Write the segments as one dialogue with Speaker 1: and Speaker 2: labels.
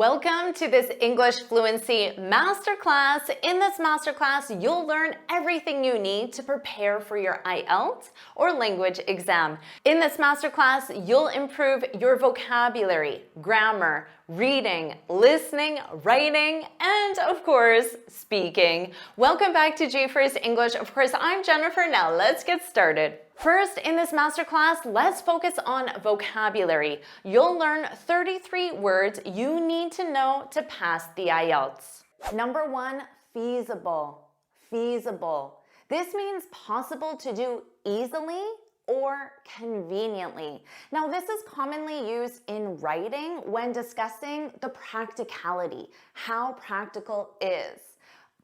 Speaker 1: Welcome to this English Fluency Masterclass. In this masterclass, you'll learn everything you need to prepare for your IELTS or language exam. In this masterclass, you'll improve your vocabulary, grammar, reading, listening, writing, and of course, speaking. Welcome back to JForrest English. Of course, I'm Jennifer. Now let's get started. First, in this masterclass, let's focus on vocabulary. You'll learn 33 words you need to know to pass the IELTS. Number one, feasible. Feasible. This means possible to do easily or conveniently. Now, this is commonly used in writing when discussing the practicality, how practical is,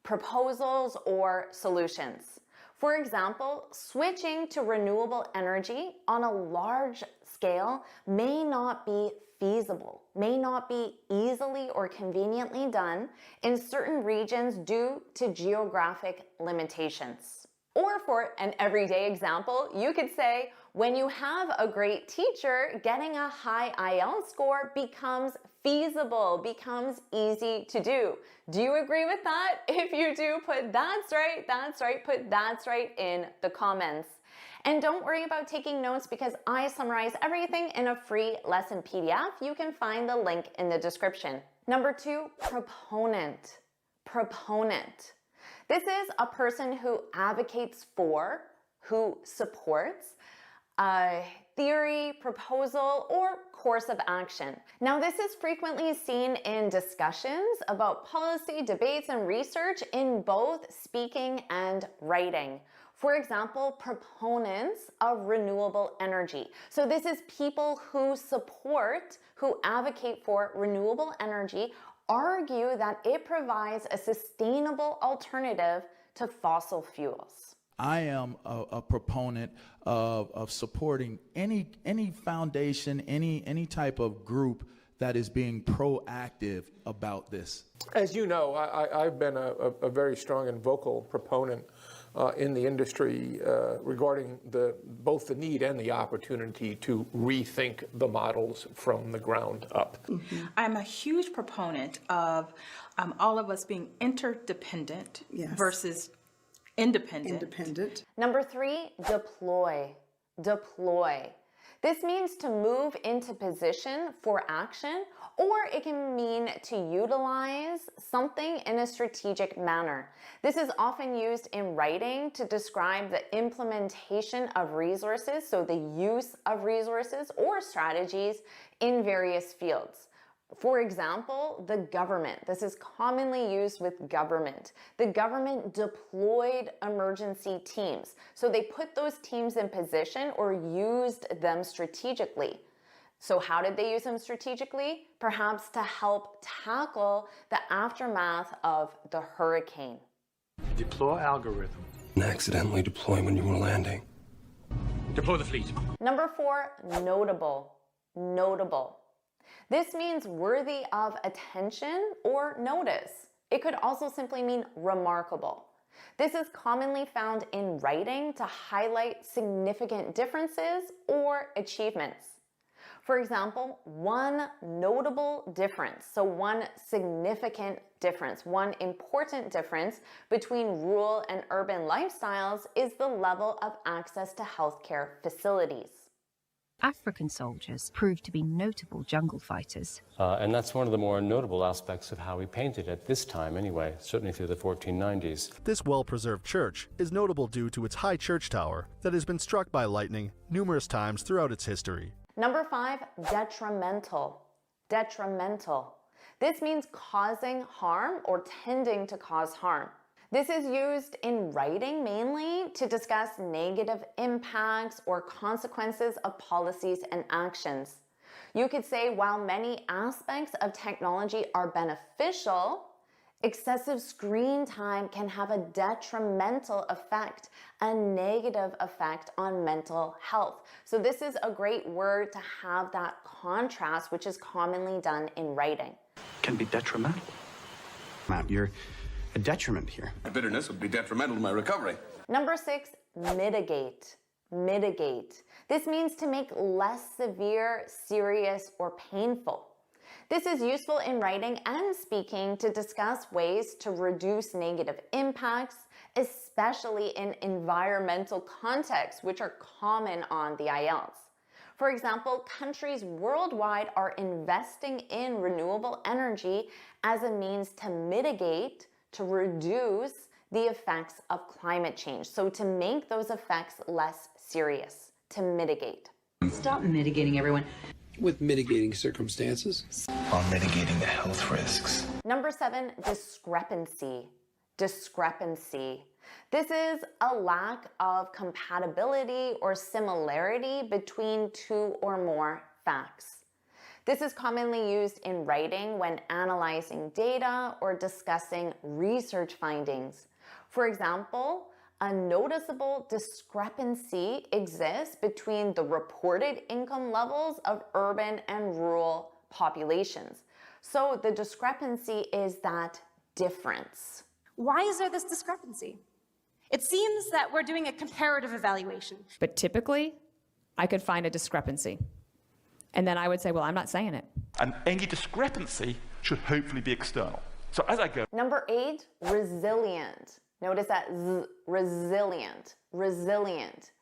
Speaker 1: proposals or solutions. For example, switching to renewable energy on a large scale may not be feasible, may not be easily or conveniently done in certain regions due to geographic limitations. Or for an everyday example, you could say, when you have a great teacher, getting a high IELTS score becomes feasible, becomes easy to do. Do you agree with that? If you do, put that's right, put that's right in the comments. And don't worry about taking notes because I summarize everything in a free lesson PDF. You can find the link in the description. Number two, proponent. Proponent. This is a person who advocates for, who supports a theory, proposal, or course of action. Now, this is frequently seen in discussions about policy, debates, and research in both speaking and writing. For example, proponents of renewable energy. So this is people who support, who advocate for renewable energy, argue that it provides a sustainable alternative to fossil fuels.
Speaker 2: I am a proponent of supporting any foundation, any type of group that is being proactive about this.
Speaker 3: As you know, I've been a very strong and vocal proponent in the industry regarding both the need and the opportunity to rethink the models from the ground up.
Speaker 4: Mm-hmm. I'm a huge proponent of all of us being interdependent versus independent.
Speaker 1: Number three, deploy. Deploy. This means to move into position for action, or it can mean to utilize something in a strategic manner. This is often used in writing to describe the implementation of resources, so the use of resources or strategies in various fields. For example, the government. This is commonly used with government. The government deployed emergency teams. So they put those teams in position or used them strategically. So how did they use them strategically? Perhaps to help tackle the aftermath of the hurricane.
Speaker 5: Deploy algorithm.
Speaker 6: Accidentally deploy when you were landing.
Speaker 5: Deploy the fleet.
Speaker 1: Number four, notable. Notable. This means worthy of attention or notice. It could also simply mean remarkable. This is commonly found in writing to highlight significant differences or achievements. For example, one notable difference, so one significant difference, one important difference between rural and urban lifestyles is the level of access to healthcare facilities.
Speaker 7: African soldiers proved to be notable jungle fighters.
Speaker 8: And that's one of the more notable aspects of how we painted at this time anyway, certainly through the 1490s.
Speaker 9: This well-preserved church is notable due to its high church tower that has been struck by lightning numerous times throughout its history.
Speaker 1: Number five, detrimental. Detrimental. This means causing harm or tending to cause harm. This is used in writing mainly to discuss negative impacts or consequences of policies and actions. You could say while many aspects of technology are beneficial, excessive screen time can have a detrimental effect, a negative effect on mental health. So this is a great word to have that contrast, which is commonly done in writing.
Speaker 5: Can be detrimental. You're a detriment here.
Speaker 6: My bitterness would be detrimental to my recovery.
Speaker 1: Number six, mitigate. Mitigate. This means to make less severe, serious, or painful. This is useful in writing and speaking to discuss ways to reduce negative impacts, especially in environmental contexts, which are common on the IELTS. For example, countries worldwide are investing in renewable energy as a means to mitigate, to reduce the effects of climate change. So to make those effects less serious, to mitigate.
Speaker 10: Stop mitigating everyone.
Speaker 6: With mitigating circumstances.
Speaker 5: While mitigating the health risks.
Speaker 1: Number 7, discrepancy. Discrepancy. This is a lack of compatibility or similarity between two or more facts. This is commonly used in writing when analyzing data or discussing research findings. For example, a noticeable discrepancy exists between the reported income levels of urban and rural populations. So the discrepancy is that difference.
Speaker 11: Why is there this discrepancy? It seems that we're doing a comparative evaluation.
Speaker 12: But typically, I could find a discrepancy. And then I would say, well, I'm not saying it.
Speaker 13: And any discrepancy should hopefully be external. So as I go.
Speaker 1: Number 8, resilient. Notice that Z, resilient, resilient.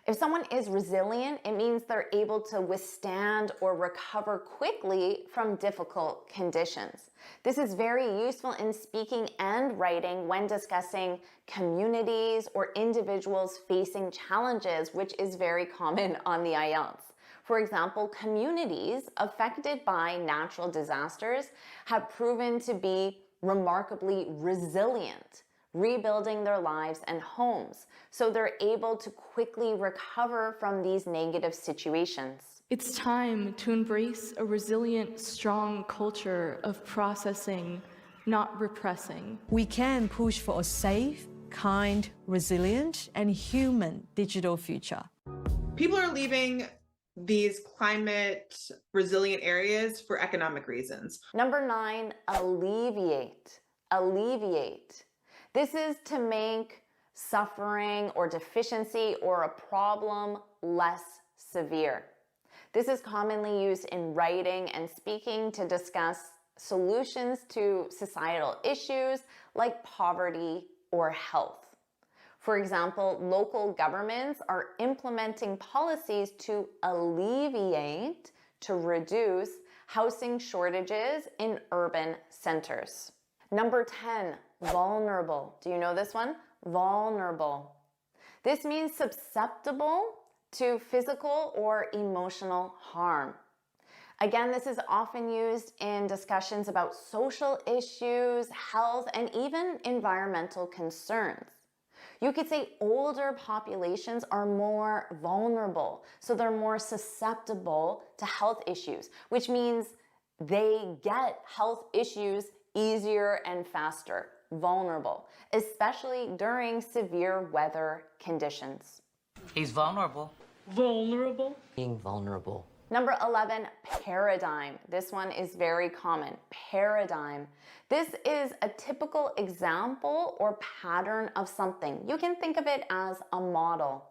Speaker 1: If someone is resilient, it means they're able to withstand or recover quickly from difficult conditions. This is very useful in speaking and writing when discussing communities or individuals facing challenges, which is very common on the IELTS. For example, communities affected by natural disasters have proven to be remarkably resilient, rebuilding their lives and homes, so they're able to quickly recover from these negative situations.
Speaker 14: It's time to embrace a resilient, strong culture of processing, not repressing.
Speaker 15: We can push for a safe, kind, resilient, and human digital future.
Speaker 16: People are leaving these climate resilient areas for economic reasons.
Speaker 1: Number 9, alleviate. Alleviate. This is to make suffering or deficiency or a problem less severe. This is commonly used in writing and speaking to discuss solutions to societal issues like poverty or health. For example, local governments are implementing policies to alleviate, to reduce housing shortages in urban centers. Number 10, vulnerable. Do you know this one? Vulnerable. This means susceptible to physical or emotional harm. Again, this is often used in discussions about social issues, health, and even environmental concerns. You could say older populations are more vulnerable, so they're more susceptible to health issues, which means they get health issues easier and faster. Vulnerable, especially during severe weather conditions.
Speaker 10: He's vulnerable.
Speaker 14: Vulnerable.
Speaker 10: Being vulnerable.
Speaker 1: Number 11, paradigm. This one is very common. Paradigm. This is a typical example or pattern of something. You can think of it as a model.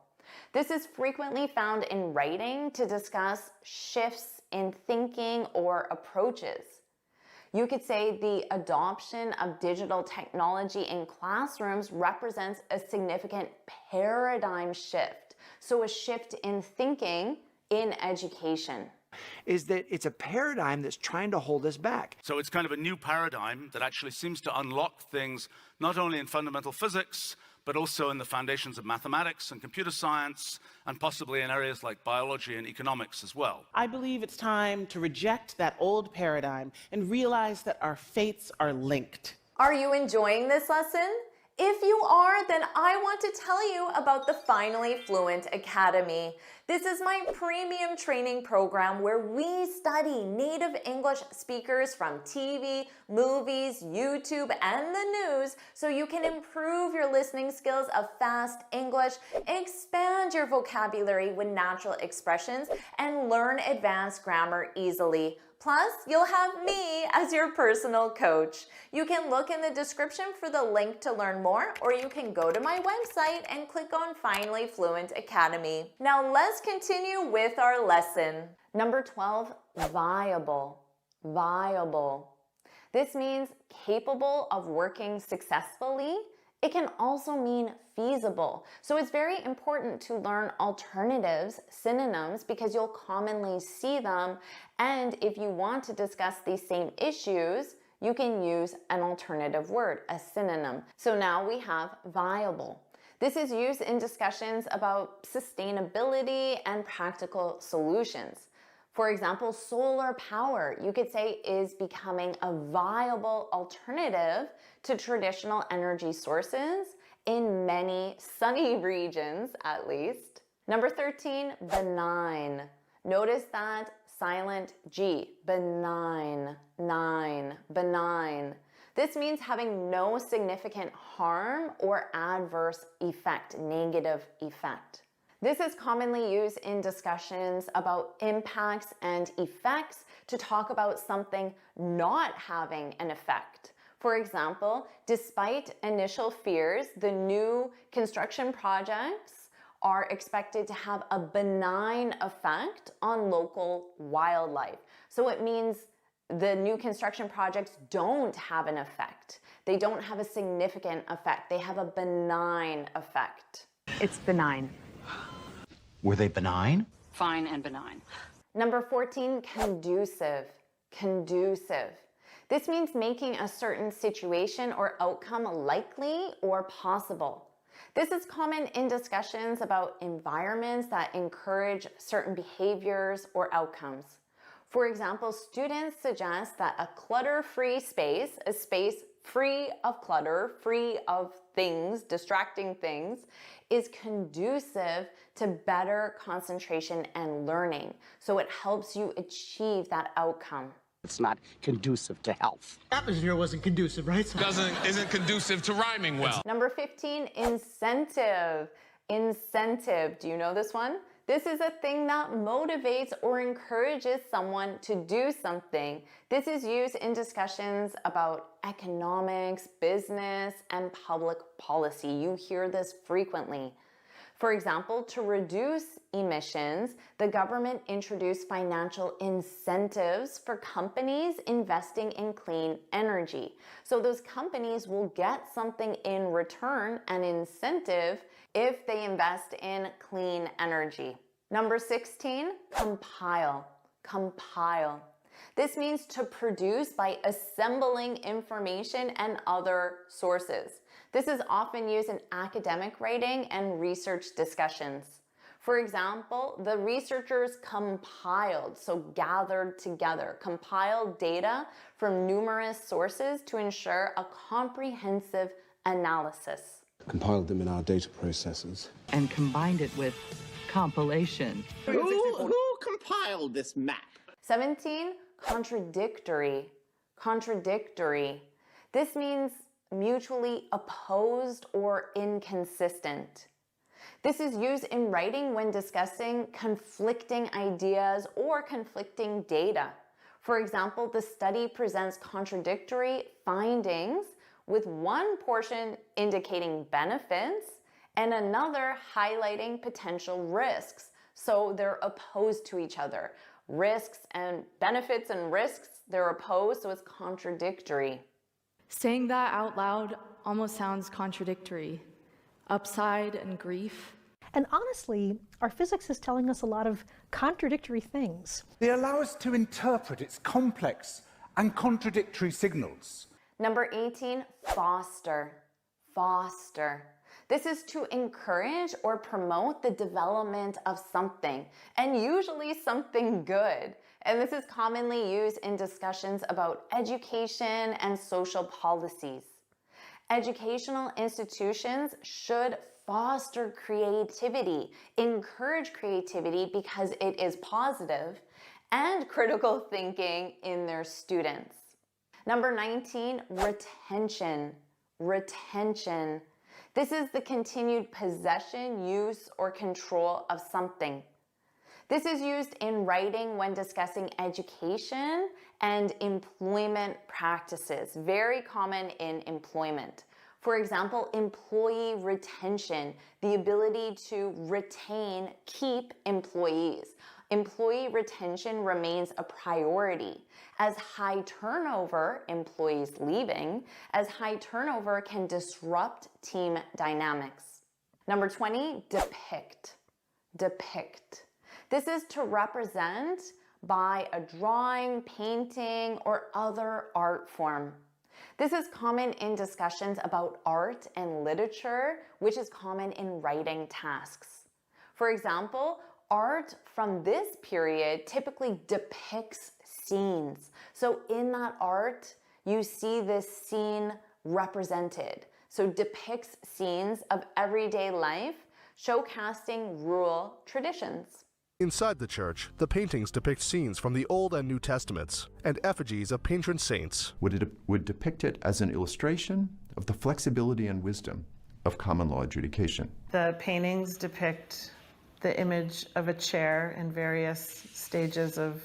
Speaker 1: This is frequently found in writing to discuss shifts in thinking or approaches. You could say the adoption of digital technology in classrooms represents a significant paradigm shift. So a shift in thinking in education.
Speaker 17: Is that it's a paradigm that's trying to hold us back.
Speaker 13: So it's kind of a new paradigm that actually seems to unlock things not only in fundamental physics, but also in the foundations of mathematics and computer science, and possibly in areas like biology and economics as well.
Speaker 18: I believe it's time to reject that old paradigm and realize that our fates are linked.
Speaker 1: Are you enjoying this lesson? If you are, then I want to tell you about the Finally Fluent Academy. This is my premium training program where we study native English speakers from TV, movies, YouTube, and the news so you can improve your listening skills of fast English, expand your vocabulary with natural expressions, and learn advanced grammar easily. Plus, you'll have me as your personal coach. You can look in the description for the link to learn more, or you can go to my website and click on Finally Fluent Academy. Now let's continue with our lesson. Number 12, viable. Viable. This means capable of working successfully. It can also mean feasible. So it's very important to learn alternatives, synonyms, because you'll commonly see them. And if you want to discuss these same issues, you can use an alternative word, a synonym. So now we have viable. This is used in discussions about sustainability and practical solutions. For example, solar power, you could say, is becoming a viable alternative to traditional energy sources in many sunny regions, at least. Number 13, benign. Notice that silent G, benign, benign. This means having no significant harm or adverse effect, negative effect. This is commonly used in discussions about impacts and effects to talk about something not having an effect. For example, despite initial fears, the new construction projects are expected to have a benign effect on local wildlife. So it means the new construction projects don't have an effect. They don't have a significant effect. They have a benign effect.
Speaker 10: It's benign.
Speaker 5: Were they benign?
Speaker 10: Fine and benign.
Speaker 1: Number 14, conducive. Conducive. This means making a certain situation or outcome likely or possible. This is common in discussions about environments that encourage certain behaviors or outcomes. For example, students suggest that a clutter-free space, a space free of clutter, free of things, distracting things, is conducive to better concentration and learning. So it helps you achieve that outcome.
Speaker 5: It's not conducive to health.
Speaker 6: Atmosphere wasn't conducive, right?
Speaker 19: Isn't conducive to rhyming well.
Speaker 1: Number 15, incentive. Incentive. Do you know this one? This is a thing that motivates or encourages someone to do something. This is used in discussions about economics, business, and public policy. You hear this frequently. For example, to reduce emissions, the government introduced financial incentives for companies investing in clean energy. So those companies will get something in return, an incentive, if they invest in clean energy. Number 16, compile. Compile. This means to produce by assembling information and other sources. This is often used in academic writing and research discussions. For example, the researchers compiled, so gathered together, compiled data from numerous sources to ensure a comprehensive analysis.
Speaker 6: Compiled them in our data processors.
Speaker 10: And combined it with compilation.
Speaker 18: Who compiled this map?
Speaker 1: 17, contradictory. Contradictory. This means mutually opposed or inconsistent. This is used in writing when discussing conflicting ideas or conflicting data. For example, the study presents contradictory findings, with one portion indicating benefits and another highlighting potential risks. So they're opposed to each other. Risks and benefits and risks, they're opposed, so it's contradictory.
Speaker 14: Saying that out loud almost sounds contradictory. Upside and grief.
Speaker 15: And honestly, our physics is telling us a lot of contradictory things.
Speaker 20: They allow us to interpret its complex and contradictory signals.
Speaker 1: Number 18, foster. Foster. This is to encourage or promote the development of something, and usually something good. And this is commonly used in discussions about education and social policies. Educational institutions should foster creativity, encourage creativity because it is positive, and critical thinking in their students. Number 19, retention. Retention. This is the continued possession, use, or control of something. This is used in writing when discussing education and employment practices, very common in employment. For example, employee retention, the ability to retain, keep employees. employee retention remains a priority, as high turnover, employees leaving, as high turnover can disrupt team dynamics. Number 20, depict. Depict. This is to represent by a drawing, painting, or other art form. This is common in discussions about art and literature, which is common in writing tasks. For example, art from this period typically depicts scenes. So in that art, you see this scene represented. So depicts scenes of everyday life, showcasing rural traditions.
Speaker 9: Inside the church, the paintings depict scenes from the Old and New Testaments and effigies of patron saints.
Speaker 21: Would depict it as an illustration of the flexibility and wisdom of common law adjudication.
Speaker 22: The paintings depict the image of a chair in various stages of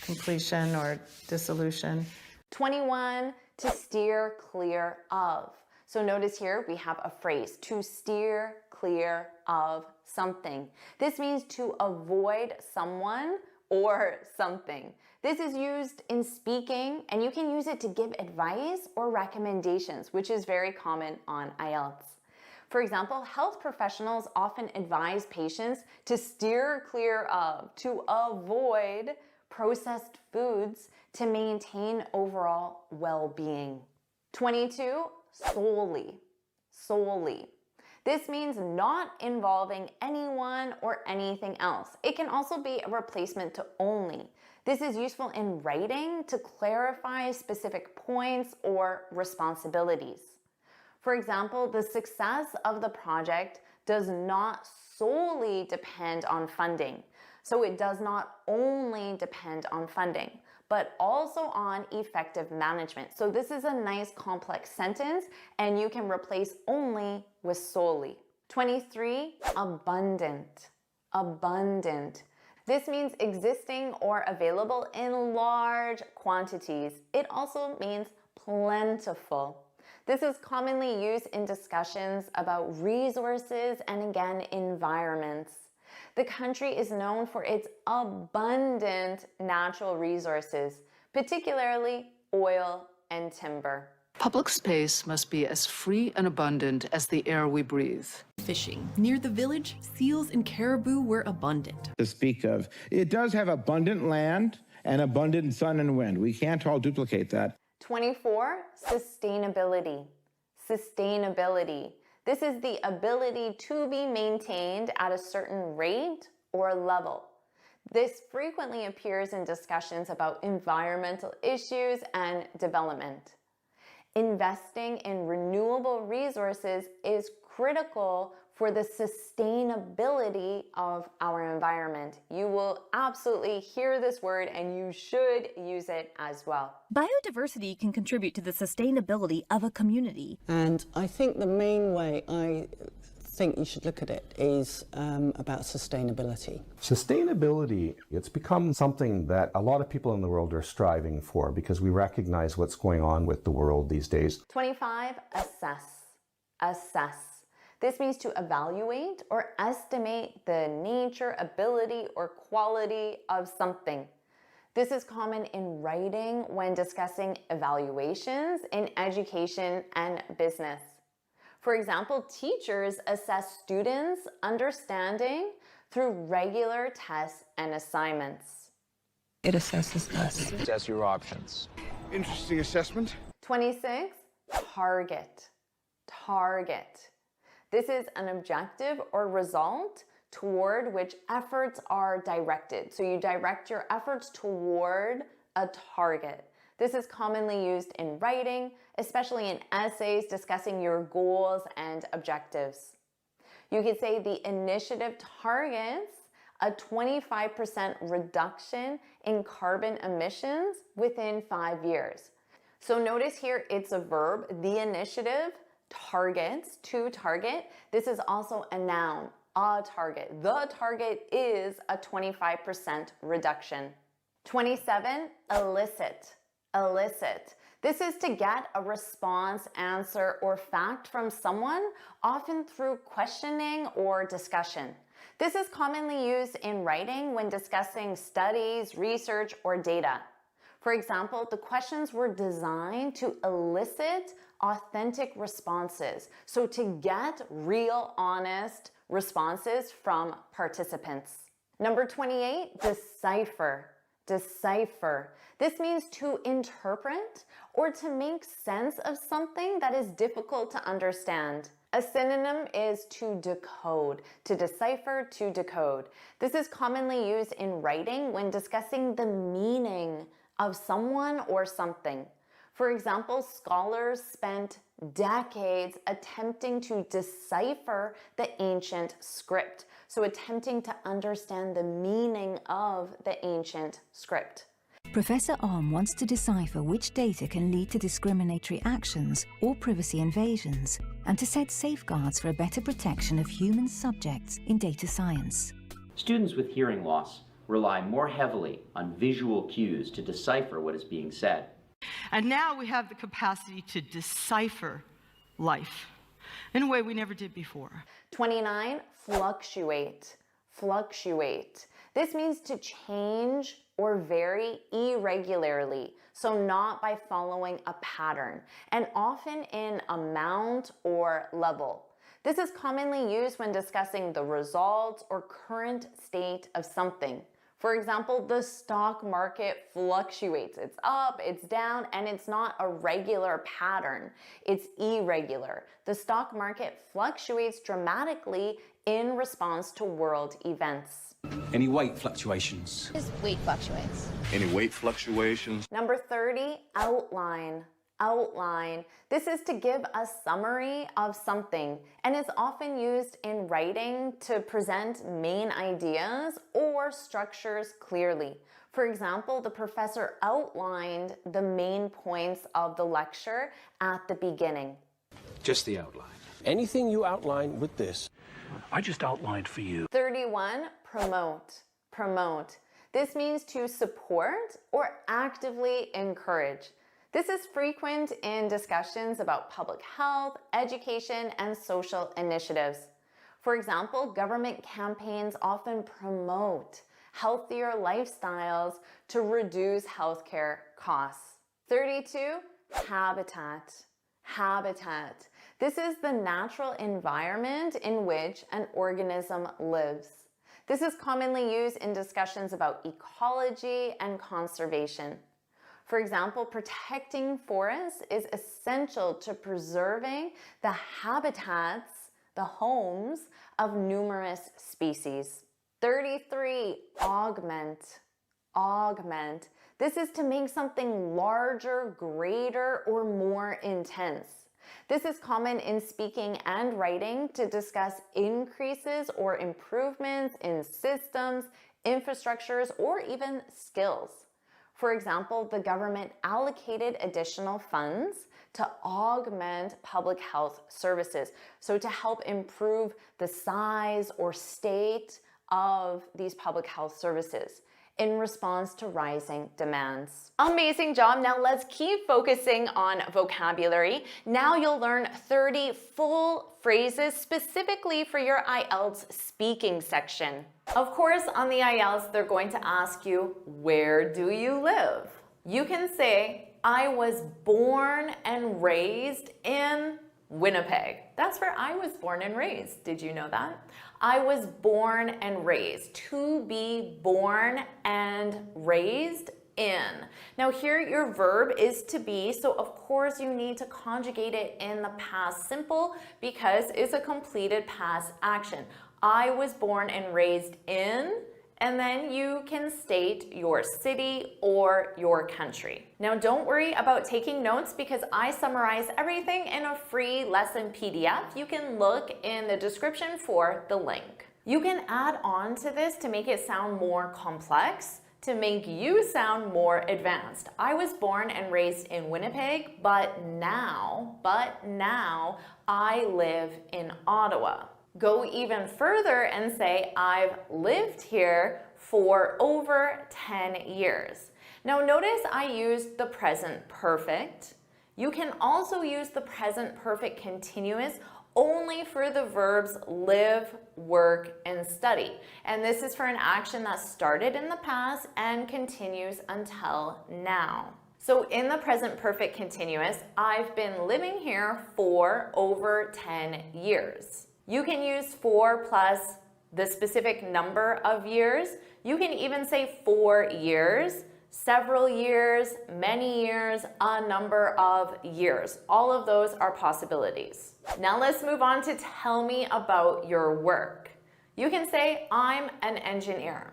Speaker 22: completion or dissolution.
Speaker 1: 21, to steer clear of. So notice here we have a phrase, to steer clear of something. This means to avoid someone or something. This is used in speaking, and you can use it to give advice or recommendations, which is very common on IELTS. For example, health professionals often advise patients to steer clear of, to avoid processed foods to maintain overall well-being. 22, solely. Solely. This means not involving anyone or anything else. It can also be a replacement to only. This is useful in writing to clarify specific points or responsibilities. For example, the success of the project does not solely depend on funding. So it does not only depend on funding, but also on effective management. So this is a nice complex sentence, and you can replace only with solely. 23, abundant. Abundant. This means existing or available in large quantities. It also means plentiful. This is commonly used in discussions about resources and again, environments. The country is known for its abundant natural resources, particularly oil and timber.
Speaker 10: Public space must be as free and abundant as the air we breathe.
Speaker 23: Fishing. Near the village, seals and caribou were abundant.
Speaker 24: To speak of, it does have abundant land and abundant sun and wind. We can't all duplicate that.
Speaker 1: 24, sustainability. Sustainability. This is the ability to be maintained at a certain rate or level. This frequently appears in discussions about environmental issues and development. Investing in renewable resources is critical for the sustainability of our environment. You will absolutely hear this word and you should use it as well.
Speaker 23: Biodiversity can contribute to the sustainability of a community.
Speaker 25: And I think the main way I think you should look at it is about sustainability.
Speaker 26: Sustainability, it's become something that a lot of people in the world are striving for because we recognize what's going on with the world these days.
Speaker 1: 25, assess. Assess. This means to evaluate or estimate the nature, ability, or quality of something. This is common in writing when discussing evaluations in education and business. For example, teachers assess students' understanding through regular tests and assignments.
Speaker 25: It assesses us.
Speaker 24: Assess your options. Interesting assessment.
Speaker 1: 26, target. Target. This is an objective or result toward which efforts are directed. So you direct your efforts toward a target. This is commonly used in writing, especially in essays discussing your goals and objectives. You could say the initiative targets a 25% reduction in carbon emissions within 5 years. So notice here it's a verb, the initiative targets, to target. This is also a noun, a target. The target is a 25% reduction. 27, elicit. Elicit. This is to get a response, answer, or fact from someone, often through questioning or discussion. This is commonly used in writing when discussing studies, research, or data. For example, the questions were designed to elicit authentic responses, so to get real, honest responses from participants. Number 28, decipher. Decipher. This means to interpret or to make sense of something that is difficult to understand. A synonym is to decode, to decipher, to decode. This is commonly used in writing when discussing the meaning of someone or something. For example, scholars spent decades attempting to decipher the ancient script, so attempting to understand the meaning of the ancient script.
Speaker 2: Professor Om wants to decipher which data can lead to discriminatory actions or privacy invasions, and to set safeguards for a better protection of human subjects in data science.
Speaker 3: Students with hearing loss rely more heavily on visual cues to decipher what is being said.
Speaker 4: And now we have the capacity to decipher life in a way we never did before.
Speaker 1: 29, fluctuate. Fluctuate. This means to change or vary irregularly, so not by following a pattern, and often in amount or level. This is commonly used when discussing the results or current state of something. For example, the stock market fluctuates. It's up, it's down, and it's not a regular pattern. It's irregular. The stock market fluctuates dramatically in response to world events.
Speaker 5: Any weight fluctuations?
Speaker 1: Weight fluctuates.
Speaker 5: Any weight fluctuations?
Speaker 1: Number 30, outline. Outline. This is to give a summary of something and is often used in writing to present main ideas or structures clearly. For example, the professor outlined the main points of the lecture at the beginning.
Speaker 5: Just the outline.
Speaker 7: Anything you outline with this,
Speaker 5: I just outlined for you.
Speaker 1: 31, promote. Promote. This means to support or actively encourage. This is frequent in discussions about public health, education, and social initiatives. For example, government campaigns often promote healthier lifestyles to reduce healthcare costs. 32, habitat. Habitat. This is the natural environment in which an organism lives. This is commonly used in discussions about ecology and conservation. For example, protecting forests is essential to preserving the habitats, the homes of numerous species. 33, augment. Augment. This is to make something larger, greater, or more intense. This is common in speaking and writing to discuss increases or improvements in systems, infrastructures, or even skills. For example, the government allocated additional funds to augment public health services, so to help improve the size or state of these public health services in response to rising demands. Amazing job. Now let's keep focusing on vocabulary. Now you'll learn 30 full phrases specifically for your IELTS speaking section. Of course, on the IELTS, they're going to ask you, where do you live? You can say, I was born and raised in Winnipeg. That's where I was born and raised. Did you know that? I was born and raised. To be born and raised in. Now here your verb is to be, so of course you need to conjugate it in the past simple because it's a completed past action. I was born and raised in, and then you can state your city or your country. Now don't worry about taking notes because I summarize everything in a free lesson PDF. You can look in the description for the link. You can add on to this to make it sound more complex, to make you sound more advanced. I was born and raised in Winnipeg, but now I live in Ottawa. Go even further and say, I've lived here for over 10 years. Now notice I used the present perfect. You can also use the present perfect continuous only for the verbs live, work, and study. And this is for an action that started in the past and continues until now. So in the present perfect continuous, I've been living here for over 10 years. You can use for plus the specific number of years. You can even say 4 years, several years, many years, a number of years. All of those are possibilities. Now let's move on to tell me about your work. You can say, I'm an engineer.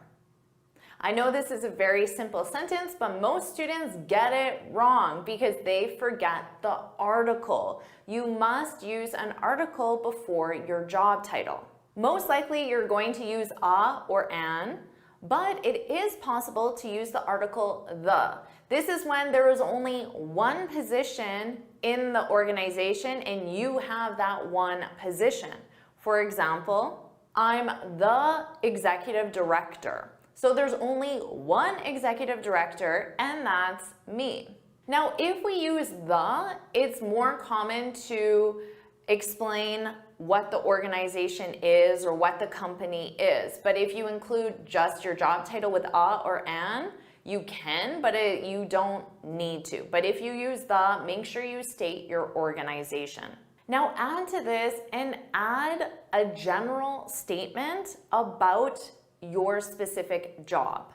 Speaker 1: I know this is a very simple sentence, but most students get it wrong because they forget the article. You must use an article before your job title. Most likely you're going to use a or an, but it is possible to use the article the. This is when there is only one position in the organization and you have that one position. For example, I'm the executive director. So there's only one executive director, and that's me. Now, if we use the, it's more common to explain what the organization is or what the company is. But if you include just your job title with a or an, you can, but you don't need to. But if you use the, make sure you state your organization. Now add to this and add a general statement about your specific job.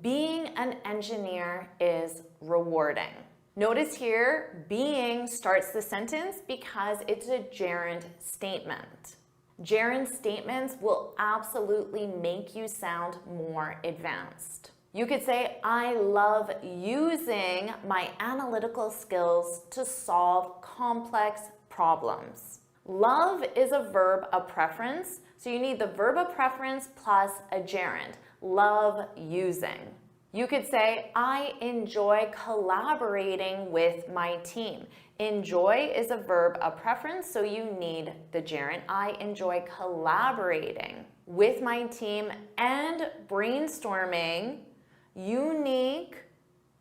Speaker 1: Being an engineer is rewarding. Notice here, being starts the sentence because it's a gerund statement. Gerund statements will absolutely make you sound more advanced. You could say, I love using my analytical skills to solve complex problems. Love is a verb of preference, so you need the verb of preference plus a gerund. Love using. You could say, I enjoy collaborating with my team. Enjoy is a verb of preference, so you need the gerund. I enjoy collaborating with my team and brainstorming unique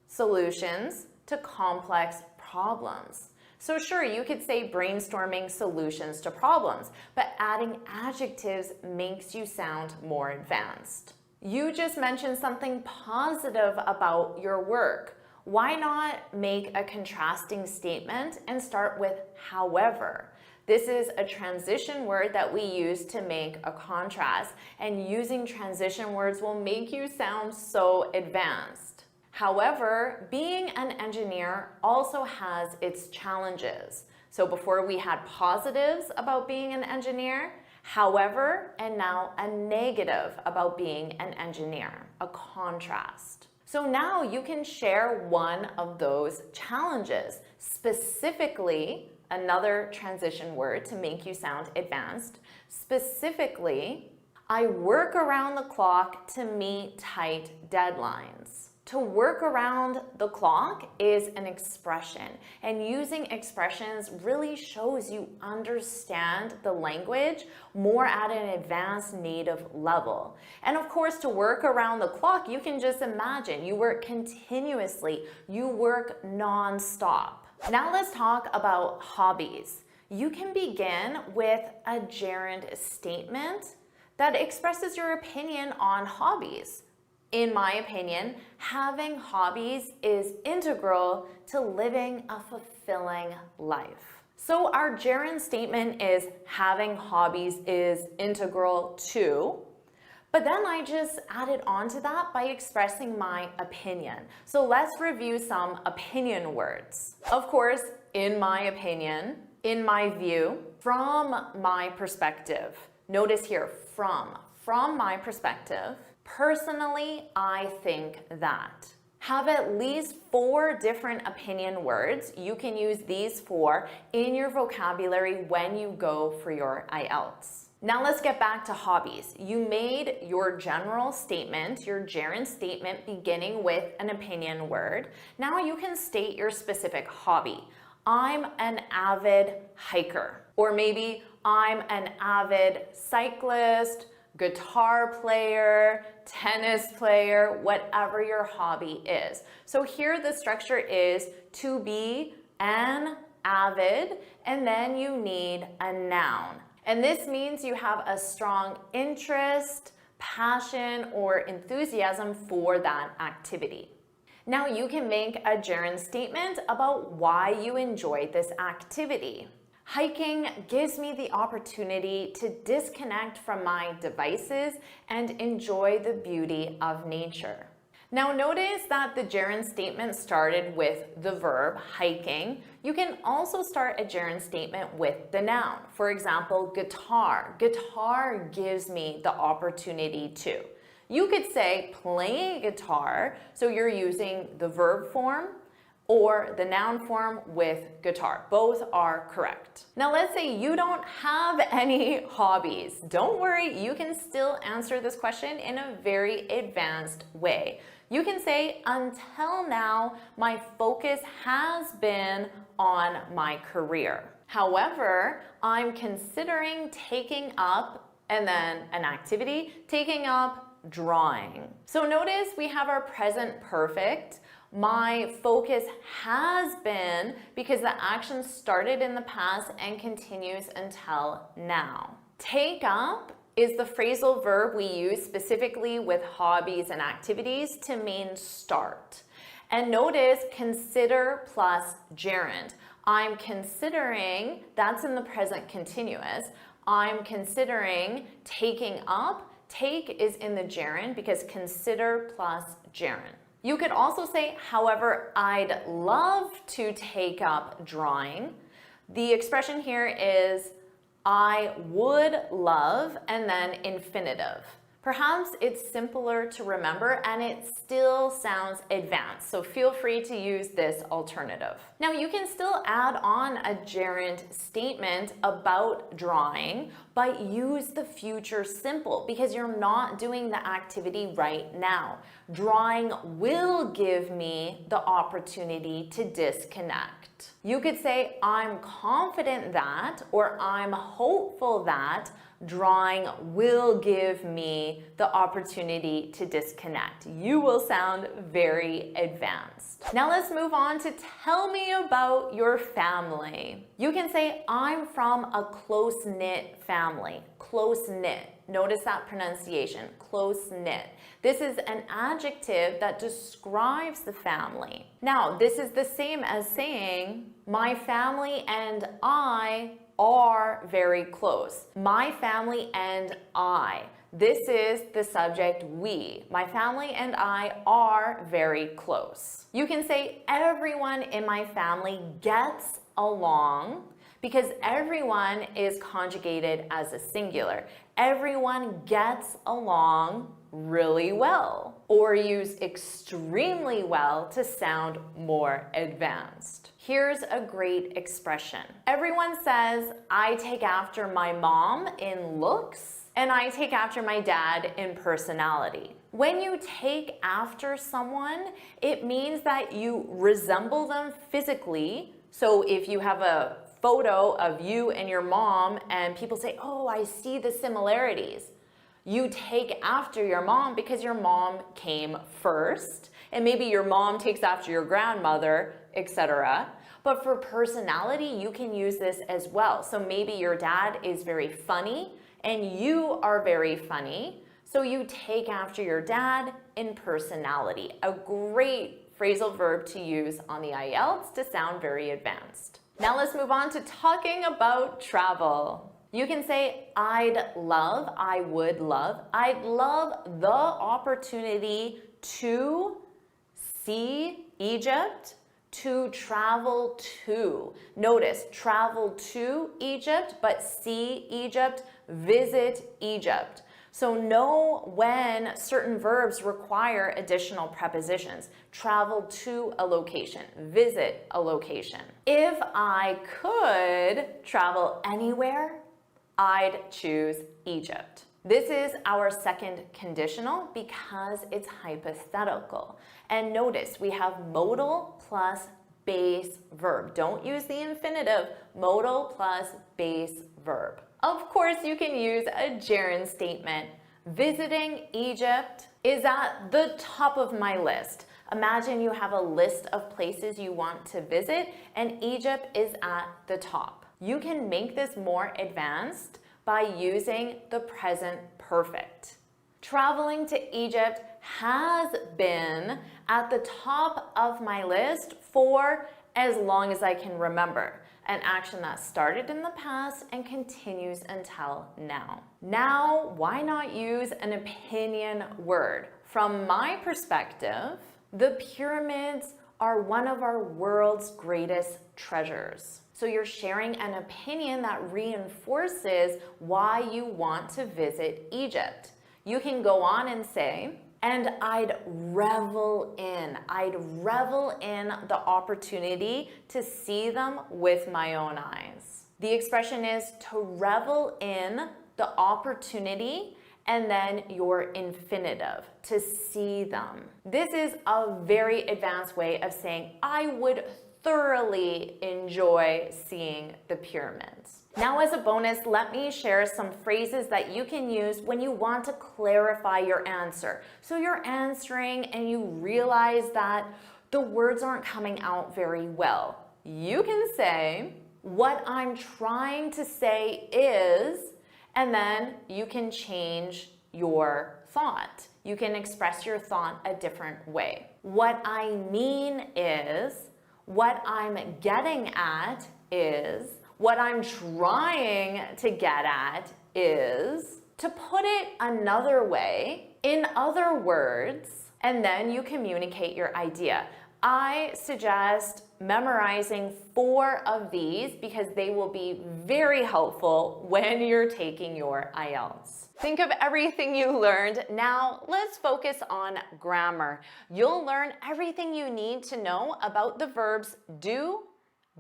Speaker 1: solutions to complex problems. So sure, you could say brainstorming solutions to problems, but adding adjectives makes you sound more advanced. You just mentioned something positive about your work. Why not make a contrasting statement and start with however? This is a transition word that we use to make a contrast, and using transition words will make you sound so advanced. However, being an engineer also has its challenges. So before we had positives about being an engineer, however, and now a negative about being an engineer, a contrast. So now you can share one of those challenges, specifically another transition word to make you sound advanced. Specifically, I work around the clock to meet tight deadlines. To work around the clock is an expression, and using expressions really shows you understand the language more at an advanced native level. And of course, to work around the clock, you can just imagine you work continuously, you work non-stop. Now let's talk about hobbies. You can begin with a gerund statement that expresses your opinion on hobbies. In my opinion, having hobbies is integral to living a fulfilling life. So our gerund statement is having hobbies is integral to, but then I just added on to that by expressing my opinion. So let's review some opinion words. Of course, in my opinion, in my view, from my perspective. Notice here, from my perspective. Personally, I think that. Have at least 4 different opinion words. You can use these 4 in your vocabulary when you go for your IELTS. Now let's get back to hobbies. You made your general statement, your gerund statement beginning with an opinion word. Now you can state your specific hobby. I'm an avid hiker. Or maybe I'm an avid cyclist, guitar player, tennis player, whatever your hobby is. So here the structure is to be an avid, and then you need a noun. And this means you have a strong interest, passion, or enthusiasm for that activity. Now you can make a gerund statement about why you enjoyed this activity. Hiking gives me the opportunity to disconnect from my devices and enjoy the beauty of nature. Now notice that the gerund statement started with the verb hiking. You can also start a gerund statement with the noun. For example, guitar. Guitar gives me the opportunity to. You could say playing guitar, so you're using the verb form or the noun form with guitar. Both are correct. Now let's say you don't have any hobbies. Don't worry, you can still answer this question in a very advanced way. You can say, until now, my focus has been on my career. However, I'm considering taking up, and then an activity, taking up drawing. So notice we have our present perfect. My focus has been, because the action started in the past and continues until now. Take up is the phrasal verb we use specifically with hobbies and activities to mean start. And notice consider plus gerund. I'm considering, that's in the present continuous. I'm considering taking up. Take is in the gerund because consider plus gerund. You could also say, however, I'd love to take up drawing. The expression here is I would love, and then infinitive. Perhaps it's simpler to remember and it still sounds advanced, so feel free to use this alternative. Now you can still add on a gerund statement about drawing, but use the future simple because you're not doing the activity right now. Drawing will give me the opportunity to disconnect. You could say, I'm confident that, or I'm hopeful that drawing will give me the opportunity to disconnect. You will sound very advanced. Now let's move on to tell me about your family. You can say, I'm from a close-knit family. Close-knit. Notice that pronunciation, close-knit. This is an adjective that describes the family. Now, this is the same as saying, my family and I are very close. My family and I. This is the subject we. My family and I are very close. You can say everyone in my family gets along because everyone is conjugated as a singular. Everyone gets along really well, or use extremely well to sound more advanced. Here's a great expression. Everyone says, I take after my mom in looks, and I take after my dad in personality. When you take after someone, it means that you resemble them physically. So if you have a photo of you and your mom and people say, oh, I see the similarities. You take after your mom because your mom came first, and maybe your mom takes after your grandmother, etc. But for personality, you can use this as well. So maybe your dad is very funny and you are very funny. So you take after your dad in personality. A great phrasal verb to use on the IELTS to sound very advanced. Now let's move on to talking about travel. You can say, I'd love, I would love, I'd love the opportunity to see Egypt, to travel to. Notice, travel to Egypt, but see Egypt, visit Egypt. So know when certain verbs require additional prepositions. Travel to a location, visit a location. If I could travel anywhere, I'd choose Egypt. This is our second conditional because it's hypothetical. And notice we have modal plus base verb. Don't use the infinitive, modal plus base verb. Of course, you can use a gerund statement. Visiting Egypt is at the top of my list Imagine you have a list of places you want to visit and Egypt is at the top. You can make this more advanced by using the present perfect. Traveling to Egypt has been at the top of my list for as long as I can remember. An action that started in the past and continues until now. Now, why not use an opinion word? From my perspective, the pyramids are one of our world's greatest treasures. So you're sharing an opinion that reinforces why you want to visit Egypt. You can go on and say, and I'd revel in the opportunity to see them with my own eyes. The expression is to revel in the opportunity and then your infinitive, to see them. This is a very advanced way of saying I would thoroughly enjoy seeing the pyramids. Now, as a bonus, let me share some phrases that you can use when you want to clarify your answer. So you're answering and you realize that the words aren't coming out very well. You can say, what I'm trying to say is, and then you can change your thought. You can express your thought a different way. What I mean is, what I'm getting at is, what I'm trying to get at is, to put it another way, in other words, and then you communicate your idea. I suggest memorizing 4 of these because they will be very helpful when you're taking your IELTS. Think of everything you learned. Now let's focus on grammar. You'll learn everything you need to know about the verbs do,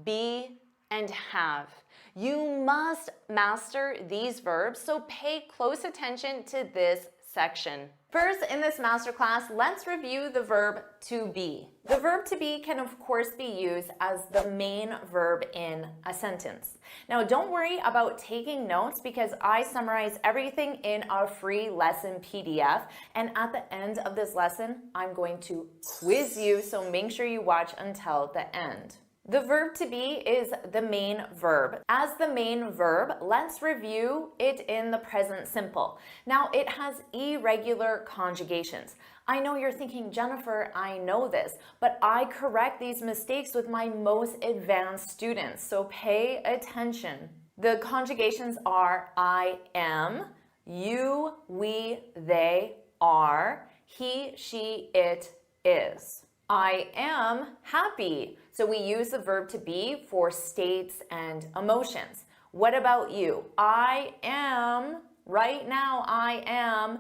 Speaker 1: be, and have. You must master these verbs, so pay close attention to this section. First, in this masterclass, let's review the verb to be. The verb to be can of course be used as the main verb in a sentence. Now, don't worry about taking notes because I summarize everything in our free lesson PDF, and at the end of this lesson, I'm going to quiz you, so make sure you watch until the end. The verb to be is the main verb. As the main verb, let's review it in the present simple. Now, it has irregular conjugations. I know you're thinking, Jennifer, I know this, but I correct these mistakes with my most advanced students, so pay attention. The conjugations are I am, you, we, they, are, he, she, it, is. I am happy. So we use the verb to be for states and emotions. What about you? I am, right now I am,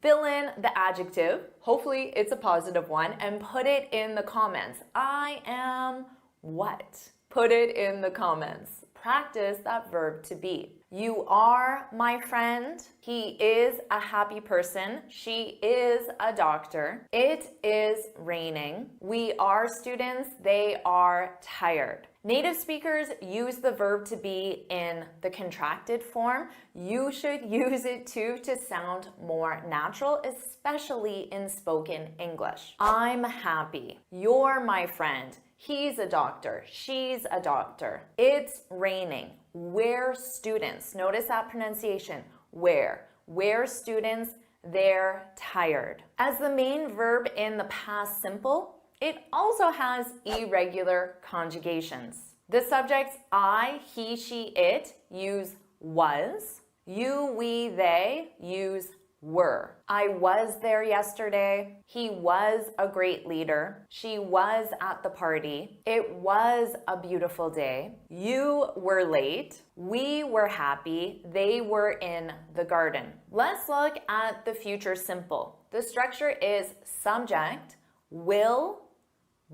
Speaker 1: fill in the adjective, hopefully it's a positive one, and put it in the comments. I am what? Put it in the comments. Practice that verb to be. You are my friend. He is a happy person. She is a doctor. It is raining. We are students. They are tired. Native speakers use the verb to be in the contracted form. You should use it too to sound more natural, especially in spoken English. I'm happy. You're my friend. He's a doctor. She's a doctor. It's raining. We're students. Notice that pronunciation. Where? We're students. They're tired. As the main verb in the past simple, it also has irregular conjugations. The subjects I, he, she, it use was. You, we, they use were. I was there yesterday. He was a great leader. She was at the party. It was a beautiful day. You were late. We were happy. They were in the garden. Let's look at the future simple. The structure is subject, will,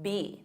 Speaker 1: be.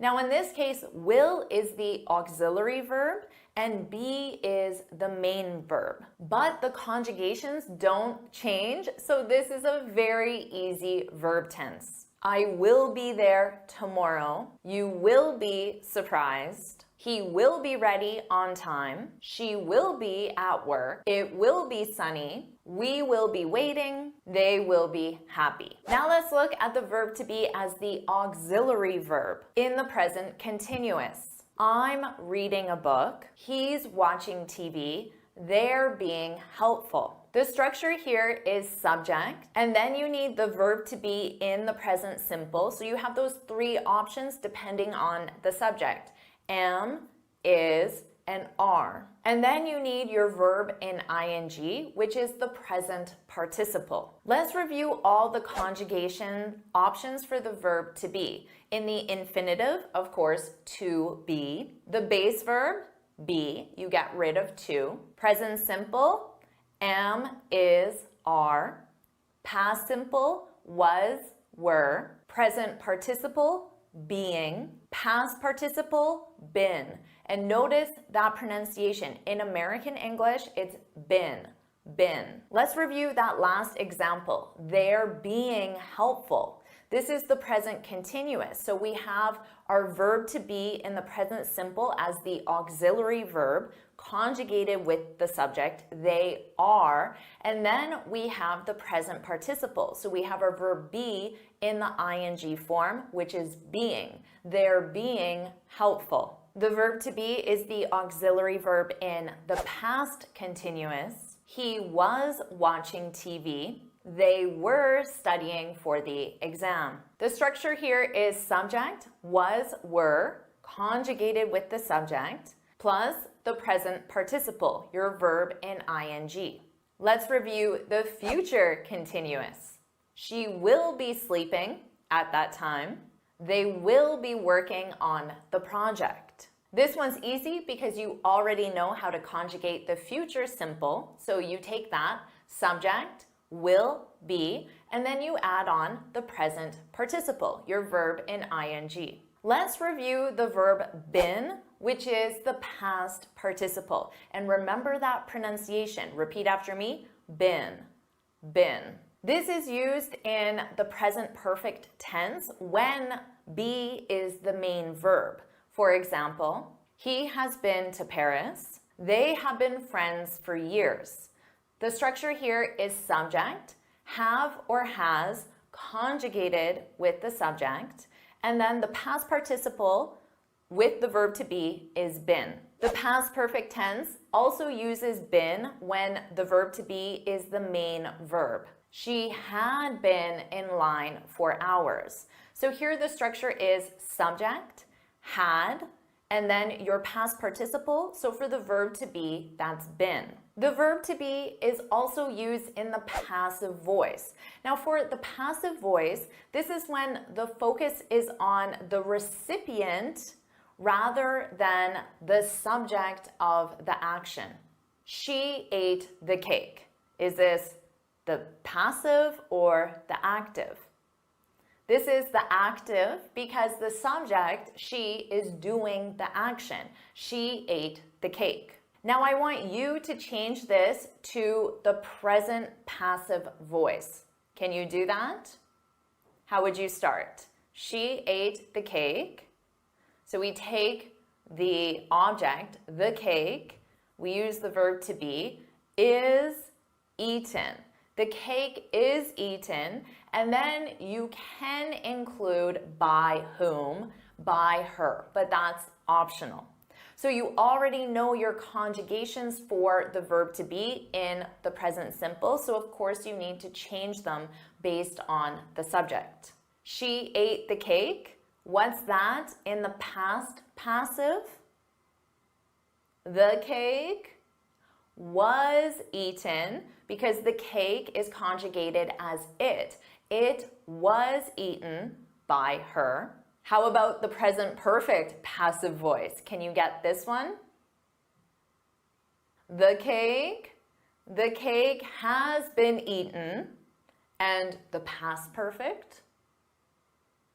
Speaker 1: Now in this case, will is the auxiliary verb and be is the main verb. But the conjugations don't change, so this is a very easy verb tense. I will be there tomorrow. You will be surprised. He will be ready on time. She will be at work. It will be sunny. We will be waiting. They will be happy. Now let's look at the verb to be as the auxiliary verb in the present continuous. I'm reading a book. He's watching TV. They're being helpful. The structure here is subject, and then you need the verb to be in the present simple. So you have those three options depending on the subject. Am, is, and are. And then you need your verb in ing, which is the present participle. Let's review all the conjugation options for the verb to be. In the infinitive, of course, to be. The base verb, be, you get rid of to. Present simple, am, is, are. Past simple, was, were. Present participle, being. Past participle, been. And notice that pronunciation. In American English, it's been. Let's review that last example. They're being helpful. This is the present continuous. So we have our verb to be in the present simple as the auxiliary verb conjugated with the subject, they are, and then we have the present participle. So we have our verb be in the ing form, which is being. They're being helpful. The verb to be is the auxiliary verb in the past continuous. He was watching TV. They were studying for the exam. The structure here is subject, was, were, conjugated with the subject, plus the present participle, your verb in ing. Let's review the future continuous. She will be sleeping at that time. They will be working on the project. This one's easy because you already know how to conjugate the future simple. So you take that subject, will, be, and then you add on the present participle, your verb in ing. Let's review the verb been, which is the past participle. And remember that pronunciation. Repeat after me, been. This is used in the present perfect tense when be is the main verb. For example, he has been to Paris. They have been friends for years. The structure here is subject, have or has conjugated with the subject, and then the past participle with the verb to be is been. The past perfect tense also uses been when the verb to be is the main verb. She had been in line for hours. So here the structure is subject, had, and then your past participle. So for the verb to be, that's been. The verb to be is also used in the passive voice. Now for the passive voice, this is when the focus is on the recipient rather than the subject of the action. She ate the cake. Is this the passive or the active? This is the active because the subject, she, is doing the action. She ate the cake. Now I want you to change this to the present passive voice. Can you do that? How would you start? She ate the cake. So we take the object, the cake, we use the verb to be, is eaten. The cake is eaten, and then you can include by whom, by her, but that's optional. So you already know your conjugations for the verb to be in the present simple, so of course you need to change them based on the subject. She ate the cake. What's that in the past passive? The cake was eaten because the cake is conjugated as it. It was eaten by her. How about the present perfect passive voice? Can you get this one? The cake has been eaten. And the past perfect?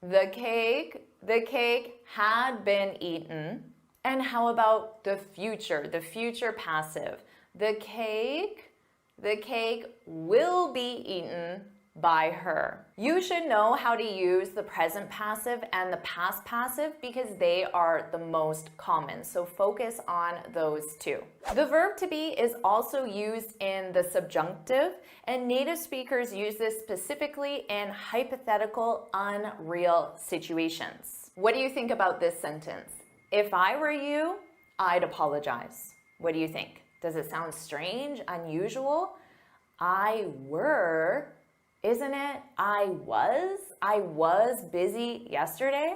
Speaker 1: The cake had been eaten. And how about the future passive? The cake will be eaten by her. You should know how to use the present passive and the past passive because they are the most common. So focus on those two. The verb to be is also used in the subjunctive, and native speakers use this specifically in hypothetical, unreal situations. What do you think about this sentence? If I were you, I'd apologize. What do you think? Does it sound strange, unusual? I were, isn't it? I was busy yesterday.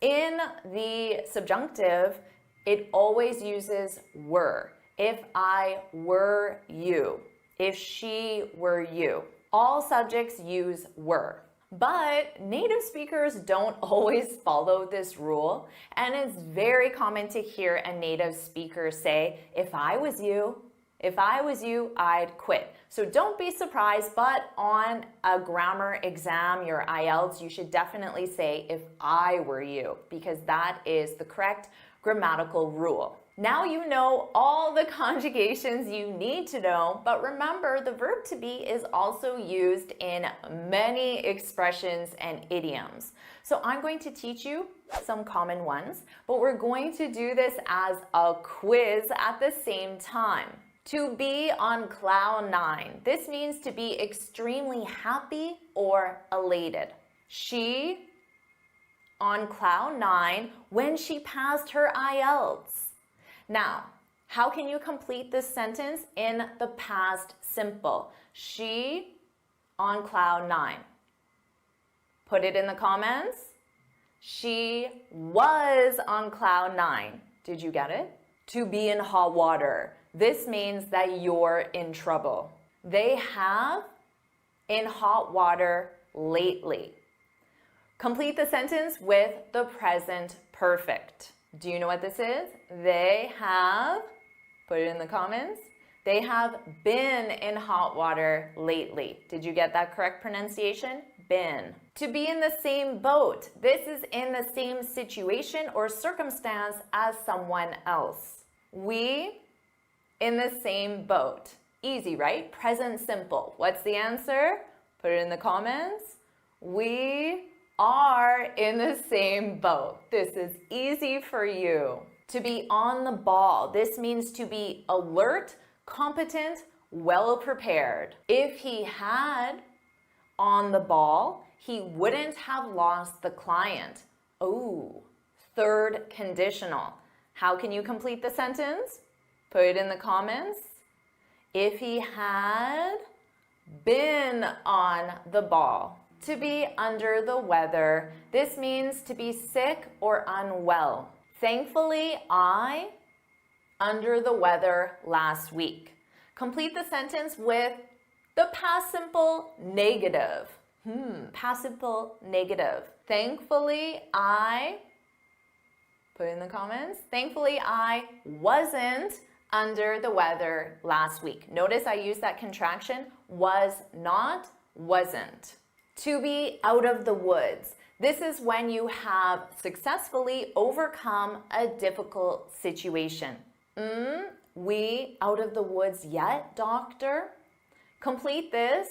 Speaker 1: In the subjunctive, it always uses were. If I were you, if she were you. All subjects use were. But native speakers don't always follow this rule, and it's very common to hear a native speaker say, if I was you, I'd quit. So don't be surprised, but on a grammar exam, your IELTS, you should definitely say, if I were you, because that is the correct grammatical rule. Now you know all the conjugations you need to know, but remember the verb to be is also used in many expressions and idioms. So I'm going to teach you some common ones, but we're going to do this as a quiz at the same time. To be on cloud nine. This means to be extremely happy or elated. She on cloud nine when she passed her IELTS. Now, how can you complete this sentence in the past simple? She on cloud nine. Put it in the comments. She was on cloud nine. Did you get it? To be in hot water. This means that you're in trouble. They have in hot water lately. Complete the sentence with the present perfect. Do you know what this is? They have, put it in the comments, they have been in hot water lately. Did you get that correct pronunciation? Been. To be in the same boat. This is in the same situation or circumstance as someone else. We in the same boat. Easy, right? Present simple. What's the answer? Put it in the comments. We are in the same boat. This is easy for you. To be on the ball. This means to be alert, competent, well prepared. If he had on the ball, he wouldn't have lost the client. Oh, third conditional. How can you complete the sentence? Put it in the comments. If he had been on the ball. To be under the weather. This means to be sick or unwell. Thankfully, I under the weather last week. Complete the sentence with the past simple negative. Past simple negative. Thankfully, I, put it in the comments. Thankfully, I wasn't under the weather last week. Notice I used that contraction, was not, wasn't. To be out of the woods. This is when you have successfully overcome a difficult situation. We out of the woods yet, doctor? Complete this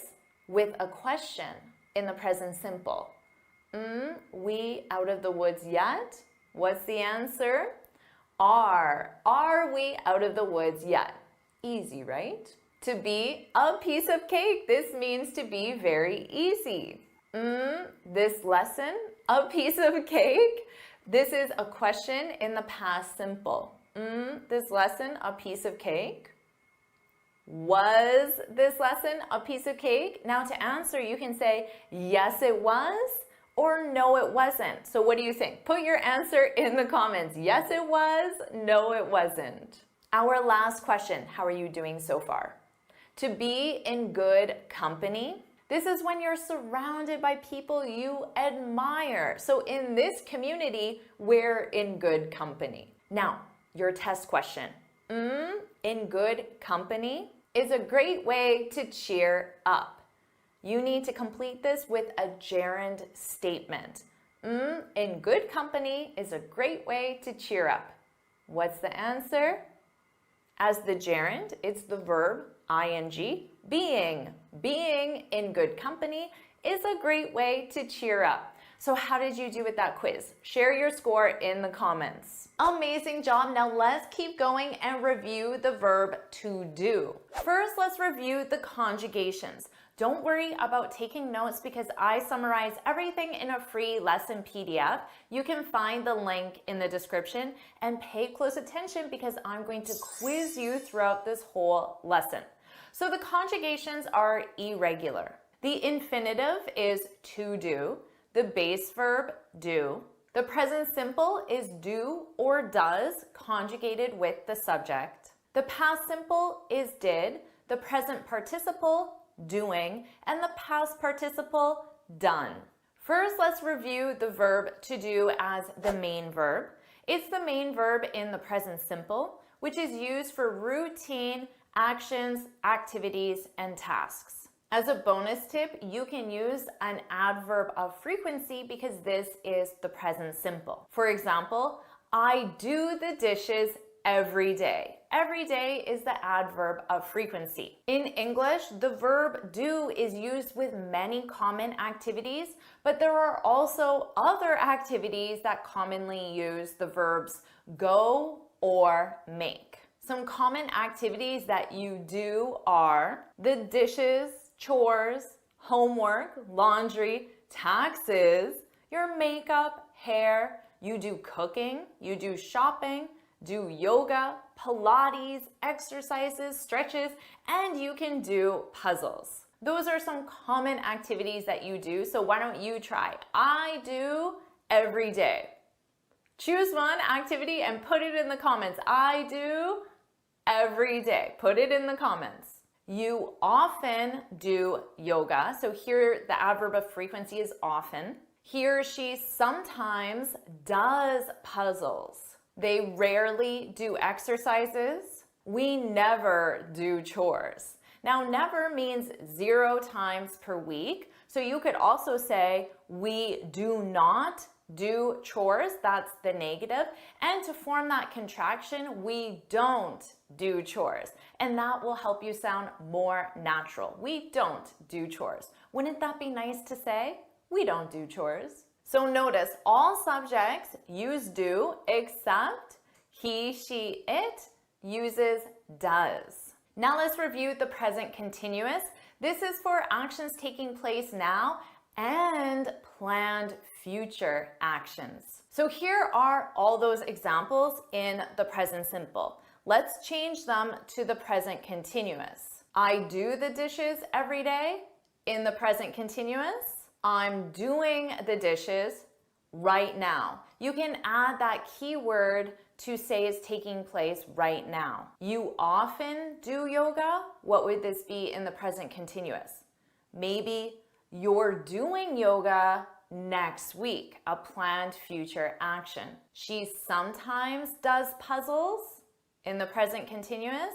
Speaker 1: with a question in the present simple. We out of the woods yet? What's the answer? Are we out of the woods yet? Easy, right? To be a piece of cake. This means to be very easy. This lesson, a piece of cake. This is a question in the past simple. This lesson, a piece of cake. Was this lesson a piece of cake? Now to answer, you can say, yes, it was, or no, it wasn't. So what do you think? Put your answer in the comments. Yes, it was. No, it wasn't. Our last question. How are you doing so far? To be in good company. This is when you're surrounded by people you admire. So in this community, we're in good company. Now, your test question. In good company is a great way to cheer up. You need to complete this with a gerund statement. In good company is a great way to cheer up. What's the answer? As the gerund, it's the verb ing, being. Being in good company is a great way to cheer up. So how did you do with that quiz? Share your score in the comments. Amazing job. Now let's keep going and review the verb to do. First, let's review the conjugations. Don't worry about taking notes because I summarize everything in a free lesson PDF. You can find the link in the description and pay close attention because I'm going to quiz you throughout this whole lesson. So the conjugations are irregular. The infinitive is to do. The base verb, do. The present simple is do or does conjugated with the subject. The past simple is did. The present participle, doing, and the past participle, done. First, let's review the verb to do as the main verb. It's the main verb in the present simple, which is used for routine actions, activities, and tasks. As a bonus tip, you can use an adverb of frequency because this is the present simple. For example, I do the dishes every day. Every day is the adverb of frequency. In English, the verb do is used with many common activities, but there are also other activities that commonly use the verbs go or make. Some common activities that you do are the dishes, chores, homework, laundry, taxes, your makeup, hair, you do cooking, you do shopping, do yoga, Pilates, exercises, stretches, and you can do puzzles. Those are some common activities that you do, so why don't you try? I do every day. Choose one activity and put it in the comments. I do every day. Put it in the comments. You often do yoga. So here the adverb of frequency is often. He or she sometimes does puzzles. They rarely do exercises. We never do chores. Now, never means 0 times per week. So you could also say we do not do chores, that's the negative. And to form that contraction, we don't do chores. And that will help you sound more natural. We don't do chores. Wouldn't that be nice to say? We don't do chores. So notice all subjects use do except he, she, it uses does. Now let's review the present continuous. This is for actions taking place now and planned future actions. So here are all those examples in the present simple. Let's change them to the present continuous. I do the dishes every day. In the present continuous, I'm doing the dishes right now. You can add that keyword to say is taking place right now. You often do yoga. What would this be in the present continuous? Maybe you're doing yoga next week, a planned future action. She sometimes does puzzles in the present continuous.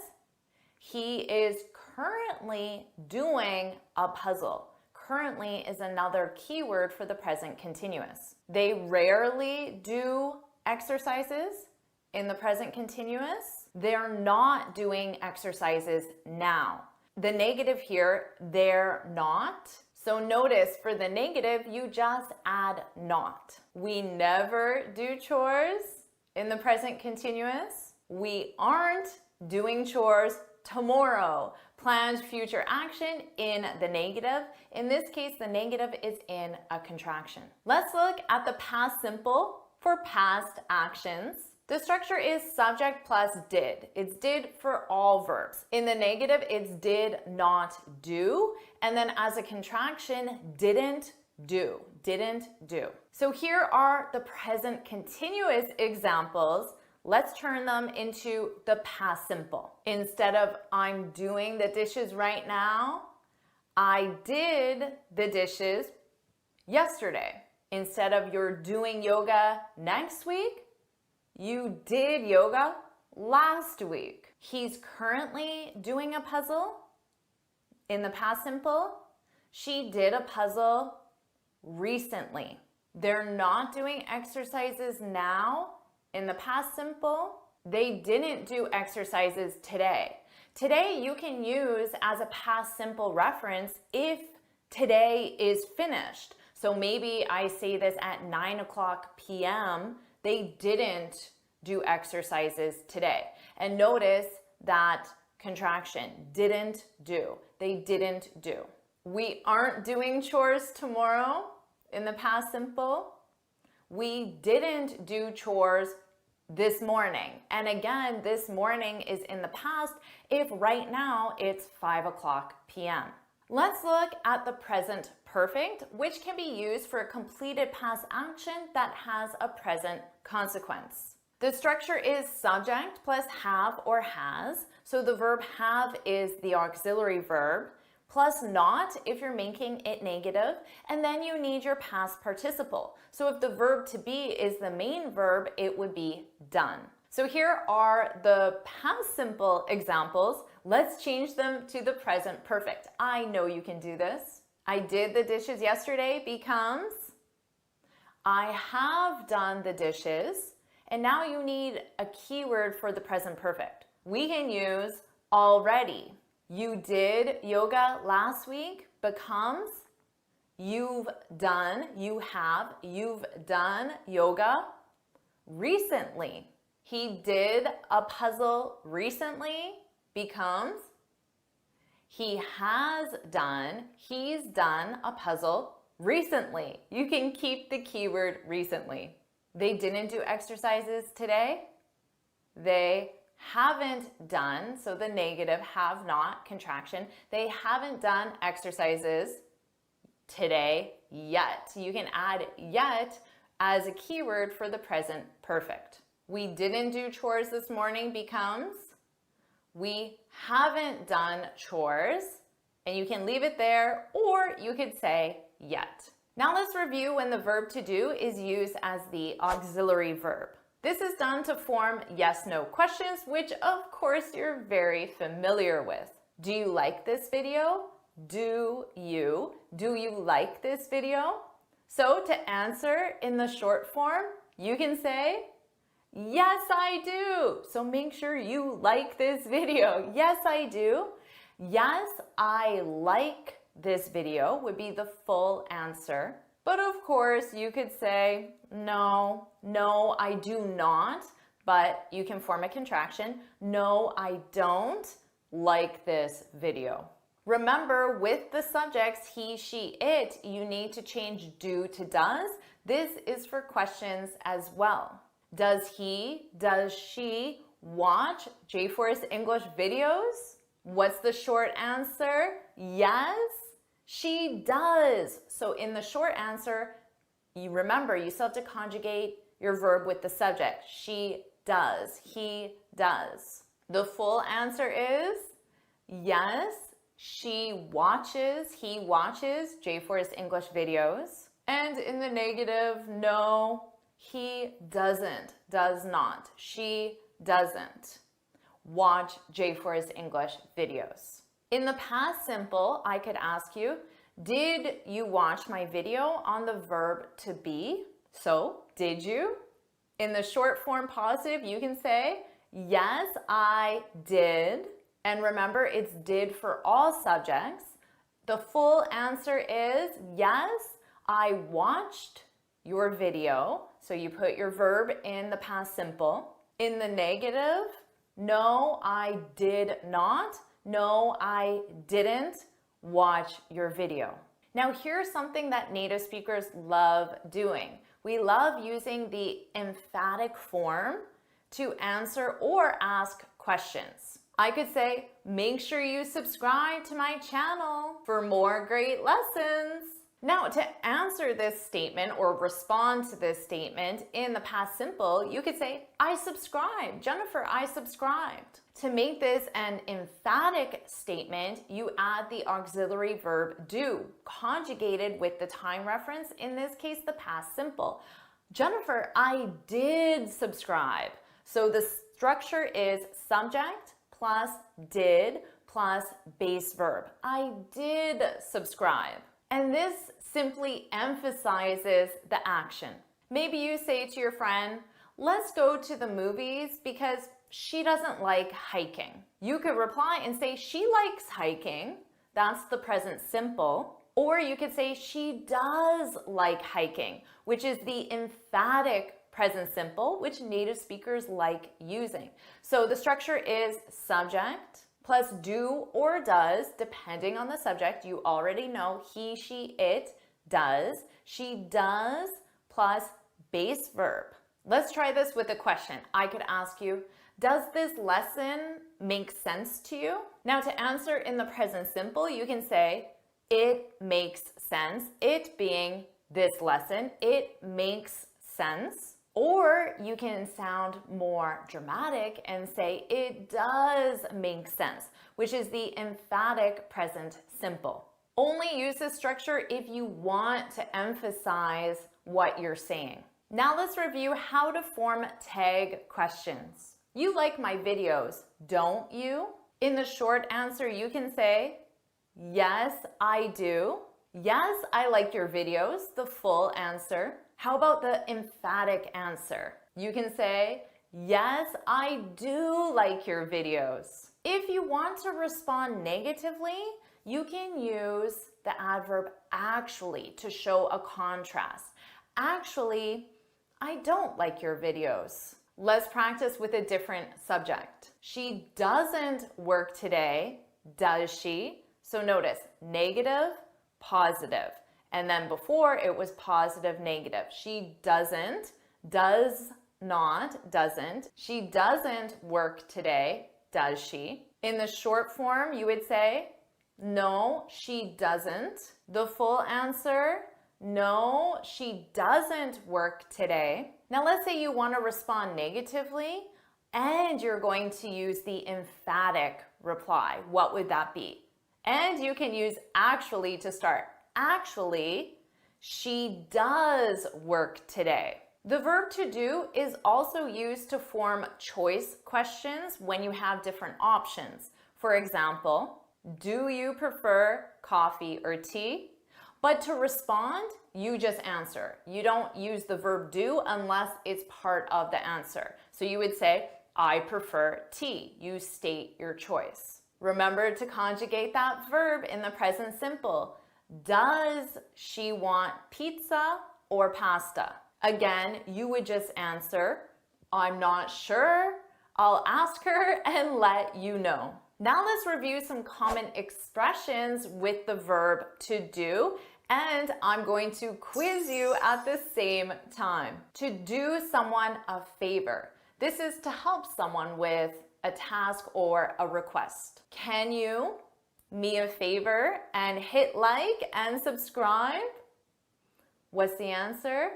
Speaker 1: He is currently doing a puzzle. Currently is another keyword for the present continuous. They rarely do exercises in the present continuous. They're not doing exercises now. The negative here, they're not. So notice for the negative, you just add not. We never do chores in the present continuous. We aren't doing chores tomorrow. Planned future action in the negative. In this case, the negative is in a contraction. Let's look at the past simple for past actions. The structure is subject plus did. It's did for all verbs. In the negative, it's did not do. And then as a contraction, didn't do. Didn't do. So here are the present continuous examples. Let's turn them into the past simple. Instead of I'm doing the dishes right now, I did the dishes yesterday. Instead of you're doing yoga next week, you did yoga last week. He's currently doing a puzzle in the past simple. She did a puzzle recently. They're not doing exercises now in the past simple. They didn't do exercises today. Today you can use as a past simple reference if today is finished. So maybe I say this at 9:00 p.m. They didn't do exercises today. And notice that contraction, didn't do. They didn't do. We aren't doing chores tomorrow in the past simple. We didn't do chores this morning. And again, this morning is in the past if right now it's 5:00 p.m. Let's look at the present perfect, which can be used for a completed past action that has a present consequence. The structure is subject plus have or has. So the verb have is the auxiliary verb, plus not if you're making it negative, and then you need your past participle. So if the verb to be is the main verb, it would be done. So here are the past simple examples. Let's change them to the present perfect. I know you can do this. I did the dishes yesterday becomes I have done the dishes. And now you need a keyword for the present perfect. We can use already. You did yoga last week becomes you've done, you've done yoga recently. He did a puzzle recently becomes he's done a puzzle recently. You can keep the keyword recently. They didn't do exercises today. They haven't done, so the negative have not, contraction. They haven't done exercises today yet. You can add yet as a keyword for the present perfect. We didn't do chores this morning becomes we haven't done chores, and you can leave it there, or you could say yet. Now let's review when the verb to do is used as the auxiliary verb. This is done to form yes/no questions, which of course you're very familiar with. Do you like this video? Do you like this video? So to answer in the short form, you can say, yes, I do. So make sure you like this video. Yes, I do. Yes, I like this video would be the full answer. But of course, you could say, no, I do not, but you can form a contraction. No, I don't like this video. Remember, with the subjects he, she, it, you need to change do to does. This is for questions as well. Does he, does she watch JForrest English videos? What's the short answer? Yes, she does. So in the short answer, you remember, you still have to conjugate your verb with the subject. She does, he does. The full answer is yes, she watches, he watches JForrest English videos. And in the negative, no, he doesn't, does not, she doesn't watch JForrest English videos. In the past simple, I could ask you, did you watch my video on the verb to be? So, did you? In the short form positive, you can say, yes, I did. And remember, it's did for all subjects. The full answer is, yes, I watched your video. So you put your verb in the past simple. In the negative, no, I did not. No, I didn't watch your video. Now here's something that native speakers love doing. We love using the emphatic form to answer or ask questions. I could say, make sure you subscribe to my channel for more great lessons. Now, to answer this statement or respond to this statement in the past simple, you could say, I subscribed. Jennifer, I subscribed. To make this an emphatic statement, you add the auxiliary verb do, conjugated with the time reference, in this case, the past simple. Jennifer, I did subscribe. So the structure is subject plus did plus base verb. I did subscribe. And this simply emphasizes the action. Maybe you say to your friend, let's go to the movies because she doesn't like hiking. You could reply and say she likes hiking. That's the present simple. Or you could say she does like hiking, which is the emphatic present simple, which native speakers like using. So the structure is subject plus do or does, depending on the subject. You already know he, she, it does. She does plus base verb. Let's try this with a question. I could ask you, does this lesson make sense to you? Now to answer in the present simple, you can say, it makes sense. It being this lesson, it makes sense. Or you can sound more dramatic and say, it does make sense, which is the emphatic present simple. Only use this structure if you want to emphasize what you're saying. Now let's review how to form tag questions. You like my videos, don't you? In the short answer, you can say, yes, I do. Yes, I like your videos, the full answer. How about the emphatic answer? You can say, yes, I do like your videos. If you want to respond negatively, you can use the adverb actually to show a contrast. Actually, I don't like your videos. Let's practice with a different subject. She doesn't work today, does she? So notice, negative, positive. And then before it was positive, negative. She doesn't, does not, doesn't. She doesn't work today, does she? In the short form, you would say, no, she doesn't. The full answer, no, she doesn't work today. Now let's say you want to respond negatively and you're going to use the emphatic reply. What would that be? And you can use actually to start. Actually, she does work today. The verb to do is also used to form choice questions when you have different options. For example, do you prefer coffee or tea? But to respond, you just answer. You don't use the verb do unless it's part of the answer. So you would say, I prefer tea. You state your choice. Remember to conjugate that verb in the present simple. Does she want pizza or pasta? Again, you would just answer, I'm not sure. I'll ask her and let you know. Now let's review some common expressions with the verb to do, and I'm going to quiz you at the same time. To do someone a favor. This is to help someone with a task or a request. Can you me a favor and hit like and subscribe? What's the answer?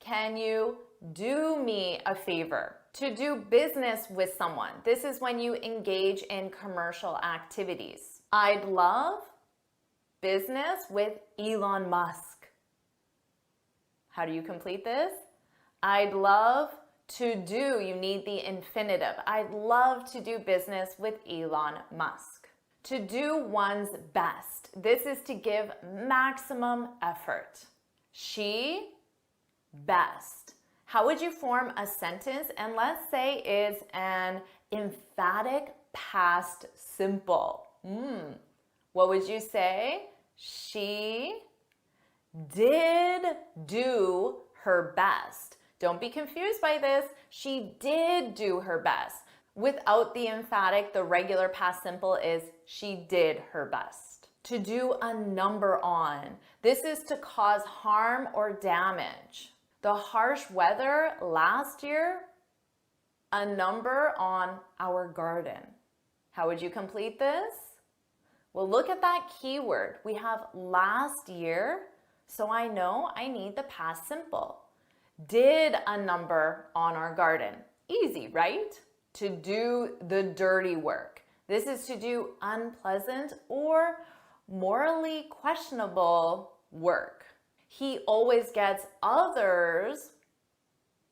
Speaker 1: Can you do me a favor? To do business with someone. This is when you engage in commercial activities. I'd love business with Elon Musk. How do you complete this? I'd love to do, you need the infinitive. I'd love to do business with Elon Musk. To do one's best. This is to give maximum effort. She best. How would you form a sentence? And let's say it's an emphatic past simple. What would you say? She did do her best. Don't be confused by this. She did do her best. Without the emphatic, the regular past simple is she did her best. To do a number on. This is to cause harm or damage. The harsh weather last year, a number on our garden. How would you complete this? Well, look at that keyword. We have last year, so I know I need the past simple. Did a number on our garden. Easy, right? To do the dirty work. This is to do unpleasant or morally questionable work. He always gets others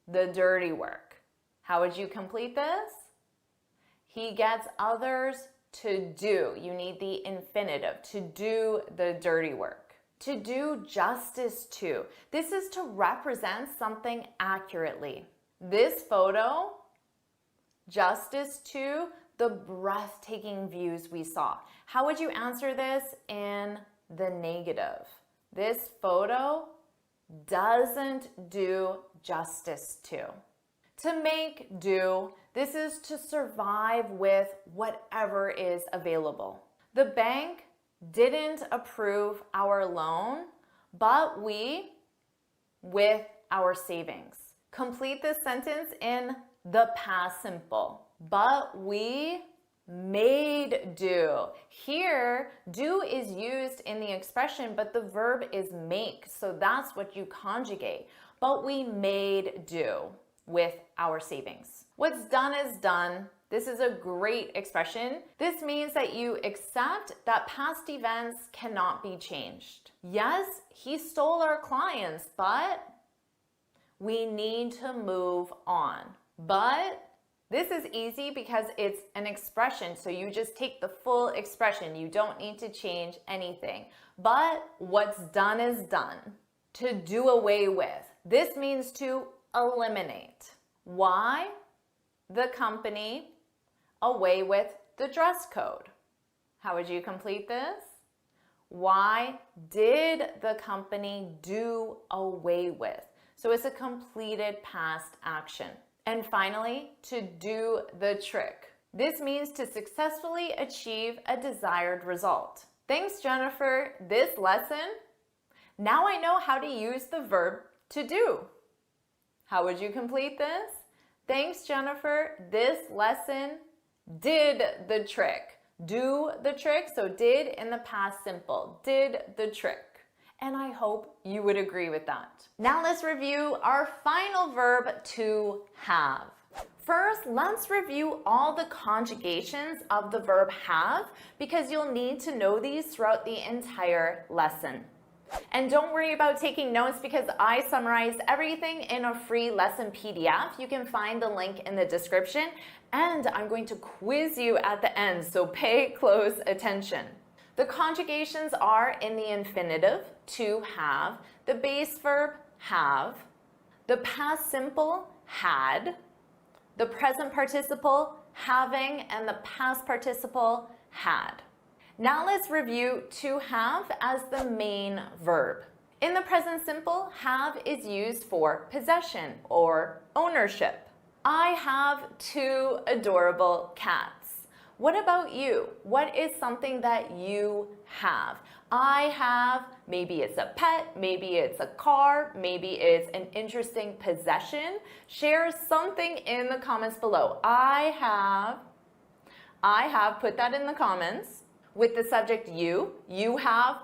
Speaker 1: the dirty work. How would you complete this? He gets others to do. You need the infinitive, to do the dirty work. To do justice to. This is to represent something accurately. this photo justice to the breathtaking views we saw? How would you answer this in the negative? This photo doesn't do justice to. To make do, this is to survive with whatever is available. The bank didn't approve our loan, but we, with our savings. Complete this sentence in the past simple. But we made do. Here, do is used in the expression, but the verb is make, so that's what you conjugate. But we made do with our savings. What's done is done. This is a great expression. This means that you accept that past events cannot be changed. Yes, he stole our clients, but we need to move on. But this is easy because it's an expression, so you just take the full expression. You don't need to change anything. But what's done is done. To do away with. This means to eliminate. Why? The company away with the dress code. How would you complete this? Why did the company do away with? So it's a completed past action. And finally, to do the trick. This means to successfully achieve a desired result. Thanks, Jennifer. This lesson, now I know how to use the verb to do. How would you complete this? Thanks, Jennifer. This lesson did the trick. Do the trick, so did in the past simple. Did the trick. And I hope you would agree with that. Now let's review our final verb, to have. First, let's review all the conjugations of the verb have, because you'll need to know these throughout the entire lesson. And don't worry about taking notes because I summarized everything in a free lesson PDF. You can find the link in the description, and I'm going to quiz you at the end, so pay close attention. The conjugations are in the infinitive, to have, the base verb, have, the past simple, had, the present participle, having, and the past participle, had. Now let's review to have as the main verb. In the present simple, have is used for possession or ownership. I have 2 adorable cats. What about you? What is something that you have? I have, maybe it's a pet, maybe it's a car, maybe it's an interesting possession. Share something in the comments below. I have, put that in the comments. With the subject you have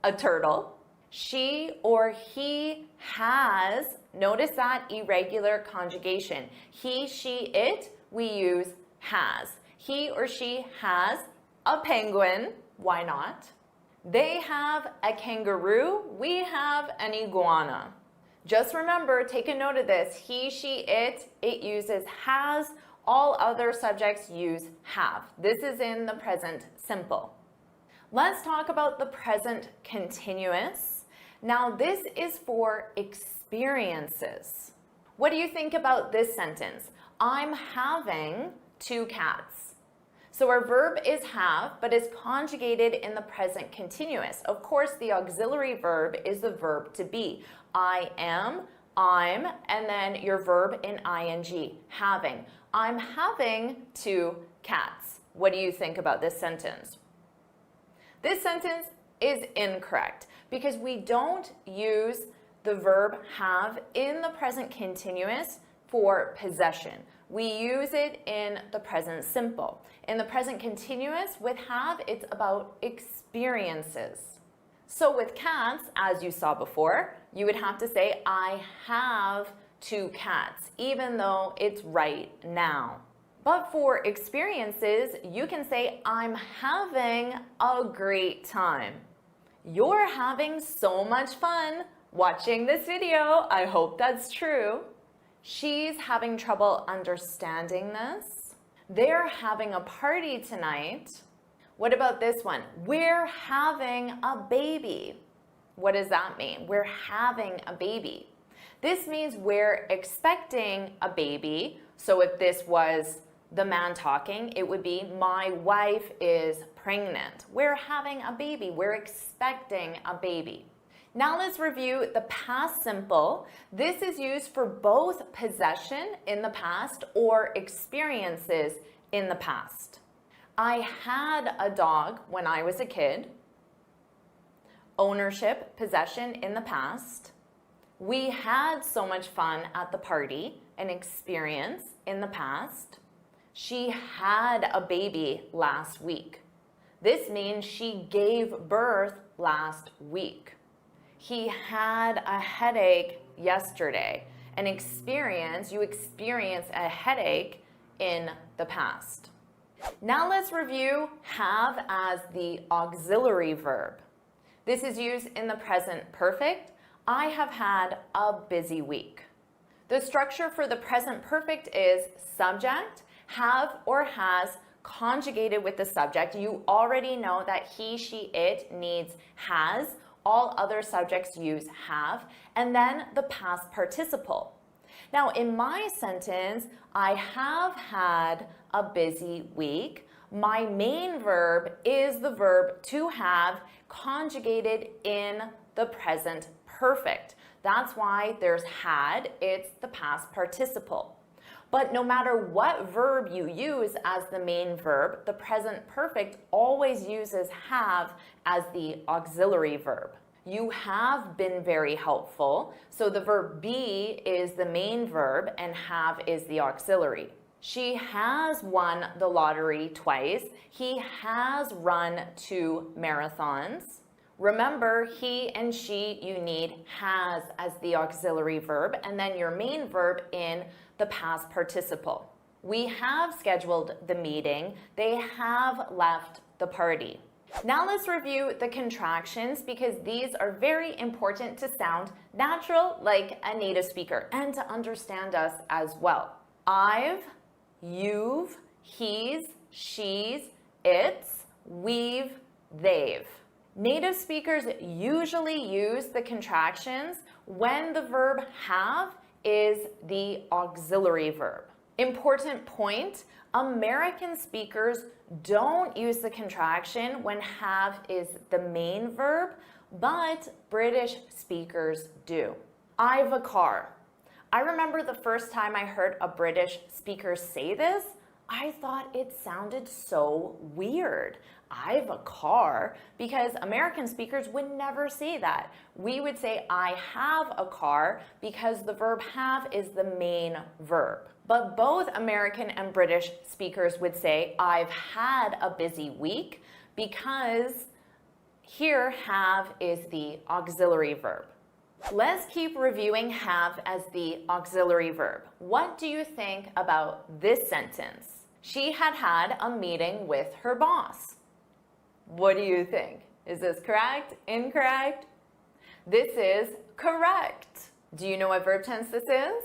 Speaker 1: a turtle. She or he has, notice that irregular conjugation. He, she, it, we use has. He or she has a penguin, why not? They have a kangaroo, we have an iguana. Just remember, take a note of this. He, she, it uses has. All other subjects use have. This is in the present simple. Let's talk about the present continuous. Now this is for experiences. What do you think about this sentence? I'm having 2 cats. So our verb is have, but is conjugated in the present continuous. Of course, the auxiliary verb is the verb to be. I am, I'm, and then your verb in ing, having. I'm having 2 cats. What do you think about this sentence? This sentence is incorrect because we don't use the verb have in the present continuous for possession. We use it in the present simple. In the present continuous with have, it's about experiences. So with cats, as you saw before, you would have to say, I have 2 cats, even though it's right now. But for experiences, you can say, I'm having a great time. You're having so much fun watching this video. I hope that's true. She's having trouble understanding this. They're having a party tonight. What about this one? We're having a baby. What does that mean? We're having a baby. This means we're expecting a baby. So if this was the man talking, it would be, my wife is pregnant. We're having a baby. We're expecting a baby. Now let's review the past simple. This is used for both possession in the past or experiences in the past. I had a dog when I was a kid. Ownership, possession in the past. We had so much fun at the party, an experience in the past. She had a baby last week. This means she gave birth last week. He had a headache yesterday. An experience, you experience a headache in the past. Now let's review have as the auxiliary verb. This is used in the present perfect. I have had a busy week. The structure for the present perfect is subject, have or has conjugated with the subject. You already know that he, she, it needs has. All other subjects use have, and then the past participle. Now, in my sentence, I have had a busy week. My main verb is the verb to have conjugated in the present perfect. That's why there's had, it's the past participle. But no matter what verb you use as the main verb, the present perfect always uses have as the auxiliary verb. You have been very helpful, so the verb be is the main verb and have is the auxiliary. She has won the lottery twice. He has run 2 marathons. Remember, he and she, you need has as the auxiliary verb, and then your main verb in the past participle. We have scheduled the meeting. They have left the party. Now let's review the contractions because these are very important to sound natural like a native speaker and to understand us as well. I've, you've, he's, she's, it's, we've, they've. Native speakers usually use the contractions when the verb have is the auxiliary verb. Important point, American speakers don't use the contraction when have is the main verb, but British speakers do. I've a car. I remember the first time I heard a British speaker say this, I thought it sounded so weird. I've a car, because American speakers would never say that. We would say I have a car because the verb have is the main verb. But both American and British speakers would say I've had a busy week because here have is the auxiliary verb. Let's keep reviewing have as the auxiliary verb. What do you think about this sentence? She had had a meeting with her boss. What do you think? Is this correct? Incorrect? This is correct. Do you know what verb tense this is?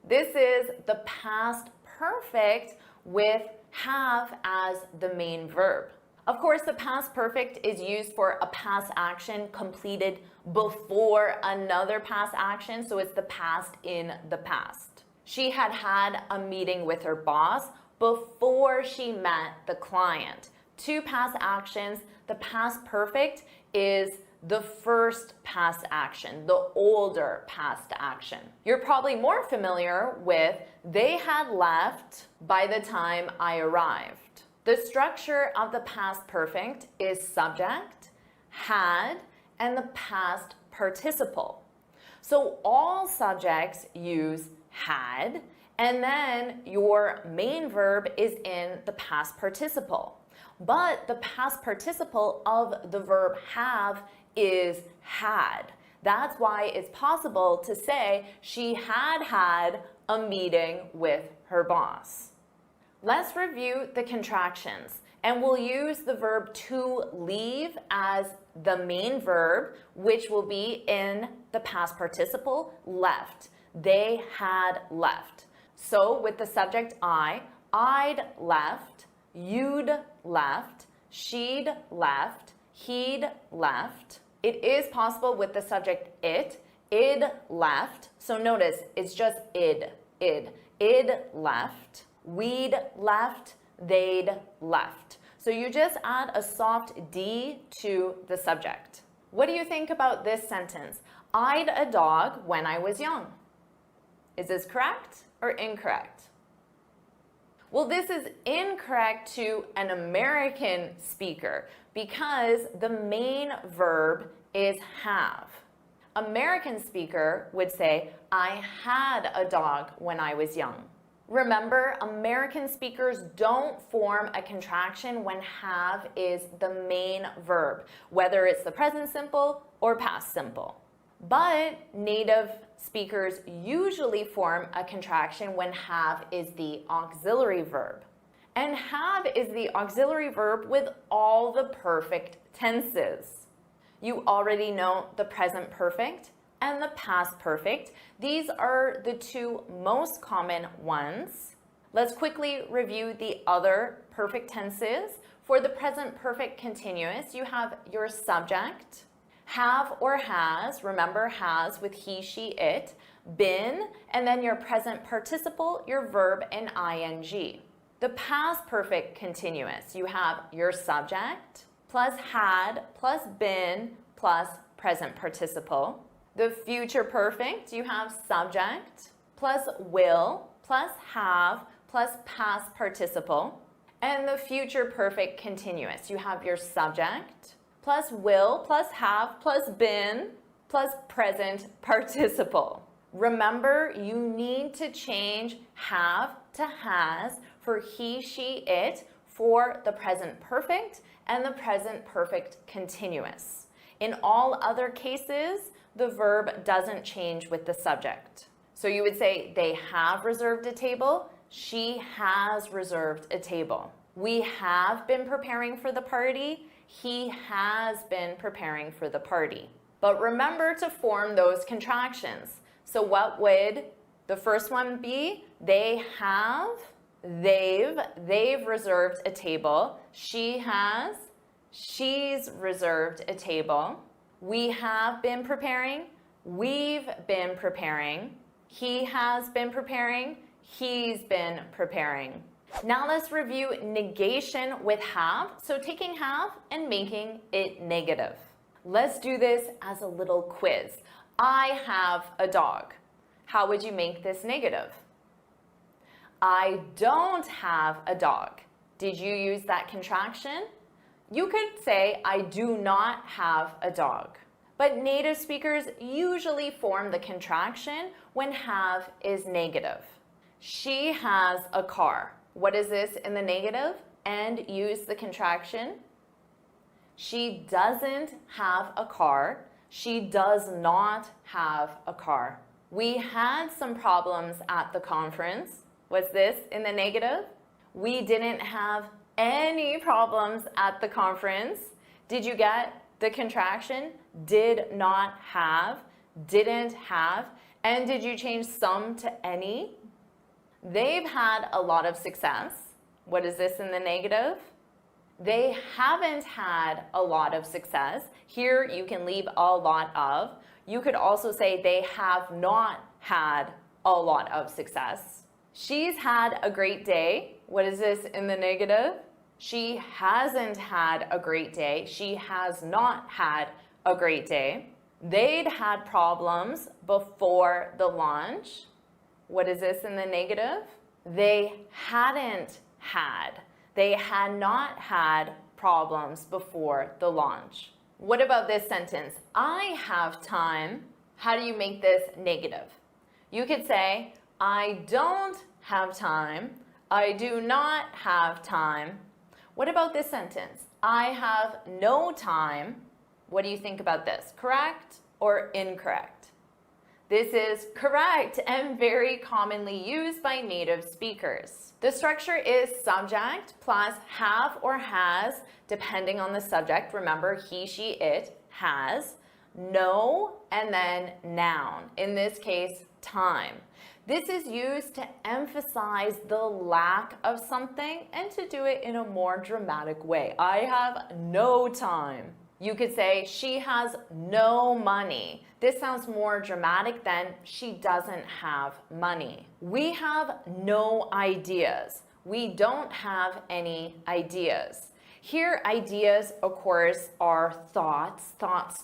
Speaker 1: This is the past perfect with have as the main verb. Of course, the past perfect is used for a past action completed before another past action, so it's the past in the past. She had had a meeting with her boss before she met the client. 2 past actions. The past perfect is the first past action, the older past action. You're probably more familiar with they had left by the time I arrived. The structure of the past perfect is subject, had, and the past participle. So all subjects use had, and then your main verb is in the past participle. But the past participle of the verb have is had. That's why it's possible to say she had had a meeting with her boss. Let's review the contractions, and we'll use the verb to leave as the main verb, which will be in the past participle, left. They had left. So with the subject I'd left, you'd left, she'd left, he'd left. It is possible with the subject it id left. So notice it's just id. Id left. We'd left. They'd left. So you just add a soft D to the subject. What do you think about this sentence? I'd a dog when I was young. Is this correct or incorrect? Well, this is incorrect to an American speaker because the main verb is have. American speaker would say, I had a dog when I was young. Remember, American speakers don't form a contraction when have is the main verb, whether it's the present simple or past simple. But native speakers usually form a contraction when have is the auxiliary verb. And have is the auxiliary verb with all the perfect tenses. You already know the present perfect and the past perfect. These are the two most common ones. Let's quickly review the other perfect tenses. For the present perfect continuous, you have your subject, have or has, remember has with he, she, it, been, and then your present participle, your verb, and ing. The past perfect continuous, you have your subject plus had plus been plus present participle. The future perfect, you have subject plus will plus have plus past participle. And the future perfect continuous, you have your subject plus will plus have plus been plus present participle. Remember, you need to change have to has for he, she, it for the present perfect and the present perfect continuous. In all other cases, the verb doesn't change with the subject. So you would say, they have reserved a table. She has reserved a table. We have been preparing for the party. He has been preparing for the party. But remember to form those contractions. So what would the first one be? They have, they've reserved a table. She has, she's reserved a table. We have been preparing, we've been preparing. He has been preparing, he's been preparing. Now let's review negation with have. So taking have and making it negative. Let's do this as a little quiz. I have a dog. How would you make this negative? I don't have a dog. Did you use that contraction? You could say, I do not have a dog. But native speakers usually form the contraction when have is negative. She has a car. What is this in the negative? And use the contraction. She doesn't have a car. She does not have a car. We had some problems at the conference. What's this in the negative? We didn't have any problems at the conference. Did you get the contraction? Did not have, didn't have, and did you change some to any? They've had a lot of success. What is this in the negative? They haven't had a lot of success. Here you can leave a lot of. You could also say they have not had a lot of success. She's had a great day. What is this in the negative? She hasn't had a great day. She has not had a great day. They'd had problems before the launch. What is this in the negative? They hadn't had. They had not had problems before the launch. What about this sentence? I have time. How do you make this negative? You could say, I don't have time. I do not have time. What about this sentence? I have no time. What do you think about this? Correct or incorrect? This is correct and very commonly used by native speakers. The structure is subject plus have or has, depending on the subject. Remember, he, she, it, has, no, and then noun. In this case, time. This is used to emphasize the lack of something and to do it in a more dramatic way. I have no time. You could say, she has no money. This sounds more dramatic than she doesn't have money. We have no ideas. We don't have any ideas. Here, ideas, of course, are thoughts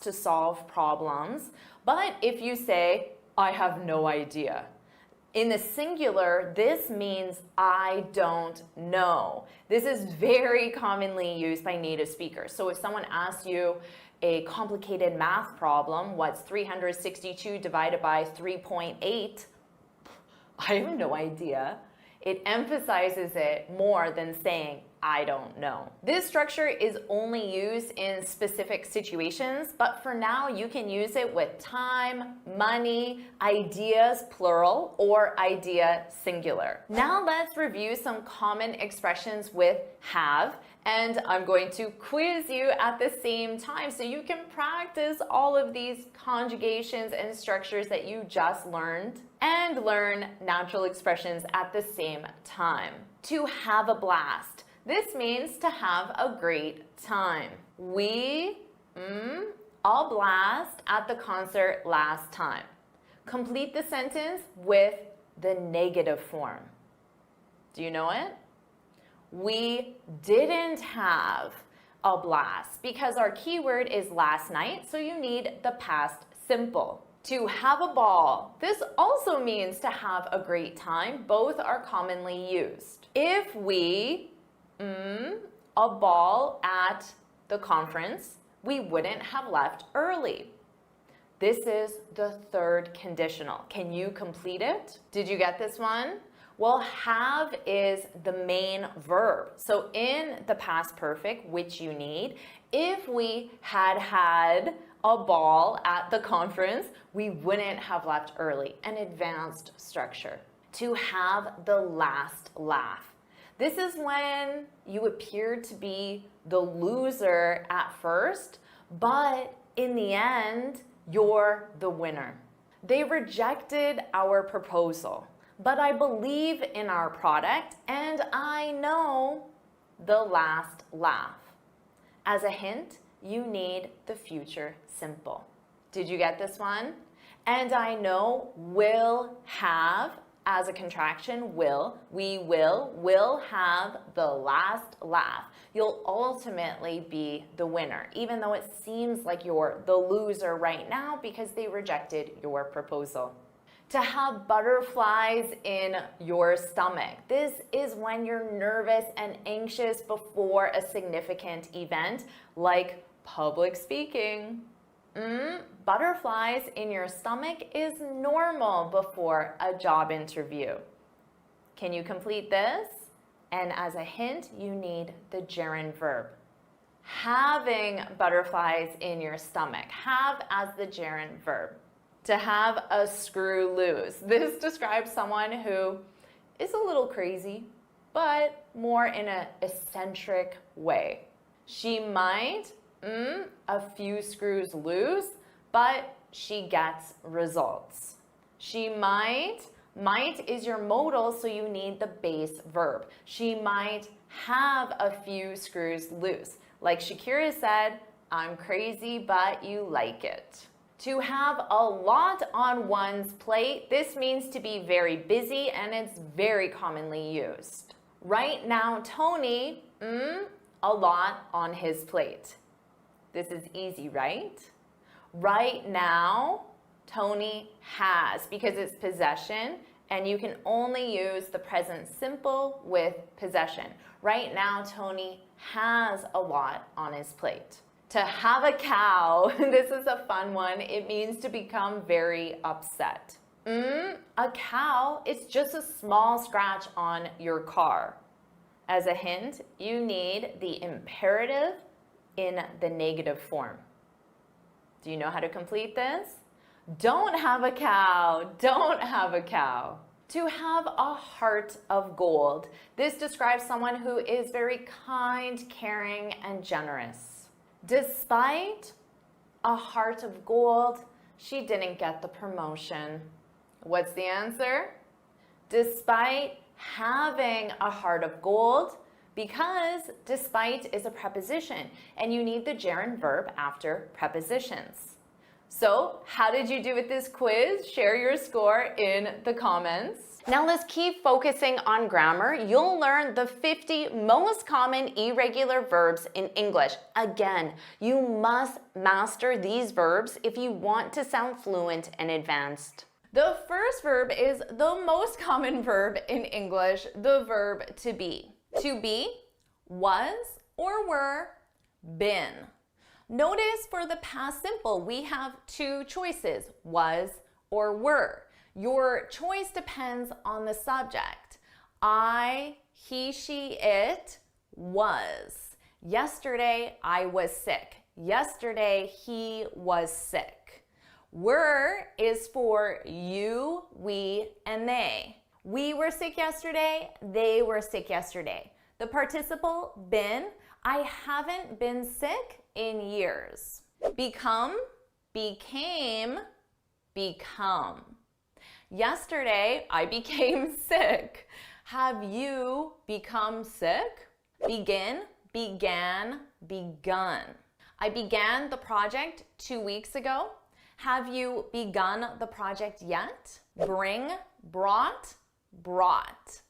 Speaker 1: to solve problems. But if you say, I have no idea, in the singular, this means I don't know. This is very commonly used by native speakers. So if someone asks you a complicated math problem, what's 362 divided by 3.8? I have no idea. It emphasizes it more than saying, I don't know. This structure is only used in specific situations, but for now you can use it with time, money, ideas plural, or idea singular. Now let's review some common expressions with have, and I'm going to quiz you at the same time so you can practice all of these conjugations and structures that you just learned and learn natural expressions at the same time. To have a blast. This means to have a great time. We a blast at the concert last time. Complete the sentence with the negative form. Do you know it? We didn't have a blast because our keyword is last night, so you need the past simple. To have a ball. This also means to have a great time. Both are commonly used. If we a ball at the conference, we wouldn't have left early. This is the third conditional. Can you complete it? Did you get this one? Well, have is the main verb. So in the past perfect, which you need, if we had had a ball at the conference, we wouldn't have left early. An advanced structure. To have the last laugh. This is when you appear to be the loser at first, but in the end, you're the winner. They rejected our proposal, but I believe in our product and I know the last laugh. As a hint, you need the future simple. Did you get this one? And I know will have as a contraction, we will have the last laugh. You'll ultimately be the winner, even though it seems like you're the loser right now because they rejected your proposal. To have butterflies in your stomach. This is when you're nervous and anxious before a significant event like public speaking. Butterflies in your stomach is normal before a job interview. Can you complete this? And as a hint, you need the gerund verb. Having butterflies in your stomach. Have as the gerund verb. To have a screw loose. This describes someone who is a little crazy, but more in an eccentric way. She might a few screws loose, but she gets results. She might is your modal, so you need the base verb. She might have a few screws loose. Like Shakira said, I'm crazy, but you like it. To have a lot on one's plate, this means to be very busy and it's very commonly used. Right now, Tony, a lot on his plate. This is easy, right? Right now, Tony has, because it's possession, and you can only use the present simple with possession. Right now, Tony has a lot on his plate. To have a cow, this is a fun one. It means to become very upset. A cow, it's just a small scratch on your car. As a hint, you need the imperative in the negative form. Do you know how to complete this? Don't have a cow. Don't have a cow. To have a heart of gold. This describes someone who is very kind, caring, and generous. Despite a heart of gold, she didn't get the promotion. What's the answer? Despite having a heart of gold, because despite is a preposition and you need the gerund verb after prepositions. So, how did you do with this quiz? Share your score in the comments. Now let's keep focusing on grammar. You'll learn the 50 most common irregular verbs in English. Again, you must master these verbs if you want to sound fluent and advanced. The first verb is the most common verb in English, the verb to be. To be, was or were, been. Notice for the past simple, we have two choices, was or were. Your choice depends on the subject. I, he, she, it was. Yesterday, I was sick. Yesterday, he was sick. Were is for you, we, and they. We were sick yesterday. They were sick yesterday. The participle been, I haven't been sick in years. Become, became, become. Yesterday, I became sick. Have you become sick? Begin, began, begun. I began the project 2 weeks ago. Have you begun the project yet? Bring, brought, brought.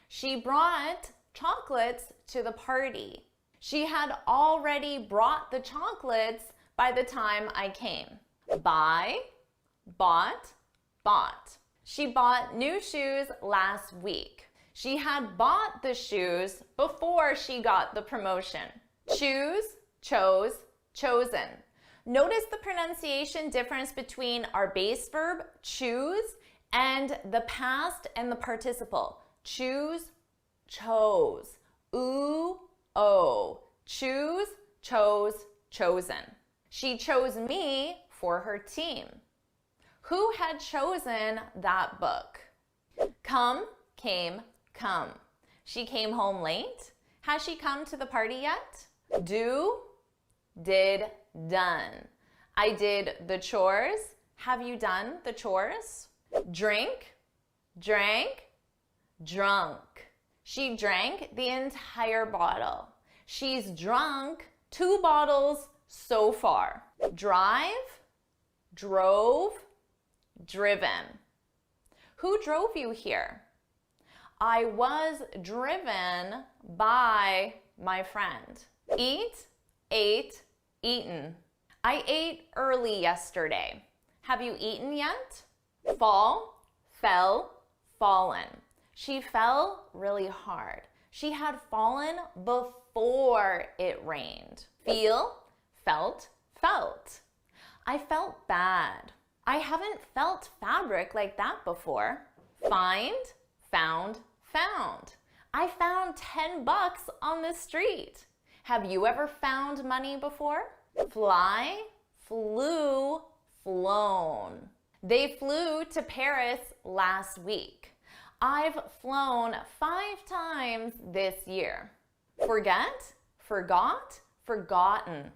Speaker 1: She brought chocolates to the party. She had already brought the chocolates by the time I came. Buy, bought, bought. She bought new shoes last week. She had bought the shoes before she got the promotion. Choose, chose, chosen. Notice the pronunciation difference between our base verb, choose, and the past and the participle. Choose, chose. Ooh, oh. Choose, chose, chosen. She chose me for her team. Who had chosen that book? Come, came, come. She came home late. Has she come to the party yet? Do, did, done. I did the chores. Have you done the chores? Drink, drank, drunk. She drank the entire bottle. She's drunk 2 bottles so far. Drive, drove, driven. Who drove you here? I was driven by my friend. Eat, ate, eaten. I ate early yesterday. Have you eaten yet? Fall, fell, fallen. She fell really hard. She had fallen before it rained. Feel, felt, felt. I felt bad. I haven't felt fabric like that before. Find, found, found. I found $10 on the street. Have you ever found money before? Fly, flew, flown. They flew to Paris last week. I've flown 5 times this year. Forget, forgot, forgotten.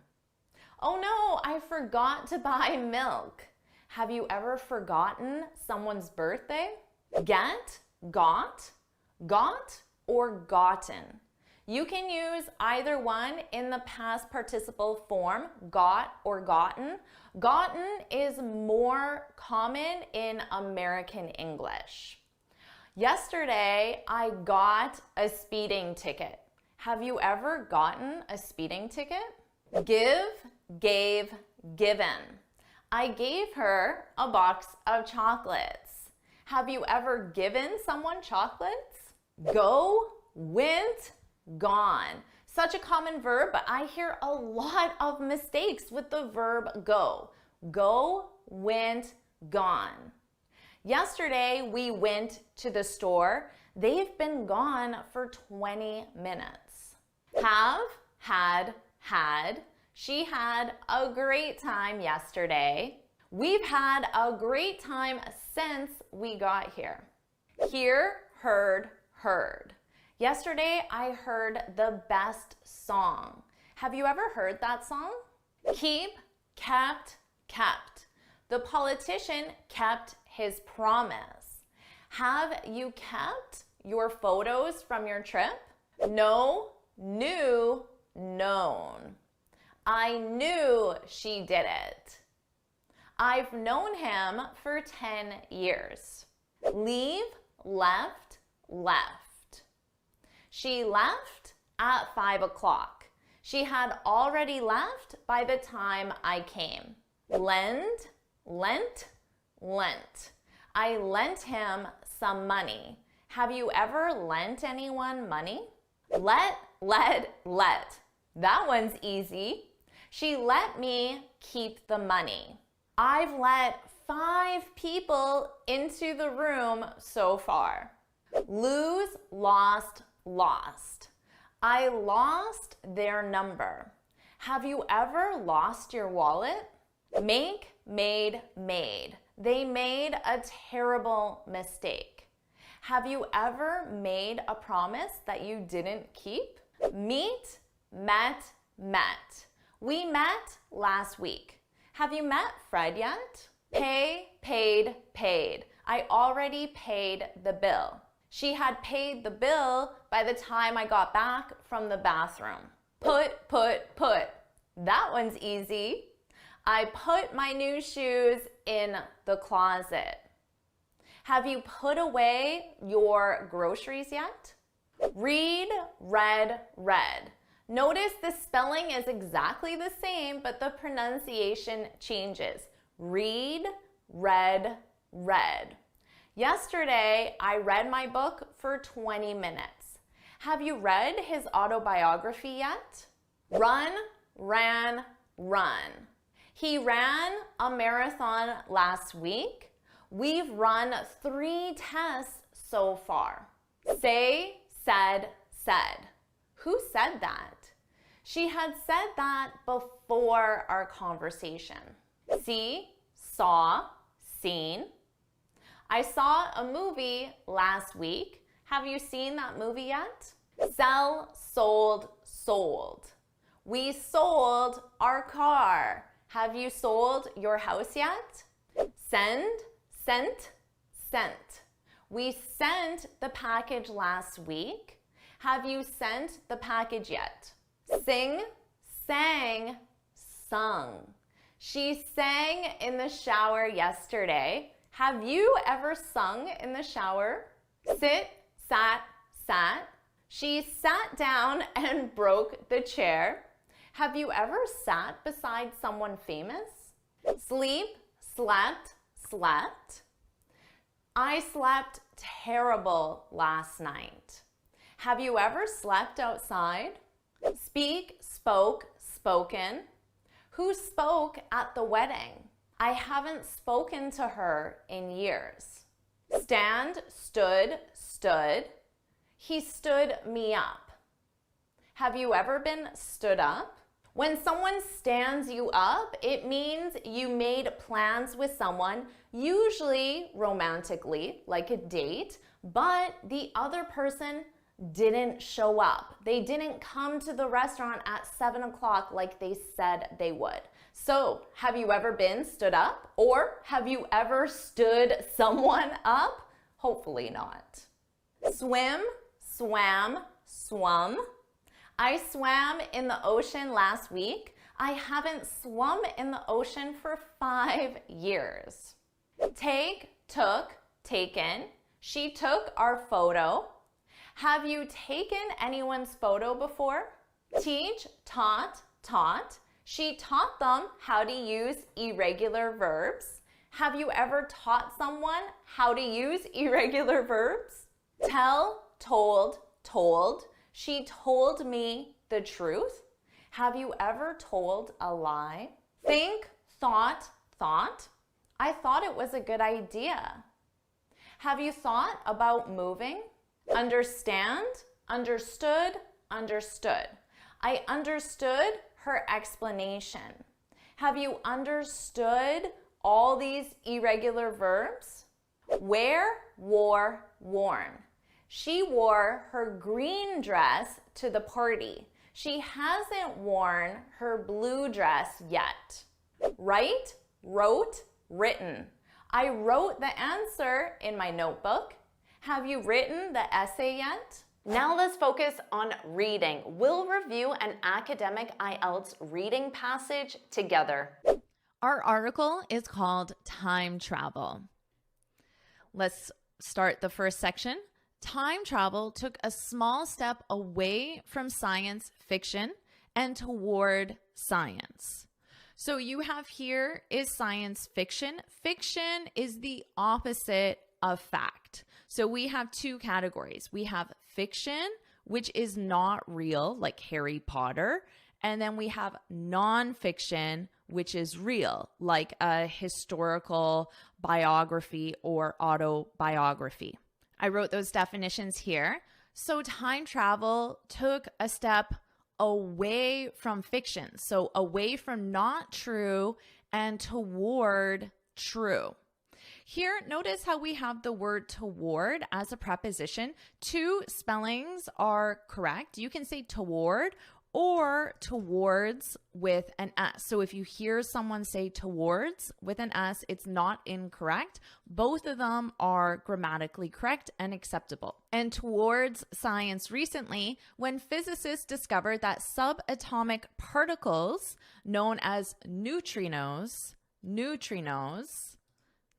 Speaker 1: Oh no, I forgot to buy milk. Have you ever forgotten someone's birthday? Get, got, or gotten. You can use either one in the past participle form, got or gotten. Gotten is more common in American English. Yesterday, I got a speeding ticket. Have you ever gotten a speeding ticket? Give, gave, given. I gave her a box of chocolates. Have you ever given someone chocolates? Go, went, gone. Such a common verb, but I hear a lot of mistakes with the verb go. Go, went, gone. Yesterday, we went to the store. They've been gone for 20 minutes. Have, had, had. She had a great time yesterday. We've had a great time since we got here. Hear, heard, heard. Yesterday, I heard the best song. Have you ever heard that song? Keep, kept, kept. The politician kept his promise. Have you kept your photos from your trip? Know, knew, known. I knew she did it. I've known him for 10 years. Leave, left, left. She left at 5 o'clock. She had already left by the time I came. Lend, lent, lent. I lent him some money. Have you ever lent anyone money? Let, let. That one's easy. She let me keep the money. I've let 5 people into the room so far. Lose, lost, lost. I lost their number. Have you ever lost your wallet? Make, made, made. They made a terrible mistake. Have you ever made a promise that you didn't keep? Meet, met, met. We met last week. Have you met Fred yet? Pay, paid, paid. I already paid the bill. She had paid the bill by the time I got back from the bathroom. Put. That one's easy. I put my new shoes in the closet. Have you put away your groceries yet? Read, read, read. Notice the spelling is exactly the same, but the pronunciation changes. Read, read, read. Yesterday, I read my book for 20 minutes. Have you read his autobiography yet? Run, ran, run. He ran a marathon last week. We've run 3 tests so far. Say, said, said. Who said that? She had said that before our conversation. See, saw, seen. I saw a movie last week. Have you seen that movie yet? Sell, sold, sold. We sold our car. Have you sold your house yet? Send, sent, sent. We sent the package last week. Have you sent the package yet? Sing, sang, sung. She sang in the shower yesterday. Have you ever sung in the shower? Sit, sat, sat. She sat down and broke the chair. Have you ever sat beside someone famous? Sleep, slept, slept. I slept terrible last night. Have you ever slept outside? Speak, spoke, spoken. Who spoke at the wedding? I haven't spoken to her in years. Stand, stood, stood. He stood me up. Have you ever been stood up? When someone stands you up, it means you made plans with someone, usually romantically, like a date, but the other person didn't show up. They didn't come to the restaurant at 7 o'clock like they said they would. So, have you ever been stood up? Or have you ever stood someone up? Hopefully not. Swim, swam, swum. I swam in the ocean last week. I haven't swum in the ocean for 5 years. Take, took, taken. She took our photo. Have you taken anyone's photo before? Teach, taught, taught. She taught them how to use irregular verbs. Have you ever taught someone how to use irregular verbs? Tell, told, told. She told me the truth. Have you ever told a lie? Think, thought, thought. I thought it was a good idea. Have you thought about moving? Understand, understood, understood. I understood her explanation. Have you understood all these irregular verbs? Wear, wore, worn. She wore her green dress to the party. She hasn't worn her blue dress yet. Write, wrote, written. I wrote the answer in my notebook. Have you written the essay yet? Now let's focus on reading. We'll review an academic IELTS reading passage together.
Speaker 8: Our article is called Time Travel. Let's start the first section. Time travel took a small step away from science fiction and toward science. So you have here is science fiction. Fiction is the opposite of fact. So we have two categories. We have fiction, which is not real, like Harry Potter. And then we have nonfiction, which is real, like a historical biography or autobiography. I wrote those definitions here. So time travel took a step away from fiction. So away from not true and toward true. Here, notice how we have the word toward as a preposition. Two spellings are correct. You can say toward or towards with an S. So if you hear someone say towards with an S, it's not incorrect. Both of them are grammatically correct and acceptable. And towards science recently, when physicists discovered that subatomic particles known as neutrinos,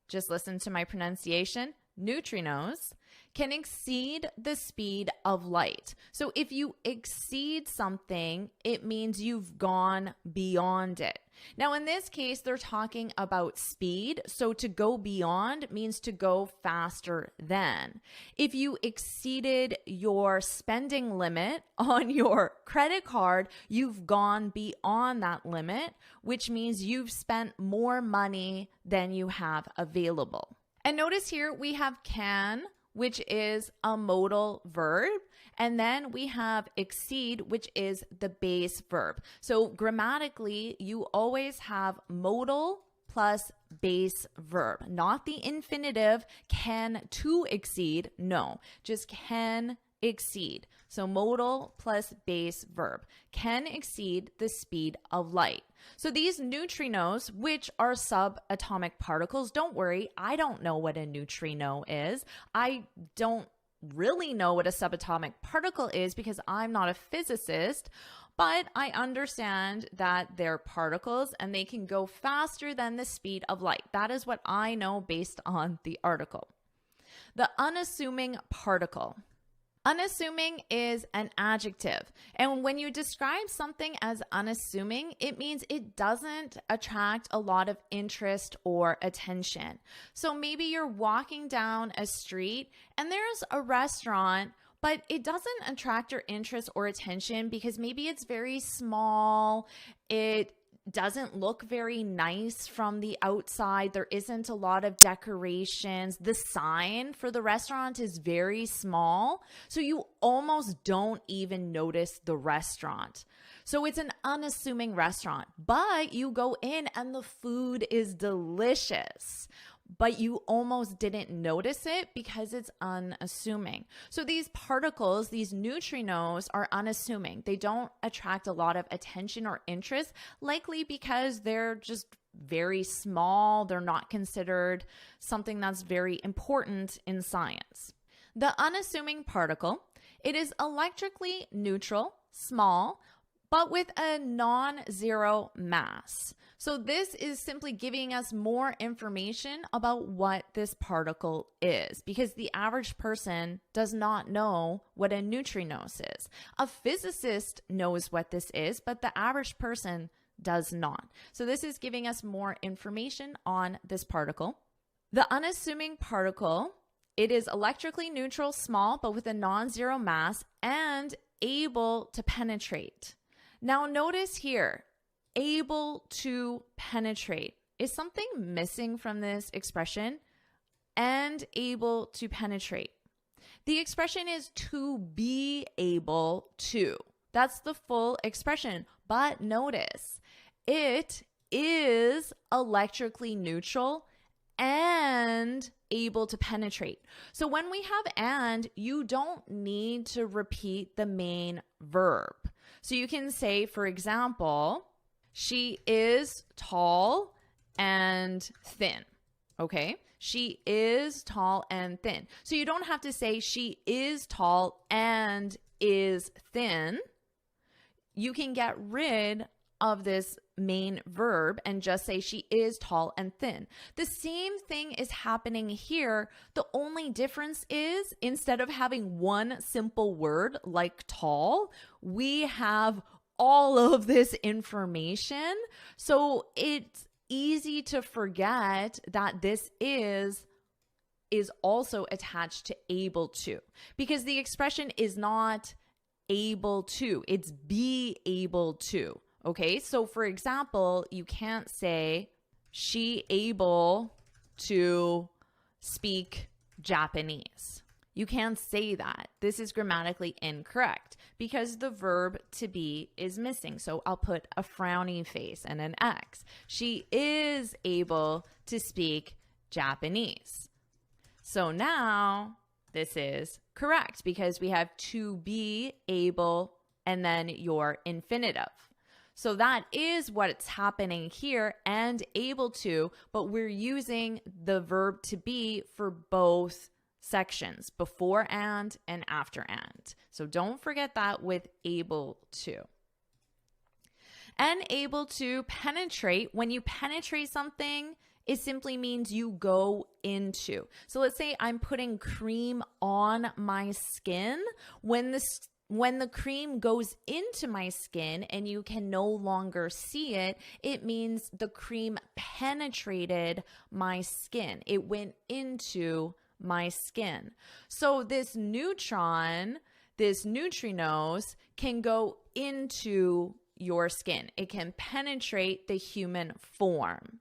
Speaker 8: just listen to my pronunciation, neutrinos, can exceed the speed of light. So if you exceed something, it means you've gone beyond it. Now, in this case, they're talking about speed. So to go beyond means to go faster than. If you exceeded your spending limit on your credit card, you've gone beyond that limit, which means you've spent more money than you have available. And notice here we have can, which is a modal verb. And then we have exceed, which is the base verb. So grammatically, you always have modal plus base verb, not the infinitive can to exceed. No, just can exceed. So modal plus base verb can exceed the speed of light. So these neutrinos, which are subatomic particles, don't worry, I don't know what a neutrino is. I don't really know what a subatomic particle is because I'm not a physicist, but I understand that they're particles and they can go faster than the speed of light. That is what I know based on the article. The unassuming particle. Unassuming is an adjective. And when you describe something as unassuming, it means it doesn't attract a lot of interest or attention. So maybe you're walking down a street and there's a restaurant, but it doesn't attract your interest or attention because maybe it's very small. It doesn't look very nice from the outside. There isn't a lot of decorations. The sign for the restaurant is very small, so you almost don't even notice the restaurant. So it's an unassuming restaurant, but you go in and the food is delicious, but you almost didn't notice it because it's unassuming. So these particles, these neutrinos, are unassuming. They don't attract a lot of attention or interest, likely because they're just very small. They're not considered something that's very important in science. The unassuming particle, it is electrically neutral, small, but with a non-zero mass. So this is simply giving us more information about what this particle is, because the average person does not know what a neutrinos is. A physicist knows what this is, but the average person does not. So this is giving us more information on this particle. The unassuming particle, it is electrically neutral, small, but with a non-zero mass and able to penetrate. Now notice here, able to penetrate. Is something missing from this expression? And able to penetrate. The expression is to be able to. That's the full expression. But notice, it is electrically neutral and able to penetrate. So when we have and, you don't need to repeat the main verb. So you can say, for example, she is tall and thin. Okay, She is tall and thin. So you don't have to say she is tall and is thin. You can get rid of this main verb and just say she is tall and thin. The same thing is happening here. The only difference is instead of having one simple word like tall, we have all of this information. So it's easy to forget that this is also attached to able to, because the expression is not able to, it's be able to. Okay, so for example, you can't say she able to speak Japanese. You can't say that. This is grammatically incorrect because the verb to be is missing. So I'll put a frowny face and an X. She is able to speak Japanese. So now this is correct because we have to be able and then your infinitive. So that is what's happening here, and able to, but we're using the verb to be for both sections, before and after and. So don't forget that with able to. And able to penetrate, when you penetrate something, it simply means you go into. So let's say I'm putting cream on my skin. When the cream goes into my skin and you can no longer see it, it means the cream penetrated my skin. It went into my skin. So this neutron, this neutrinos, can go into your skin. It can penetrate the human form.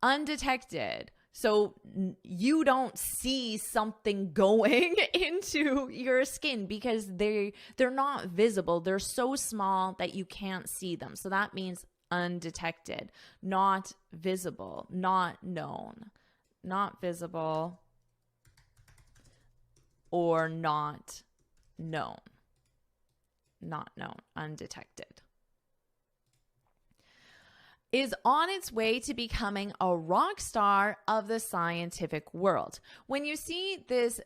Speaker 8: Undetected. So you don't see something going into your skin because they're not visible. They're so small that you can't see them. So that means undetected, not visible, not known, not visible, or not known, undetected. Is on its way to becoming a rock star of the scientific world. When you see this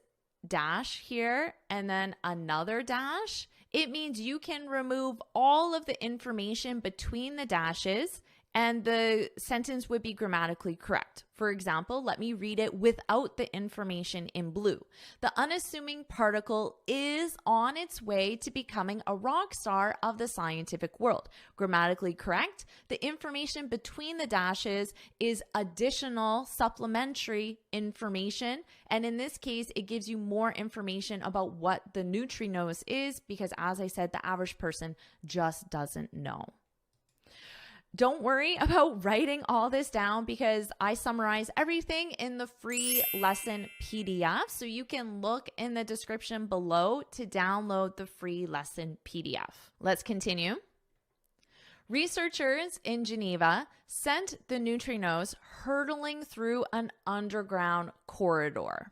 Speaker 8: dash here and then another dash, it means you can remove all of the information between the dashes and the sentence would be grammatically correct. For example, let me read it without the information in blue. The unassuming particle is on its way to becoming a rock star of the scientific world. Grammatically correct. The information between the dashes is additional supplementary information. And in this case, it gives you more information about what the neutrinos is because, as I said, the average person just doesn't know. Don't worry about writing all this down because I summarize everything in the free lesson PDF. So you can look in the description below to download the free lesson PDF. Let's continue. Researchers in Geneva sent the neutrinos hurtling through an underground corridor.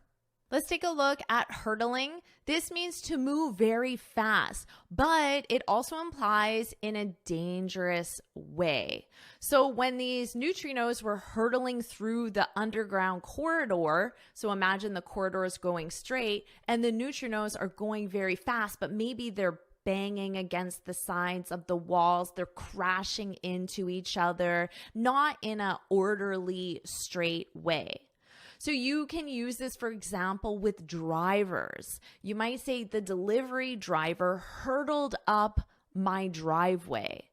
Speaker 8: Let's take a look at hurtling. This means to move very fast, but it also implies in a dangerous way. So when these neutrinos were hurtling through the underground corridor, so imagine the corridor is going straight and the neutrinos are going very fast, but maybe they're banging against the sides of the walls. They're crashing into each other, not in an orderly, straight way. So you can use this, for example, with drivers. You might say the delivery driver hurtled up my driveway.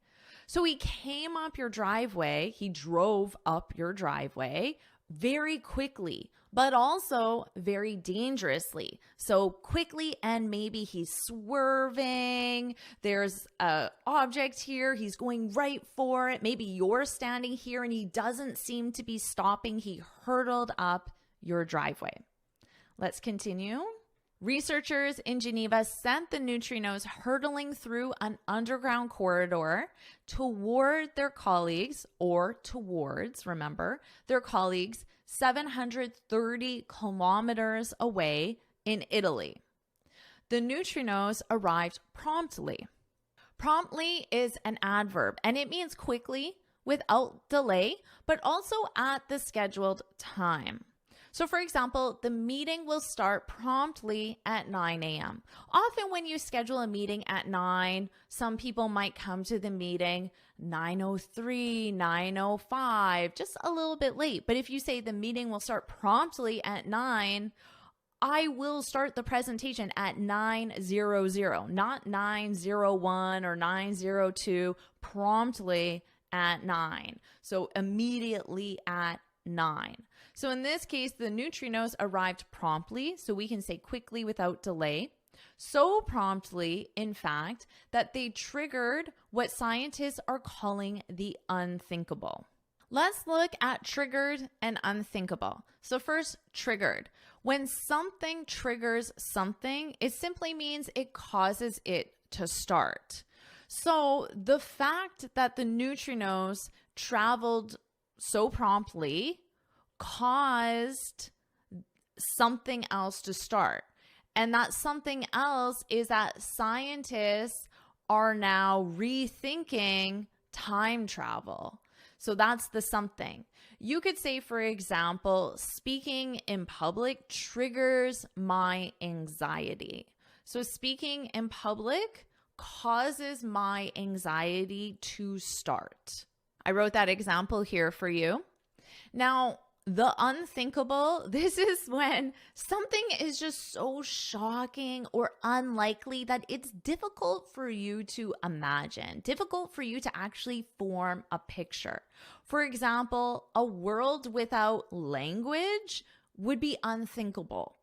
Speaker 8: So he came up your driveway, he drove up your driveway very quickly, but also very dangerously. So quickly, and maybe he's swerving. There's an object here. He's going right for it. Maybe you're standing here and he doesn't seem to be stopping. He hurtled up your driveway. Let's continue. Researchers in Geneva sent the neutrinos hurtling through an underground corridor toward their colleagues, or towards, remember, their colleagues 730 kilometers away in Italy. The neutrinos arrived promptly. Promptly is an adverb, and it means quickly, without delay, but also at the scheduled time. So for example, the meeting will start promptly at 9 a.m. Often when you schedule a meeting at 9, some people might come to the meeting 9:03, 9:05, just a little bit late. But if you say the meeting will start promptly at 9, I will start the presentation at 9:00, not 9:01 or 9:02, promptly at 9. So immediately at 9. So in this case, the neutrinos arrived promptly, so we can say quickly without delay. So promptly, in fact, that they triggered what scientists are calling the unthinkable. Let's look at triggered and unthinkable. So first, triggered. When something triggers something, it simply means it causes it to start. So the fact that the neutrinos traveled so promptly caused something else to start. And that something else is that scientists are now rethinking time travel. So that's the something. You could say, for example, speaking in public triggers my anxiety. So speaking in public causes my anxiety to start. I wrote that example here for you. Now, the unthinkable, this is when something is just so shocking or unlikely that it's difficult for you to imagine, difficult for you to actually form a picture. For example, a world without language would be unthinkable.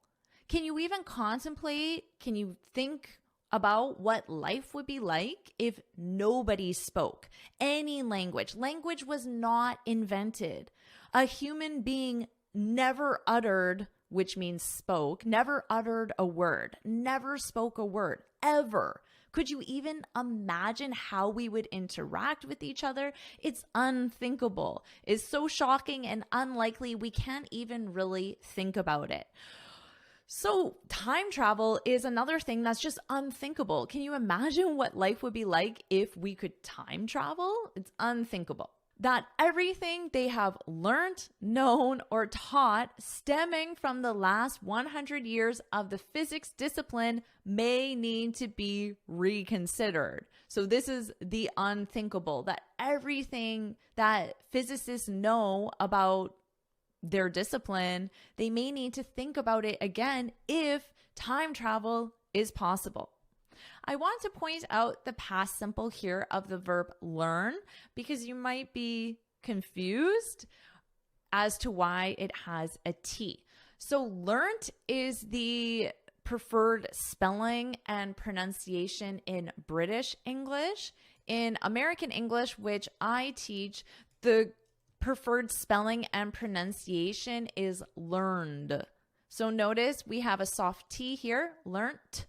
Speaker 8: Can you even contemplate, can you think about what life would be like if nobody spoke any language? Language was not invented. A human being never uttered, which means spoke, never uttered a word, never spoke a word, ever. Could you even imagine how we would interact with each other? It's unthinkable. It's so shocking and unlikely we can't even really think about it. So time travel is another thing that's just unthinkable. Can you imagine what life would be like if we could time travel? It's unthinkable. That everything they have learned, known, or taught stemming from the last 100 years of the physics discipline may need to be reconsidered. So this is the unthinkable, that everything that physicists know about their discipline, they may need to think about it again if time travel is possible. I want to point out the past simple here of the verb learn because you might be confused as to why it has a T. So learnt is the preferred spelling and pronunciation in British English. In American English, which I teach, the preferred spelling and pronunciation is learned. So notice we have a soft T here, learnt.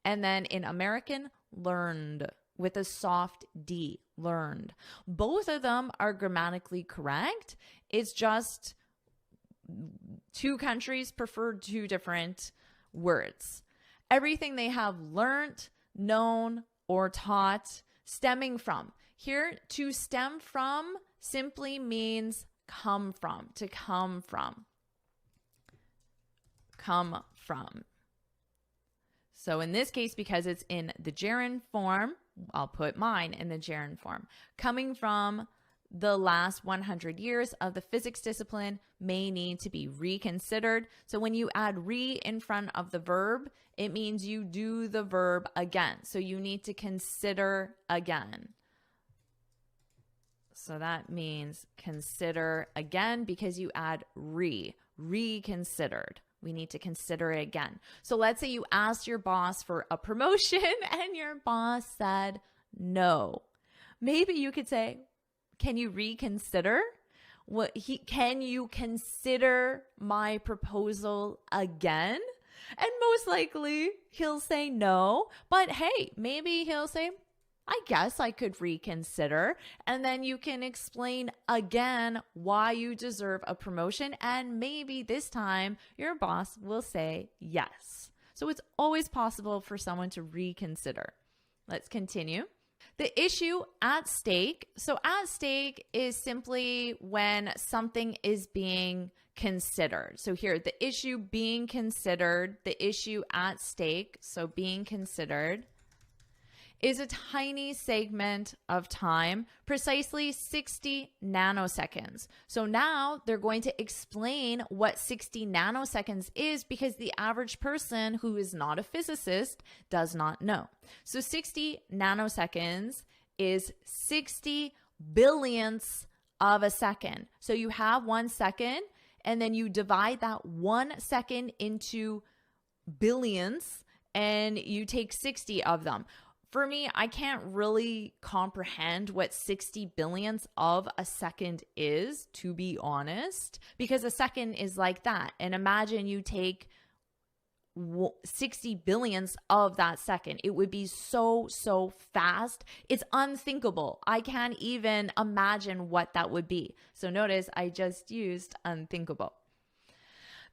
Speaker 8: And then in American, learned with a soft D, learned. Both of them are grammatically correct. It's just two countries prefer two different words. Everything they have learnt, known, or taught, stemming from. Here, to stem from simply means come from, to come from. Come from. So in this case, because it's in the gerund form, I'll put mine in the gerund form. Coming from the last 100 years of the physics discipline may need to be reconsidered. So when you add re in front of the verb, it means you do the verb again. So you need to consider again. So that means consider again because you add reconsidered. We need to consider it again. So let's say you asked your boss for a promotion and your boss said no. Maybe you could say, can you reconsider? Can you consider my proposal again? And most likely he'll say no. But hey, maybe he'll say, I guess I could reconsider. And then you can explain again why you deserve a promotion. And maybe this time your boss will say yes. So it's always possible for someone to reconsider. Let's continue. The issue at stake. So at stake is simply when something is being considered. So here, the issue being considered, the issue at stake, so being considered, is a tiny segment of time, precisely 60 nanoseconds. So now they're going to explain what 60 nanoseconds is because the average person who is not a physicist does not know. So 60 nanoseconds is 60 billionths of a second. So you have 1 second, and then you divide that 1 second into billions, and you take 60 of them. For me, I can't really comprehend what 60 billionths of a second is, to be honest, because a second is like that. And imagine you take 60 billionths of that second. It would be so fast. It's unthinkable. I can't even imagine what that would be. So notice I just used unthinkable.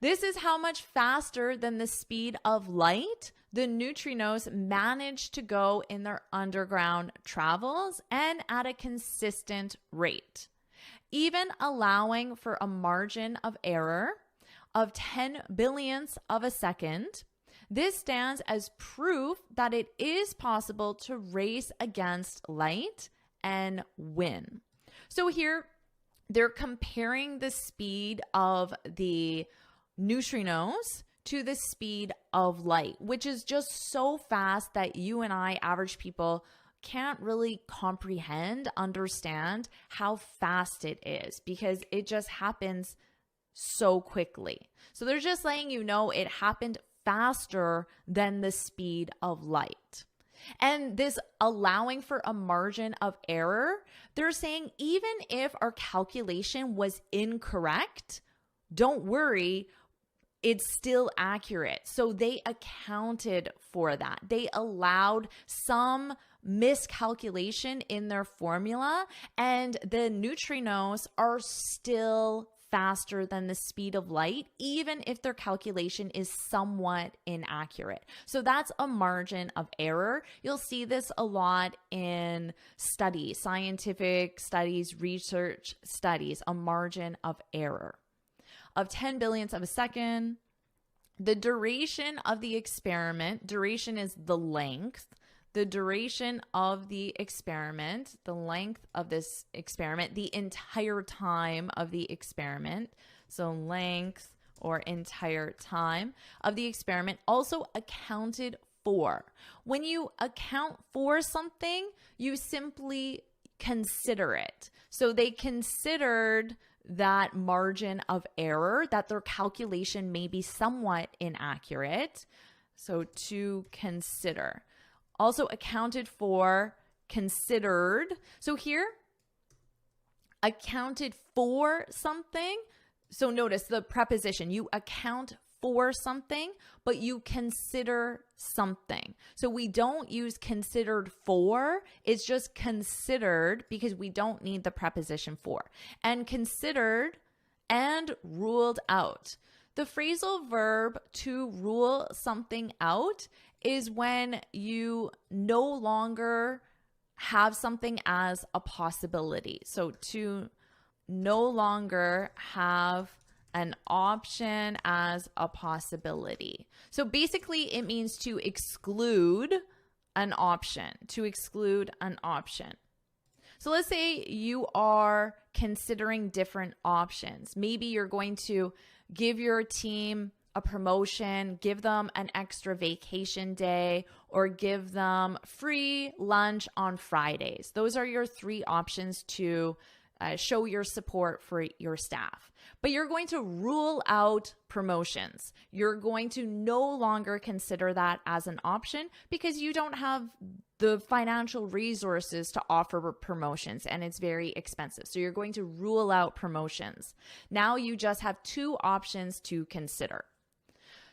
Speaker 8: This is how much faster than the speed of light the neutrinos manage to go in their underground travels and at a consistent rate, even allowing for a margin of error of 10 billionths of a second. This stands as proof that it is possible to race against light and win. So here they're comparing the speed of the neutrinos to the speed of light, which is just so fast that you and I, average people, can't really understand how fast it is because it just happens so quickly. So they're just letting you know it happened faster than the speed of light. And this allowing for a margin of error, they're saying even if our calculation was incorrect, don't worry, it's still accurate. So they accounted for that. They allowed some miscalculation in their formula, and the neutrinos are still faster than the speed of light, even if their calculation is somewhat inaccurate. So that's a margin of error. You'll see this a lot in studies, scientific studies, research studies, a margin of error of 10 billionths of a second. The duration of the experiment, duration is the length. The duration of the experiment, the length of this experiment, the entire time of the experiment. So length or entire time of the experiment also accounted for. When you account for something, you simply consider it. So they considered that margin of error, that their calculation may be somewhat inaccurate. So to consider. Also accounted for, considered. So here, accounted for something. So notice the preposition, you account for something, but you consider something. So we don't use considered for, it's just considered because we don't need the preposition for. And considered and ruled out. The phrasal verb to rule something out is when you no longer have something as a possibility. So to no longer have an option as a possibility. So basically it means to exclude an option, to exclude an option. So let's say you are considering different options. Maybe you're going to give your team a promotion, give them an extra vacation day, or give them free lunch on Fridays. Those are your three options to show your support for your staff. But you're going to rule out promotions. You're going to no longer consider that as an option because you don't have the financial resources to offer promotions and it's very expensive. So you're going to rule out promotions. Now you just have two options to consider.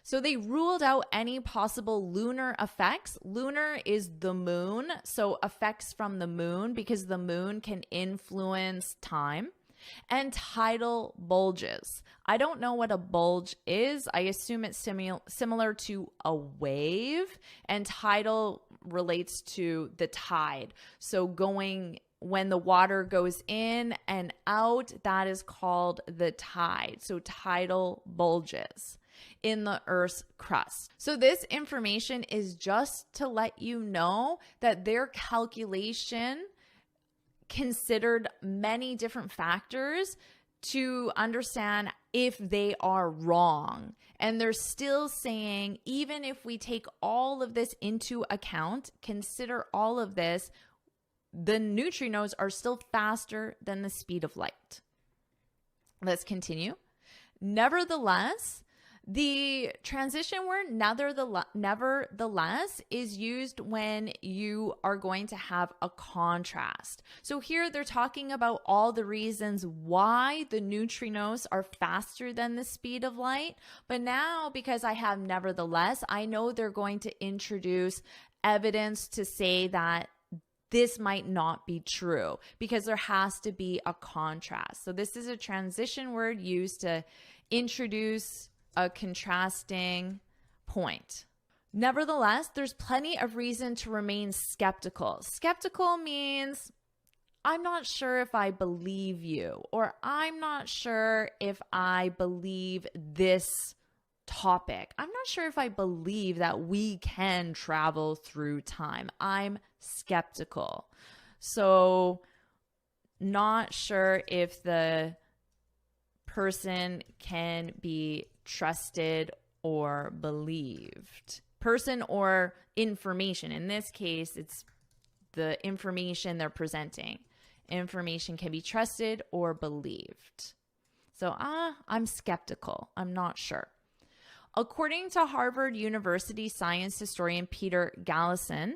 Speaker 8: So they ruled out any possible lunar effects. Lunar is the moon, so effects from the moon because the moon can influence time. And tidal bulges. I don't know what a bulge is. I assume it's similar to a wave, and tidal relates to the tide. So going when the water goes in and out, that is called the tide. So tidal bulges in the Earth's crust. So this information is just to let you know that their calculation considered many different factors to understand if they are wrong. And they're still saying, even if we take all of this into account, consider all of this, the neutrinos are still faster than the speed of light. Let's continue. Nevertheless, the transition word nevertheless is used when you are going to have a contrast. So here they're talking about all the reasons why the neutrinos are faster than the speed of light. But now, because I have nevertheless, I know they're going to introduce evidence to say that this might not be true because there has to be a contrast. So this is a transition word used to introduce a contrasting point. Nevertheless, there's plenty of reason to remain skeptical. Skeptical means I'm not sure if I believe you, or I'm not sure if I believe this topic. I'm not sure if I believe that we can travel through time. I'm skeptical. So not sure if the person can be trusted or believed. Person or information. In this case, it's the information they're presenting. Information can be trusted or believed. So, I'm skeptical. I'm not sure. According to Harvard University science historian Peter Gallison,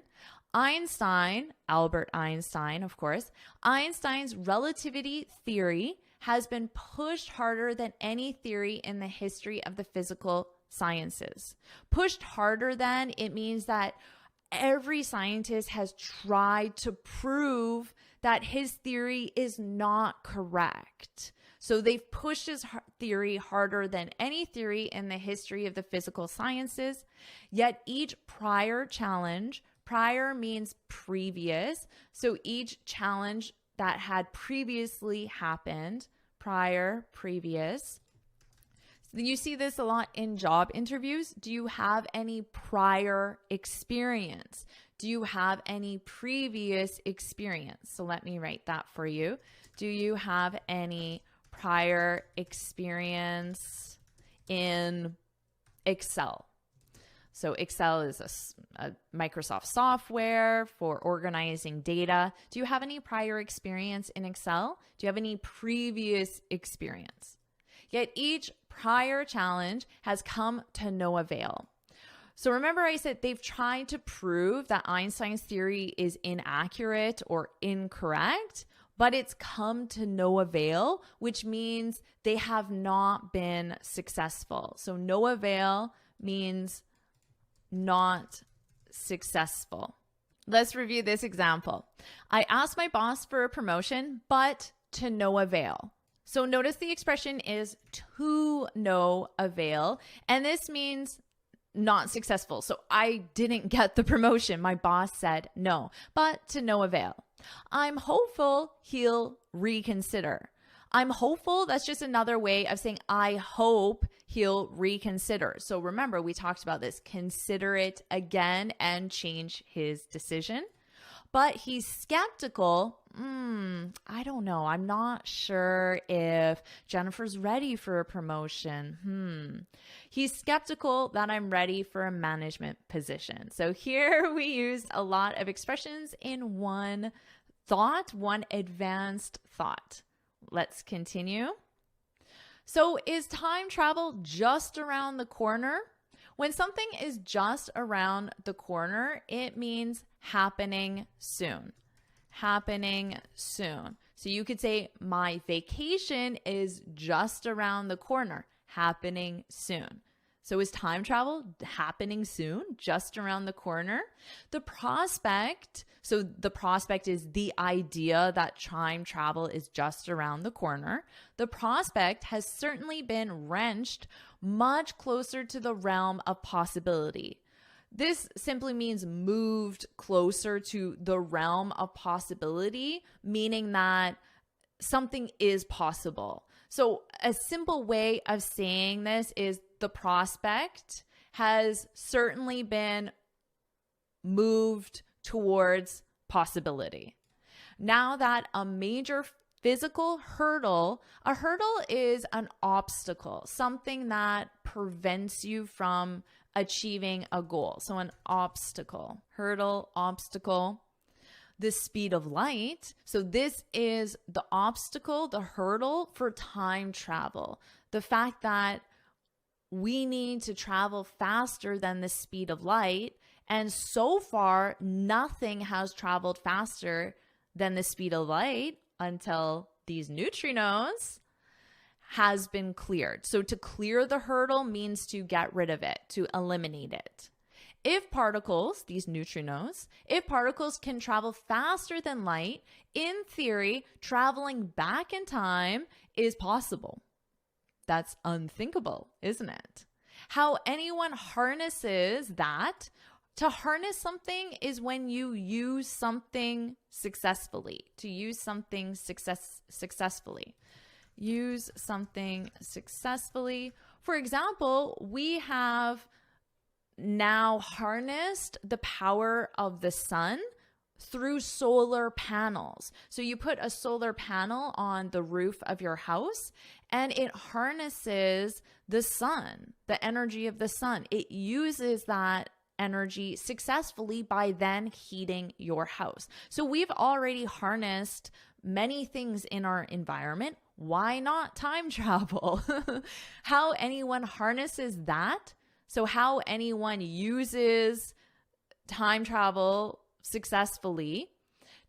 Speaker 8: Albert Einstein, of course, Einstein's relativity theory has been pushed harder than any theory in the history of the physical sciences. Pushed harder than, it means that every scientist has tried to prove that his theory is not correct. So they've pushed his theory harder than any theory in the history of the physical sciences. Yet each prior challenge, prior means previous, so each challenge that had previously happened, previous. You see this a lot in job interviews. Do you have any prior experience? Do you have any previous experience? So let me write that for you. Do you have any prior experience in Excel? So Excel is a Microsoft software for organizing data. Do you have any prior experience in Excel? Do you have any previous experience? Yet each prior challenge has come to no avail. So remember I said they've tried to prove that Einstein's theory is inaccurate or incorrect, but it's come to no avail, which means they have not been successful. So no avail means not successful. Let's review this example. I asked my boss for a promotion, but to no avail. So notice the expression is to no avail, and this means not successful. So I didn't get the promotion. My boss said no, but to no avail. I'm hopeful he'll reconsider. I'm hopeful, that's just another way of saying I hope he'll reconsider. So remember, we talked about this. Consider it again and change his decision. But he's skeptical. I don't know. I'm not sure if Jennifer's ready for a promotion. He's skeptical that I'm ready for a management position. So here we used a lot of expressions in one thought, one advanced thought. Let's continue. So is time travel just around the corner? When something is just around the corner, it means happening soon. Happening soon. So you could say, my vacation is just around the corner. Happening soon. So is time travel happening soon, just around the corner? The prospect, so the prospect is the idea that time travel is just around the corner. The prospect has certainly been wrenched much closer to the realm of possibility. This simply means moved closer to the realm of possibility, meaning that something is possible. So a simple way of saying this is the prospect has certainly been moved towards possibility. Now that a major physical hurdle, a hurdle is an obstacle, something that prevents you from achieving a goal. So an obstacle, hurdle, obstacle, the speed of light. So this is the obstacle, the hurdle for time travel. The fact that we need to travel faster than the speed of light. And so far, nothing has traveled faster than the speed of light until these neutrinos has been cleared. So to clear the hurdle means to get rid of it, to eliminate it. If particles, these neutrinos, if particles can travel faster than light, in theory, traveling back in time is possible. That's unthinkable, isn't it? How anyone harnesses that, to harness something is when you use something successfully, to use something successfully. Use something successfully. For example, we have now harnessed the power of the sun through solar panels. So you put a solar panel on the roof of your house and it harnesses the sun, the energy of the sun. It uses that energy successfully by then heating your house. So we've already harnessed many things in our environment. Why not time travel? How anyone harnesses that, so how anyone uses time travel successfully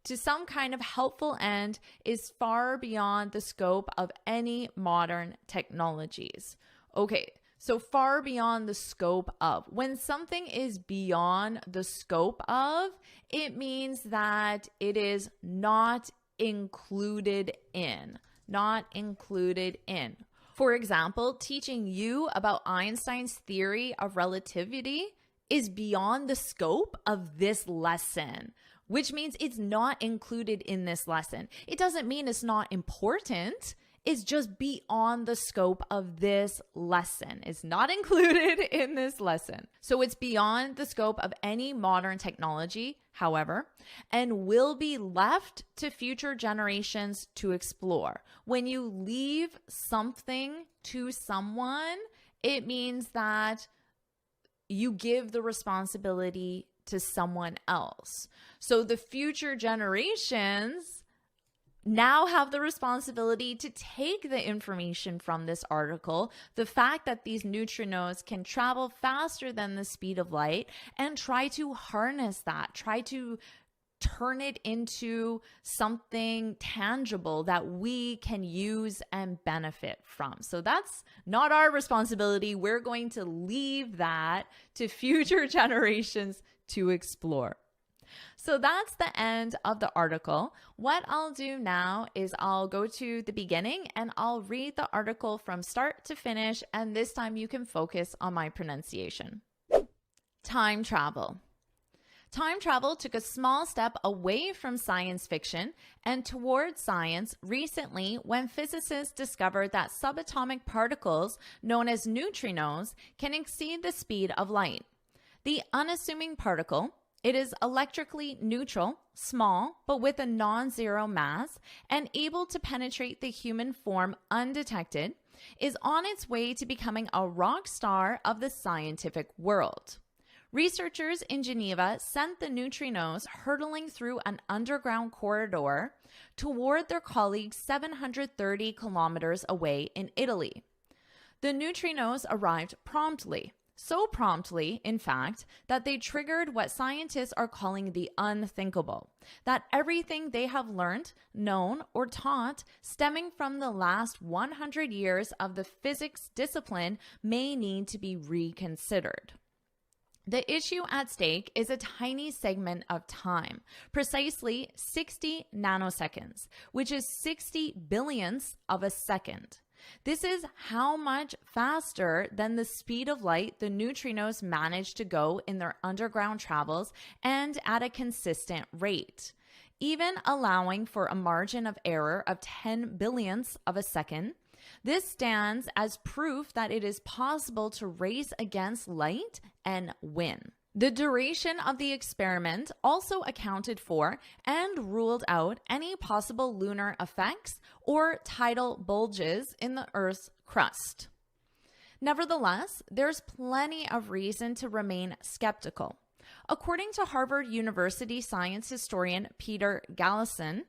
Speaker 8: to some kind of helpful end is far beyond the scope of any modern technologies. Okay, so far beyond the scope of. When something is beyond the scope of, it means that it is not included in. Not included in. For example, teaching you about Einstein's theory of relativity is beyond the scope of this lesson, which means it's not included in this lesson. It doesn't mean it's not important. It's just beyond the scope of this lesson. It's not included in this lesson. So it's beyond the scope of any modern technology, however, and will be left to future generations to explore. When you leave something to someone, it means that you give the responsibility to someone else. So the future generations now have the responsibility to take the information from this article, the fact that these neutrinos can travel faster than the speed of light, and try to harness that, try to turn it into something tangible that we can use and benefit from. So that's not our responsibility. We're going to leave that to future generations to explore. So that's the end of the article. What I'll do now is I'll go to the beginning and I'll read the article from start to finish, and this time you can focus on my pronunciation. Time travel. Time travel took a small step away from science fiction and toward science recently when physicists discovered that subatomic particles, known as neutrinos, can exceed the speed of light. The unassuming particle, it is electrically neutral, small, but with a non-zero mass, and able to penetrate the human form undetected, is on its way to becoming a rock star of the scientific world. Researchers in Geneva sent the neutrinos hurtling through an underground corridor toward their colleagues 730 kilometers away in Italy. The neutrinos arrived promptly. So promptly, in fact, that they triggered what scientists are calling the unthinkable, that everything they have learned, known, or taught stemming from the last 100 years of the physics discipline may need to be reconsidered. The issue at stake is a tiny segment of time, precisely 60 nanoseconds, which is 60 billionths of a second. This is how much faster than the speed of light the neutrinos manage to go in their underground travels and at a consistent rate, even allowing for a margin of error of 10 billionths of a second. This stands as proof that it is possible to race against light and win. The duration of the experiment also accounted for and ruled out any possible lunar effects or tidal bulges in the Earth's crust. Nevertheless, there's plenty of reason to remain skeptical. According to Harvard University science historian Peter Gallison,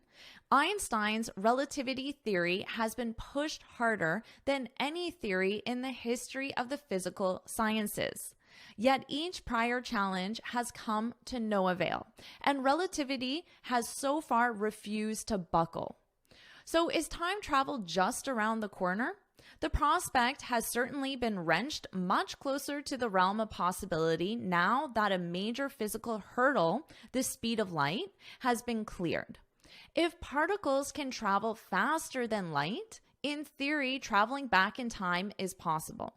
Speaker 8: Einstein's relativity theory has been pushed harder than any theory in the history of the physical sciences. Yet each prior challenge has come to no avail, and relativity has so far refused to buckle. So is time travel just around the corner? The prospect has certainly been wrenched much closer to the realm of possibility now that a major physical hurdle, the speed of light, has been cleared. If particles can travel faster than light, in theory, traveling back in time is possible.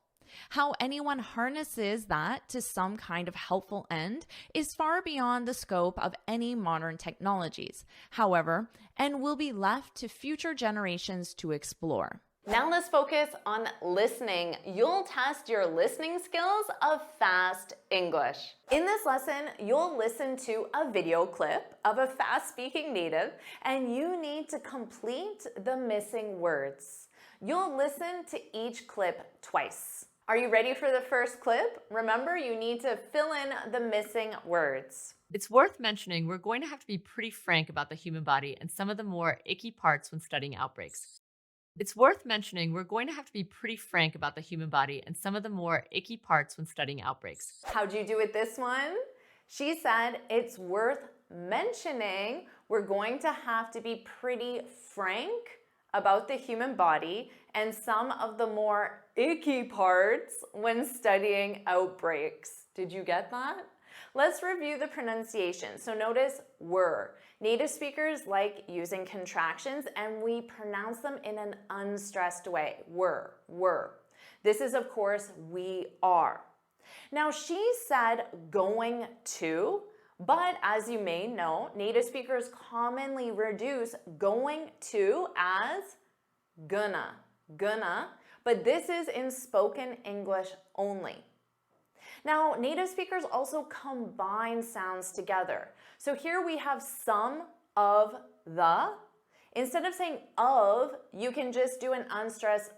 Speaker 8: How anyone harnesses that to some kind of helpful end is far beyond the scope of any modern technologies, however, and will be left to future generations to explore.
Speaker 1: Now let's focus on listening. You'll test your listening skills of fast English. In this lesson, you'll listen to a video clip of a fast-speaking native, and you need to complete the missing words. You'll listen to each clip twice. Are you ready for the first clip? Remember, you need to fill in the missing words.
Speaker 11: It's worth mentioning we're going to have to be pretty frank about the human body and some of the more icky parts when studying outbreaks. It's worth mentioning we're going to have to be pretty frank about the human body and some of the more icky parts when studying outbreaks.
Speaker 1: How'd you do with this one? She said it's worth mentioning we're going to have to be pretty frank about the human body and some of the more icky parts when studying outbreaks. Did you get that? Let's review the pronunciation. So notice were. Native speakers like using contractions, and we pronounce them in an unstressed way. Were. This is, of course, we are. Now, she said going to, but as you may know, native speakers commonly reduce going to as gonna, but this is in spoken English only. Now, native speakers also combine sounds together. So here we have some of the. Instead of saying of, you can just do an unstressed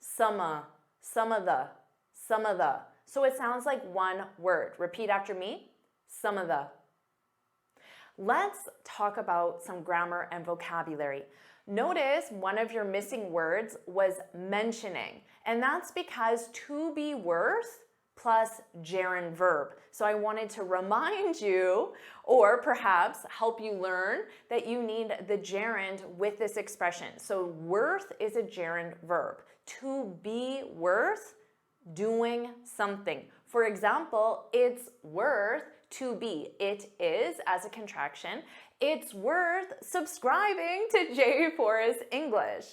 Speaker 1: some of the. So it sounds like one word. Repeat after me, some of the. Let's talk about some grammar and vocabulary. Notice one of your missing words was mentioning, and that's because to be worth plus gerund verb. So I wanted to remind you, or perhaps help you learn, that you need the gerund with this expression. So worth is a gerund verb. To be worth doing something. For example, it's worth to be. It is, as a contraction, it's worth subscribing to JForrest English.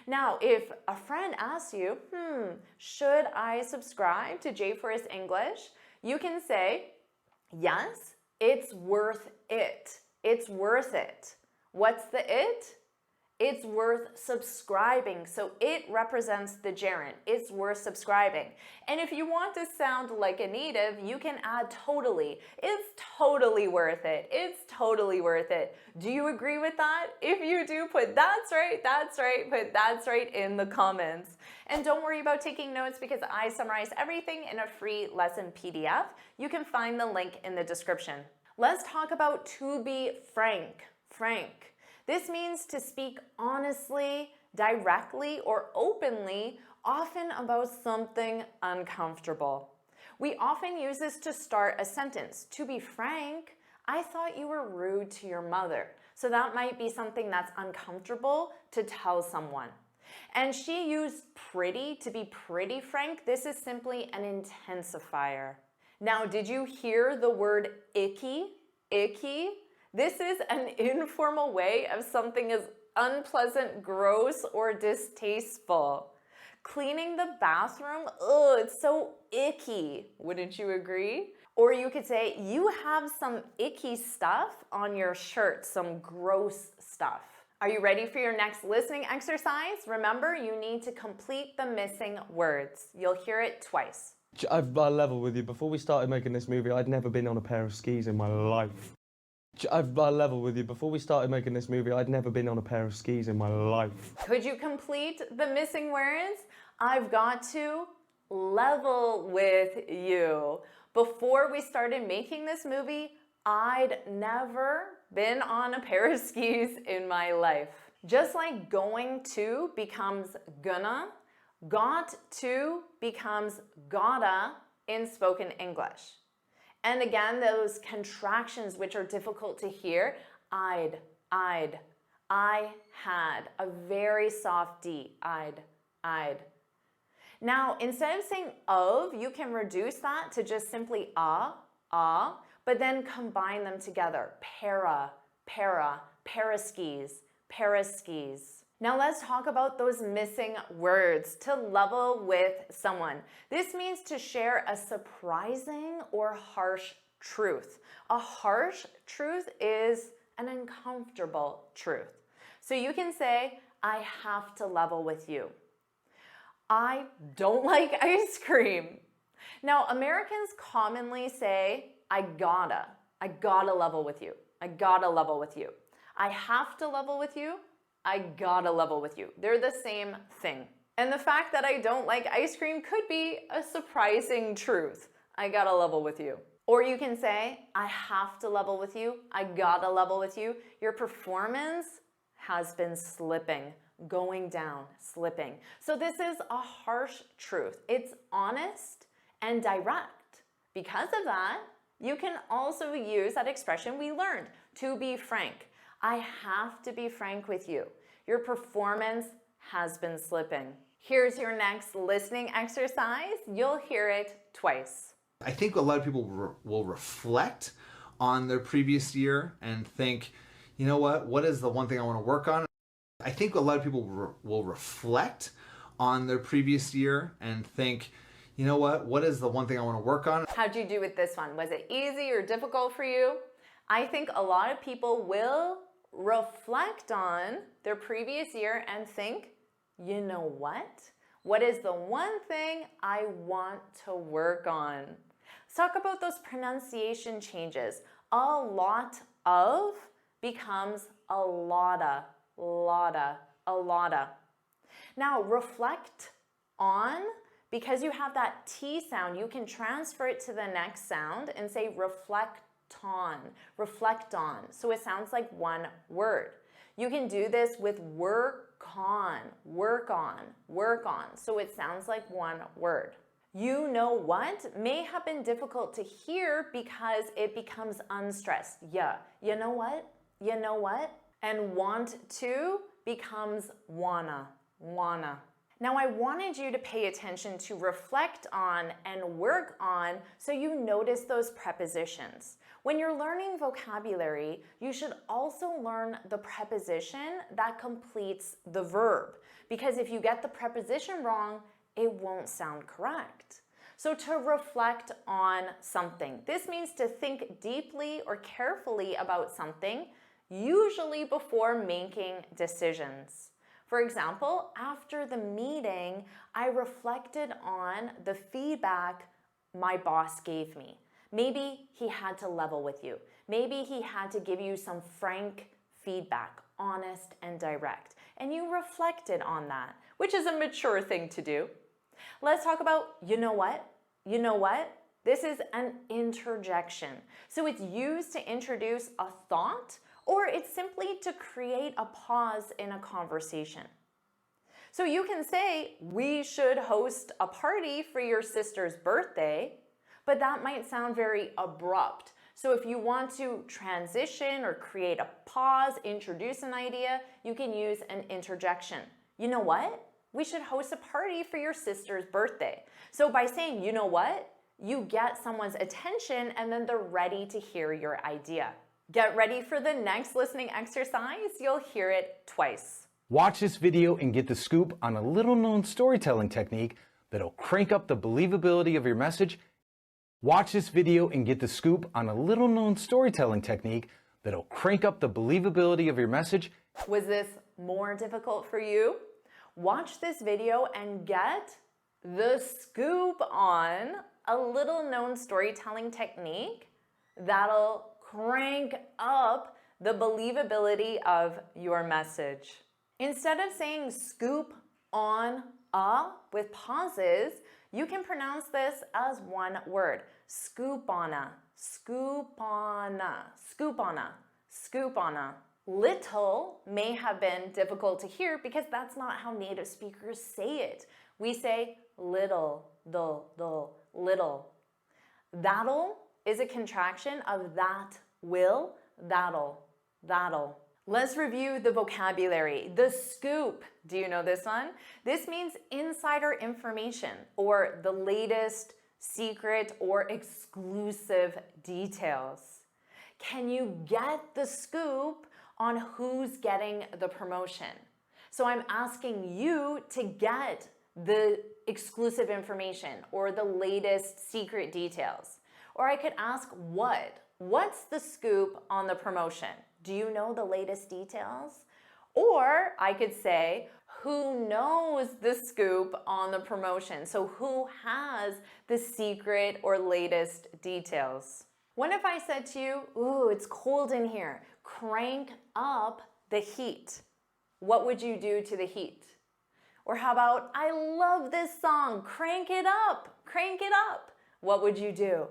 Speaker 1: Now, if a friend asks you, should I subscribe to JForrest English? You can say, yes, it's worth it. It's worth it. What's the it? It's worth subscribing. So it represents the gerund. It's worth subscribing. And if you want to sound like a native, you can add totally. It's totally worth it. It's totally worth it. Do you agree with that? If you do, put that's right, put that's right in the comments. And don't worry about taking notes because I summarize everything in a free lesson PDF. You can find the link in the description. Let's talk about to be frank. This means to speak honestly, directly, or openly, often about something uncomfortable. We often use this to start a sentence. To be frank, I thought you were rude to your mother. So that might be something that's uncomfortable to tell someone. And she used pretty to be pretty frank. This is simply an intensifier. Now, did you hear the word icky? Icky? This is an informal way of something as unpleasant, gross, or distasteful. Cleaning the bathroom, ugh, it's so icky. Wouldn't you agree? Or you could say, you have some icky stuff on your shirt, some gross stuff. Are you ready for your next listening exercise? Remember, you need to complete the missing words. You'll hear it twice.
Speaker 6: I've level with you. Before we started making this movie, I'd never been on a pair of skis in my life. I've level with you. Before we started making this movie, I'd never been on a pair of skis in my life.
Speaker 1: Could you complete the missing words? I've got to level with you. Before we started making this movie, I'd never been on a pair of skis in my life. Just like going to becomes gonna, got to becomes gotta in spoken English. And again, those contractions which are difficult to hear, I had, a very soft D, I'd. Now, instead of saying of, you can reduce that to just simply but then combine them together. Para, paraskis. Now let's talk about those missing words. To level with someone. This means to share a surprising or harsh truth. A harsh truth is an uncomfortable truth. So you can say, I have to level with you. I don't like ice cream. Now, Americans commonly say, I gotta level with you. I gotta level with you. I have to level with you. I gotta level with you. They're the same thing. And the fact that I don't like ice cream could be a surprising truth. I gotta level with you. Or you can say, I have to level with you. I gotta level with you. Your performance has been slipping, going down, slipping. So this is a harsh truth. It's honest and direct. Because of that, you can also use that expression we learned, to be frank. I have to be frank with you. Your performance has been slipping. Here's your next listening exercise. You'll hear it twice.
Speaker 12: I think a lot of people will reflect on their previous year and think, you know what is the one thing I want to work on? I think a lot of people will reflect on their previous year and think, you know what is the one thing I want to work on?
Speaker 1: How'd you do with this one? Was it easy or difficult for you? I think a lot of people will reflect on their previous year and think, you know what? What is the one thing I want to work on? Let's talk about those pronunciation changes. A lot of becomes a lotta. Now, reflect on, because you have that T sound, you can transfer it to the next sound and say reflect on. So it sounds like one word. You can do this with work on. So it sounds like one word. You know what may have been difficult to hear because it becomes unstressed. Yeah, you know what? And want to becomes wanna. Now I wanted you to pay attention to reflect on and work on so you notice those prepositions. When you're learning vocabulary, you should also learn the preposition that completes the verb, because if you get the preposition wrong, it won't sound correct. So to reflect on something, this means to think deeply or carefully about something, usually before making decisions. For example, after the meeting, I reflected on the feedback my boss gave me. Maybe he had to level with you. Maybe he had to give you some frank feedback, honest and direct. And you reflected on that, which is a mature thing to do. Let's talk about you know what? This is an interjection. So it's used to introduce a thought, or it's simply to create a pause in a conversation. So you can say, we should host a party for your sister's birthday, but that might sound very abrupt. So if you want to transition or create a pause, introduce an idea, you can use an interjection. You know what? We should host a party for your sister's birthday. So by saying, you know what? You get someone's attention and then they're ready to hear your idea. Get ready for the next listening exercise. You'll hear it twice.
Speaker 13: Watch this video and get the scoop on a little-known storytelling technique that'll crank up the believability of your message. Watch this video and get the scoop on a little-known storytelling technique that'll crank up the believability of your message.
Speaker 1: Was this more difficult for you? Watch this video and get the scoop on a little-known storytelling technique that'll crank up the believability of your message. Instead of saying scoop on a with pauses, you can pronounce this as one word. Scoop on a, scoop on a, scoop on a, scoop on a. Little may have been difficult to hear because that's not how native speakers say it. We say little, little. That'll is a contraction of that will, that'll. Let's review the vocabulary. The scoop, do you know this one? This means insider information or the latest secret or exclusive details. Can you get the scoop on who's getting the promotion? So I'm asking you to get the exclusive information or the latest secret details. Or I could ask what? What's the scoop on the promotion? Do you know the latest details? Or I could say, who knows the scoop on the promotion? So who has the secret or latest details? What if I said to you, ooh, it's cold in here. Crank up the heat. What would you do to the heat? Or how about, I love this song. Crank it up. Crank it up. What would you do?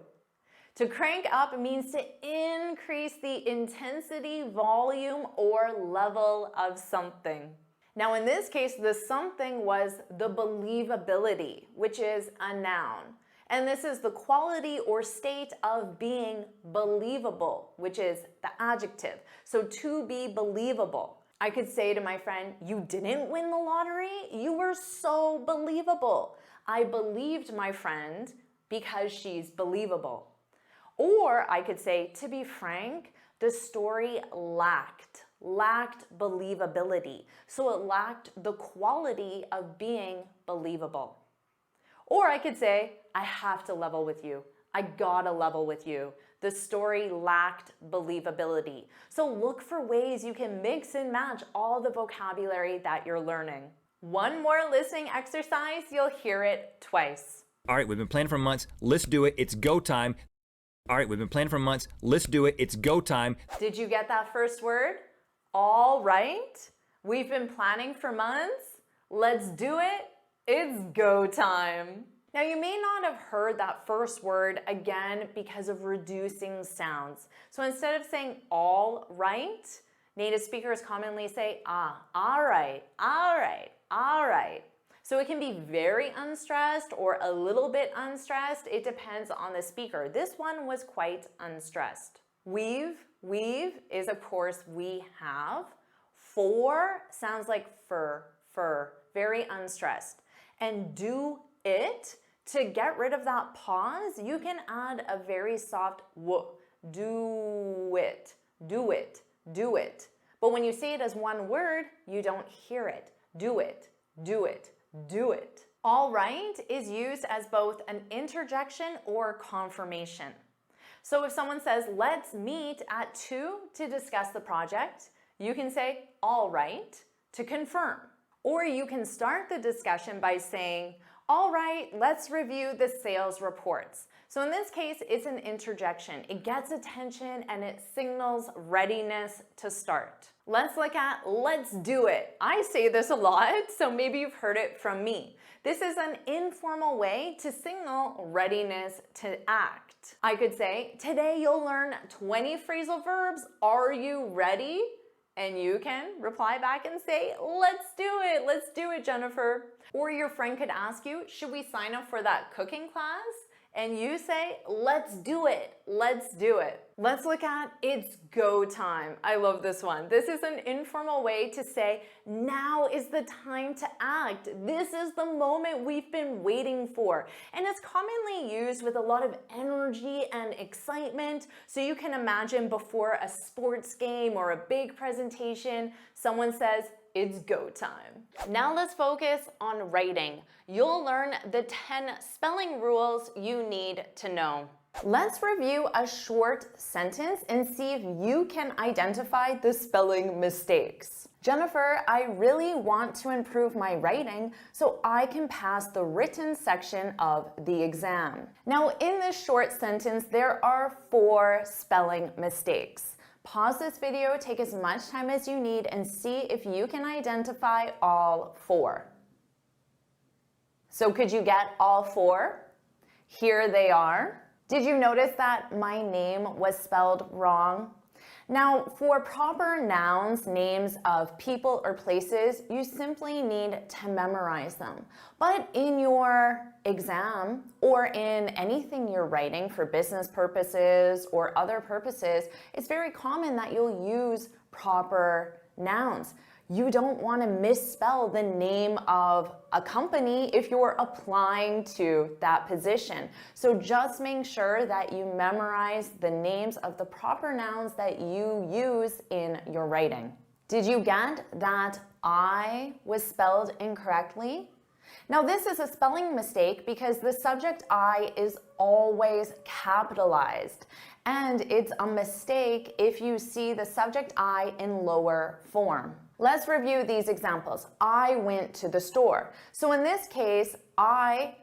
Speaker 1: To crank up means to increase the intensity, volume, or level of something. Now in this case, the something was the believability, which is a noun. And this is the quality or state of being believable, which is the adjective. So to be believable. I could say to my friend, you didn't win the lottery? You were so believable. I believed my friend because she's believable. Or I could say, to be frank, the story lacked believability. So it lacked the quality of being believable. Or I could say, I have to level with you. I gotta level with you. The story lacked believability. So look for ways you can mix and match all the vocabulary that you're learning. One more listening exercise, you'll hear it twice.
Speaker 14: All right, we've been planning for months. Let's do it. It's go time. All right, we've been planning for months. Let's do it. It's go time.
Speaker 1: Did you get that first word? All right. We've been planning for months. Let's do it. It's go time. Now you may not have heard that first word again because of reducing sounds. So instead of saying all right, native speakers commonly say all right, all right, all right. So it can be very unstressed or a little bit unstressed. It depends on the speaker. This one was quite unstressed. We've is of course we have. For sounds like fur, very unstressed. And do it, to get rid of that pause, you can add a very soft w. Do it, do it, do it. But when you say it as one word, you don't hear it. Do it, do it. Do it. All right is used as both an interjection or confirmation. So if someone says, let's meet at 2 to discuss the project, you can say, all right, to confirm. Or you can start the discussion by saying, all right, let's review the sales reports. So in this case, it's an interjection. It gets attention and it signals readiness to start. Let's look at let's do it. I say this a lot, so maybe you've heard it from me. This is an informal way to signal readiness to act. I could say, today you'll learn 20 phrasal verbs. Are you ready? And you can reply back and say, let's do it, Jennifer. Or your friend could ask you, should we sign up for that cooking class? And you say, let's do it. let's do it. Let's look at it's go time. I love this one. This is an informal way to say now is the time to act. This is the moment we've been waiting for. And it's commonly used with a lot of energy and excitement. So you can imagine before a sports game or a big presentation, someone says, it's go time. Now let's focus on writing. You'll learn the 10 spelling rules you need to know. Let's review a short sentence and see if you can identify the spelling mistakes. Jennifer, I really want to improve my writing so I can pass the written section of the exam. Now, in this short sentence, there are 4 spelling mistakes. Pause this video, take as much time as you need, and see if you can identify all 4. So could you get all 4? Here they are. Did you notice that my name was spelled wrong? Now, for proper nouns, names of people or places, you simply need to memorize them. But in your exam or in anything you're writing for business purposes or other purposes, it's very common that you'll use proper nouns. You don't want to misspell the name of a company if you're applying to that position. So just make sure that you memorize the names of the proper nouns that you use in your writing. Did you get that I was spelled incorrectly? Now this is a spelling mistake because the subject I is always capitalized. And it's a mistake if you see the subject I in lower form. Let's review these examples. I went to the store. So in this case, I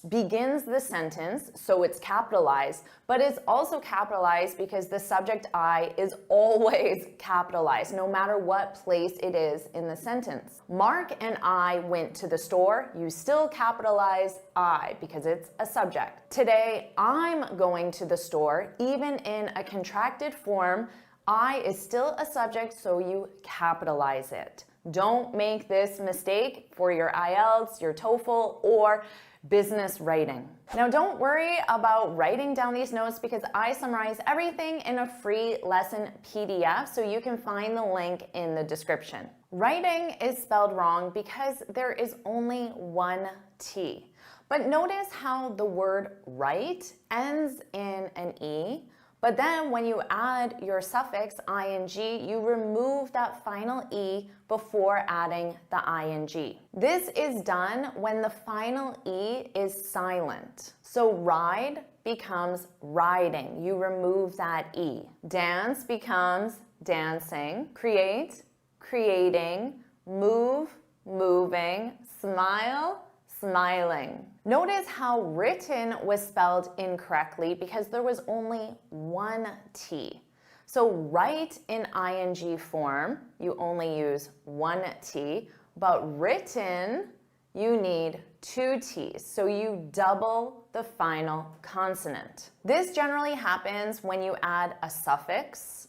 Speaker 1: begins the sentence, so it's capitalized, but it's also capitalized because the subject I is always capitalized, no matter what place it is in the sentence. Mark and I went to the store. You still capitalize I because it's a subject. Today, I'm going to the store. Even in a contracted form, I is still a subject, so you capitalize it. Don't make this mistake for your IELTS, your TOEFL, or business writing. Now don't worry about writing down these notes because I summarize everything in a free lesson PDF, so you can find the link in the description. Writing is spelled wrong because there is only one T. But notice how the word write ends in an E. But then when you add your suffix ing, you remove that final E before adding the ing. This is done when the final E is silent. So ride becomes riding. You remove that E. Dance becomes dancing. Create, creating. Move, moving. Smile, smiling. Notice how written was spelled incorrectly because there was only one T. So write in ing form, you only use one T, but written, you need 2 T's. So you double the final consonant. This generally happens when you add a suffix,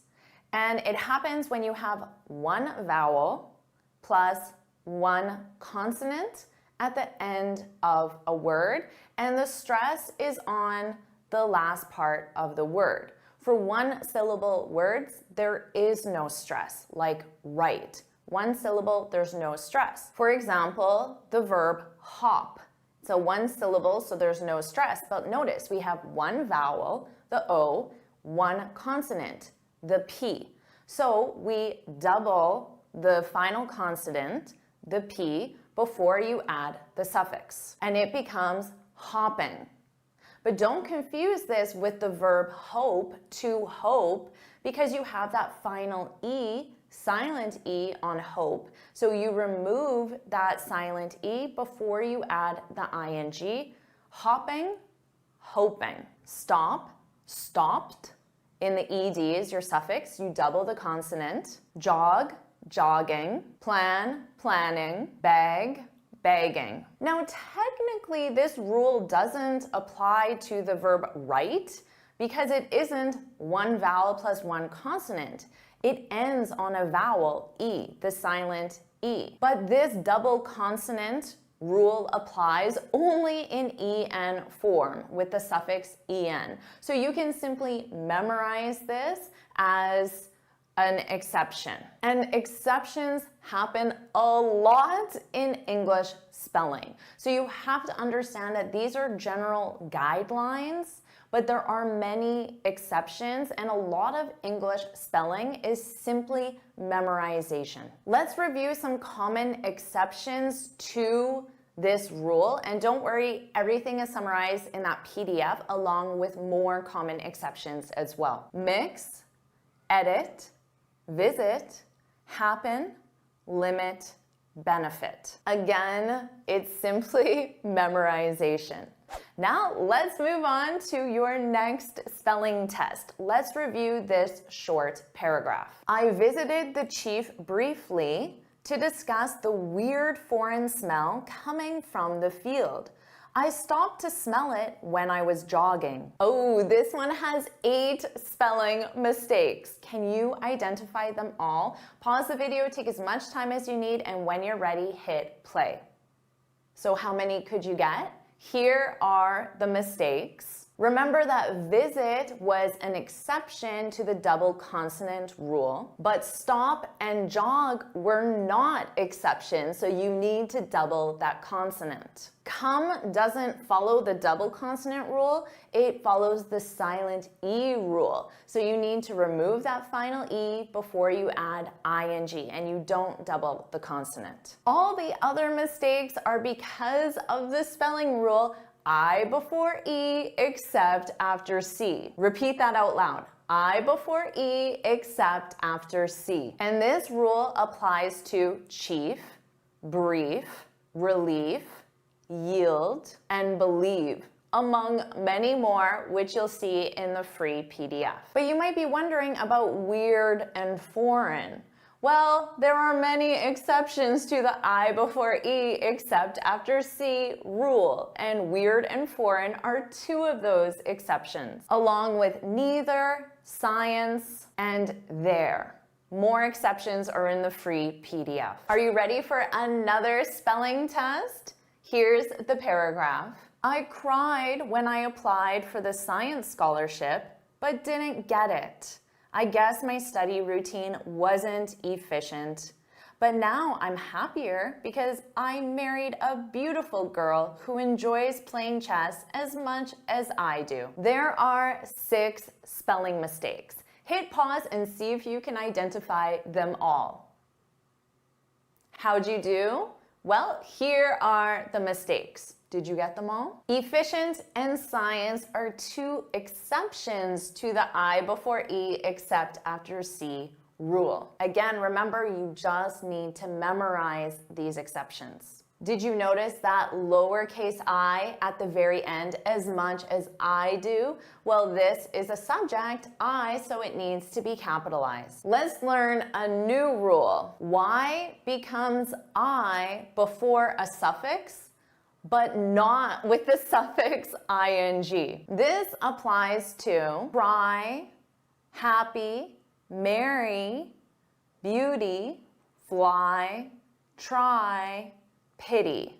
Speaker 1: and it happens when you have one vowel plus one consonant at the end of a word, and the stress is on the last part of the word. For one syllable words, there is no stress, like write. One syllable, there's no stress. For example, the verb hop. It's a one syllable, so there's no stress, but notice we have one vowel, the O, one consonant, the P. So we double the final consonant, the P, before you add the suffix, and it becomes hopping. But don't confuse this with the verb hope, to hope, because you have that final E, silent E on hope. So you remove that silent E before you add the ing. Hopping, hoping. Stop, stopped. In the ED is your suffix, you double the consonant. Jog, jogging. Plan, planning. Bag, bagging. Now technically this rule doesn't apply to the verb write because it isn't one vowel plus one consonant. It ends on a vowel, E, the silent E. But this double consonant rule applies only in en form with the suffix en. So you can simply memorize this as an exception. And exceptions happen a lot in English spelling. So you have to understand that these are general guidelines, but there are many exceptions, and a lot of English spelling is simply memorization. Let's review some common exceptions to this rule, and don't worry, everything is summarized in that PDF along with more common exceptions as well. Mix, edit, visit, happen, limit, benefit. Again, it's simply memorization. Now let's move on to your next spelling test. Let's review this short paragraph. I visited the chief briefly to discuss the weird foreign smell coming from the field. I stopped to smell it when I was jogging. Oh, this one has 8 spelling mistakes. Can you identify them all? Pause the video, take as much time as you need, and when you're ready, hit play. So how many could you get? Here are the mistakes. Remember that visit was an exception to the double consonant rule, but stop and jog were not exceptions, so you need to double that consonant. Come doesn't follow the double consonant rule, it follows the silent E rule. So you need to remove that final E before you add ing, and you don't double the consonant. All the other mistakes are because of the spelling rule I before E except after C. Repeat that out loud. I before E except after C. And this rule applies to chief, brief, relief, yield, and believe, among many more, which you'll see in the free PDF. But you might be wondering about weird and foreign. Well, there are many exceptions to the I before E except after C rule, and weird and foreign are 2 of those exceptions, along with neither, science, and there. More exceptions are in the free PDF. Are you ready for another spelling test? Here's the paragraph. I cried when I applied for the science scholarship, but didn't get it. I guess my study routine wasn't efficient. But now I'm happier because I married a beautiful girl who enjoys playing chess as much as I do. There are 6 spelling mistakes. Hit pause and see if you can identify them all. How'd you do? Well, here are the mistakes. Did you get them all? Efficient and science are 2 exceptions to the I before E except after C rule. Again, remember, you just need to memorize these exceptions. Did you notice that lowercase I at the very end as much as I do? Well, this is a subject, I, so it needs to be capitalized. Let's learn a new rule. Y becomes I before a suffix, but not with the suffix ing. This applies to cry, happy, merry, beauty, fly, try, pity.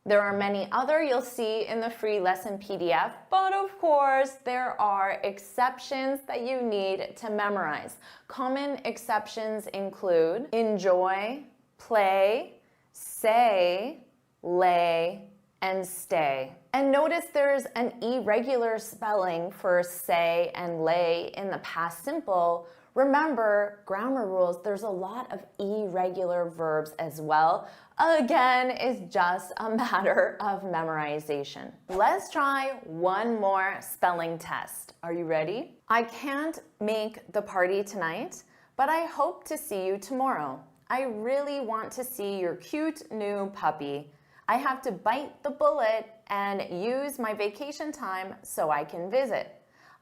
Speaker 1: There are many other you'll see in the free lesson PDF, but of course there are exceptions that you need to memorize. Common exceptions include enjoy, play, say, lay, and stay. And notice there's an irregular spelling for say and lay in the past simple. Remember, grammar rules, there's a lot of irregular verbs as well. Again, it's just a matter of memorization. Let's try one more spelling test. Are you ready? I can't make the party tonight, but I hope to see you tomorrow. I really want to see your cute new puppy. I have to bite the bullet and use my vacation time so I can visit.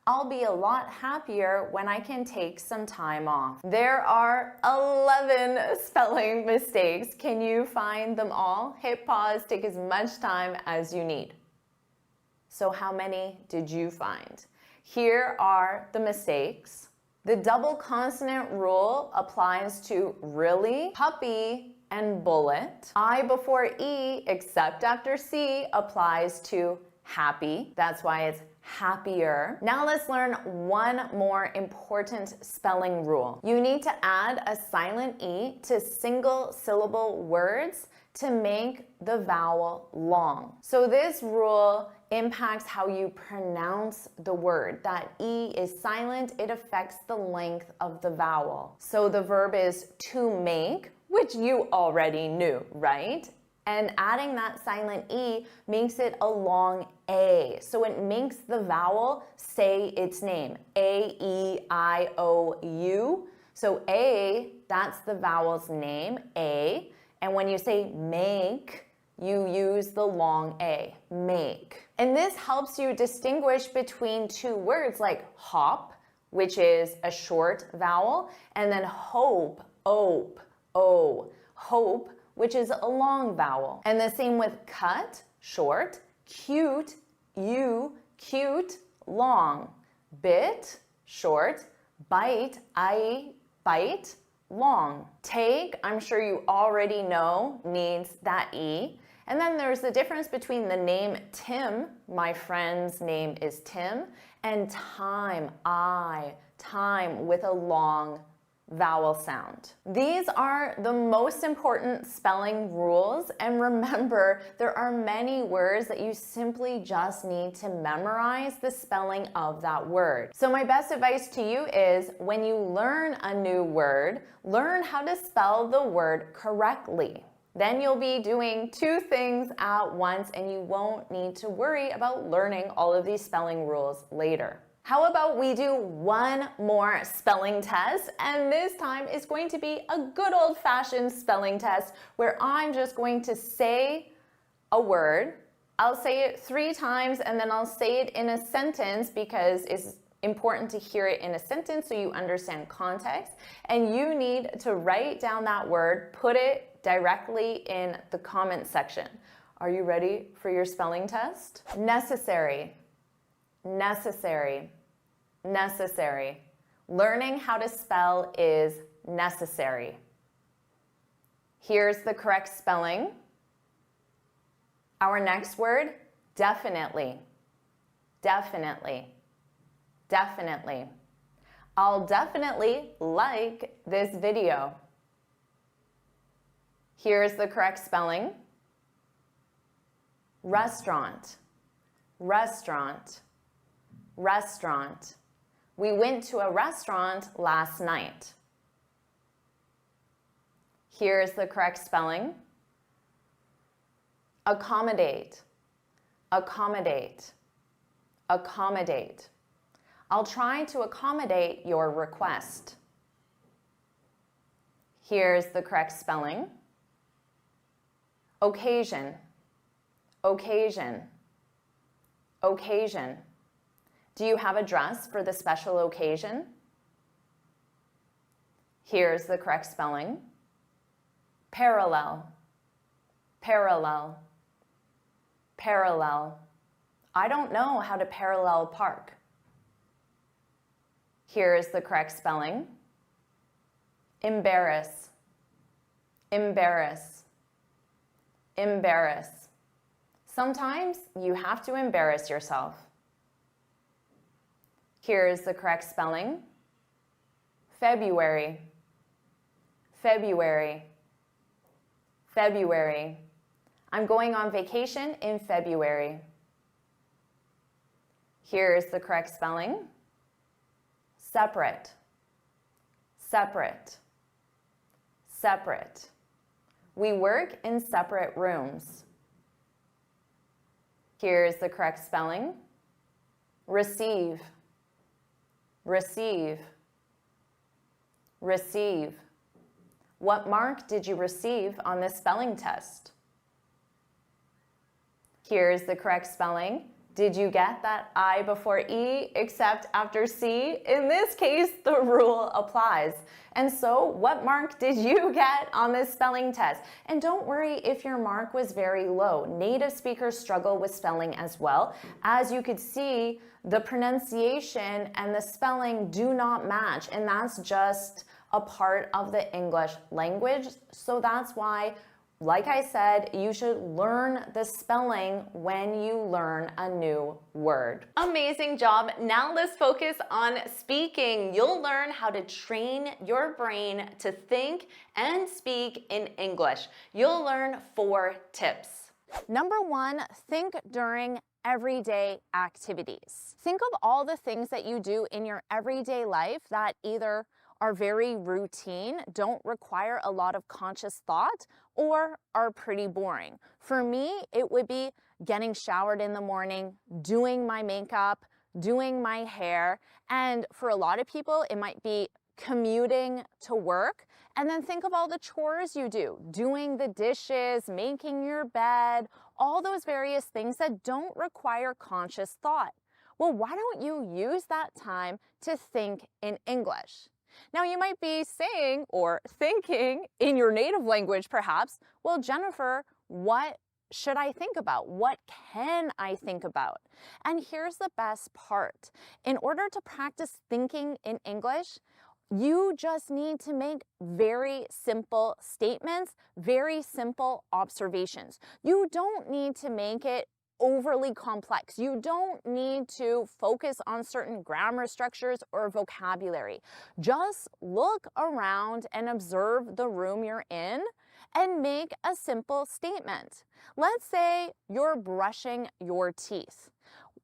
Speaker 1: I'll be a lot happier when I can take some time off. There are 11 spelling mistakes. Can you find them all? Hit pause, take as much time as you need. So how many did you find? Here are the mistakes. The double consonant rule applies to really, puppy, and bullet. I before E, except after C, applies to happy. That's why it's happier. Now let's learn one more important spelling rule. You need to add a silent E to single syllable words to make the vowel long. So this rule impacts how you pronounce the word. That E is silent, it affects the length of the vowel. So the verb is to make, which you already knew, right? And adding that silent E makes it a long A. So it makes the vowel say its name. A, E, I, O, U. So A, that's the vowel's name, A. And when you say make, you use the long A, make. And this helps you distinguish between two words like hop, which is a short vowel, and then hope, ope, O, hope, which is a long vowel. And the same with cut, short, cute, U, cute, long, bit, short, bite, I, bite, long. Take, I'm sure you already know, needs that E. And then there's the difference between the name Tim, my friend's name is Tim, and time, I, time with a long vowel sound. These are the most important spelling rules, and remember, there are many words that you simply just need to memorize the spelling of that word. So my best advice to you is when you learn a new word, learn how to spell the word correctly. Then you'll be doing two things at once and you won't need to worry about learning all of these spelling rules later. How about we do one more spelling test, and this time is going to be a good old-fashioned spelling test where I'm just going to say a word. I'll say it 3 times and then I'll say it in a sentence because it's important to hear it in a sentence so you understand context. And you need to write down that word, put it directly in the comment section. Are you ready for your spelling test? Necessary, necessary, necessary. Learning how to spell is necessary. Here's the correct spelling. Our next word, definitely, definitely, definitely. I'll definitely like this video. Here's the correct spelling. Restaurant, restaurant, restaurant. We went to a restaurant last night. Here's the correct spelling. Accommodate, accommodate, accommodate. I'll try to accommodate your request. Here's the correct spelling. Occasion, occasion, occasion. Do you have a dress for the special occasion? Here's the correct spelling. Parallel, parallel, parallel. I don't know how to parallel park. Here's the correct spelling. Embarrass, embarrass, embarrass. Sometimes you have to embarrass yourself. Here's the correct spelling. February, February, February. I'm going on vacation in February. Here's the correct spelling. Separate, separate, separate. We work in separate rooms. Here's the correct spelling. Receive, receive, receive. What mark did you receive on this spelling test? Here's the correct spelling. Did you get that I before E except after C? In this case, the rule applies. And so what mark did you get on this spelling test? And don't worry if your mark was very low. Native speakers struggle with spelling as well. As you could see, the pronunciation and the spelling do not match, and that's just a part of the English language. So that's why, like I said, you should learn the spelling when you learn a new word. Amazing job. Now let's focus on speaking. You'll learn how to train your brain to think and speak in English. You'll learn 4 tips. Number 1, think during everyday activities. Think of all the things that you do in your everyday life that either are very routine, don't require a lot of conscious thought, or are pretty boring. For me, it would be getting showered in the morning, doing my makeup, doing my hair, and for a lot of people, it might be commuting to work. And then think of all the chores you do, doing the dishes, making your bed, all those various things that don't require conscious thought. Well, why don't you use that time to think in English? Now you might be saying or thinking in your native language perhaps, well, Jennifer, what should I think about? What can I think about? And here's the best part. In order to practice thinking in English, you just need to make very simple statements, very simple observations. You don't need to make it overly complex. You don't need to focus on certain grammar structures or vocabulary. Just look around and observe the room you're in and make a simple statement. Let's say you're brushing your teeth.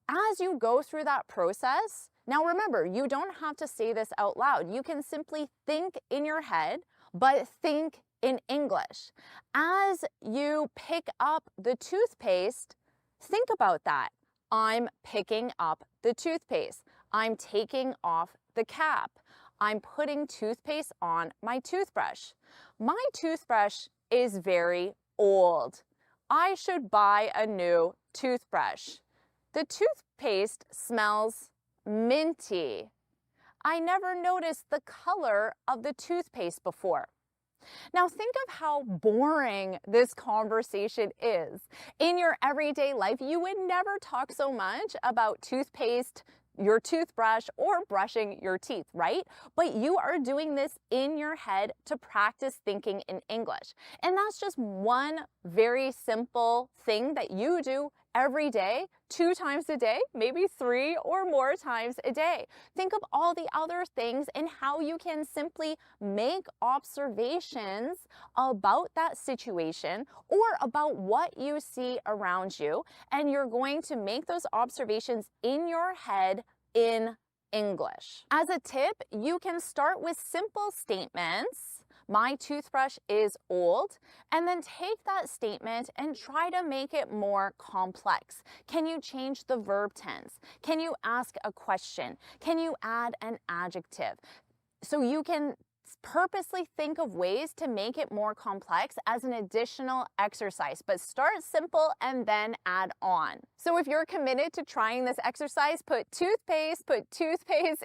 Speaker 1: As you go through that process, now remember, you don't have to say this out loud. You can simply think in your head, but think in English. As you pick up the toothpaste, think about that. I'm picking up the toothpaste. I'm taking off the cap. I'm putting toothpaste on my toothbrush. My toothbrush is very old. I should buy a new toothbrush. The toothpaste smells minty. I never noticed the color of the toothpaste before. Now think of how boring this conversation is. In your everyday life, you would never talk so much about toothpaste, your toothbrush, or brushing your teeth, right? But you are doing this in your head to practice thinking in English. And that's just one very simple thing that you do every day, 2 times a day, maybe 3 or more times a day. Think of all the other things and how you can simply make observations about that situation or about what you see around you, and you're going to make those observations in your head in English. As a tip, you can start with simple statements. My toothbrush is old, and then take that statement and try to make it more complex. Can you change the verb tense? Can you ask a question? Can you add an adjective? So you can purposely think of ways to make it more complex as an additional exercise, but start simple and then add on. So if you're committed to trying this exercise, put toothpaste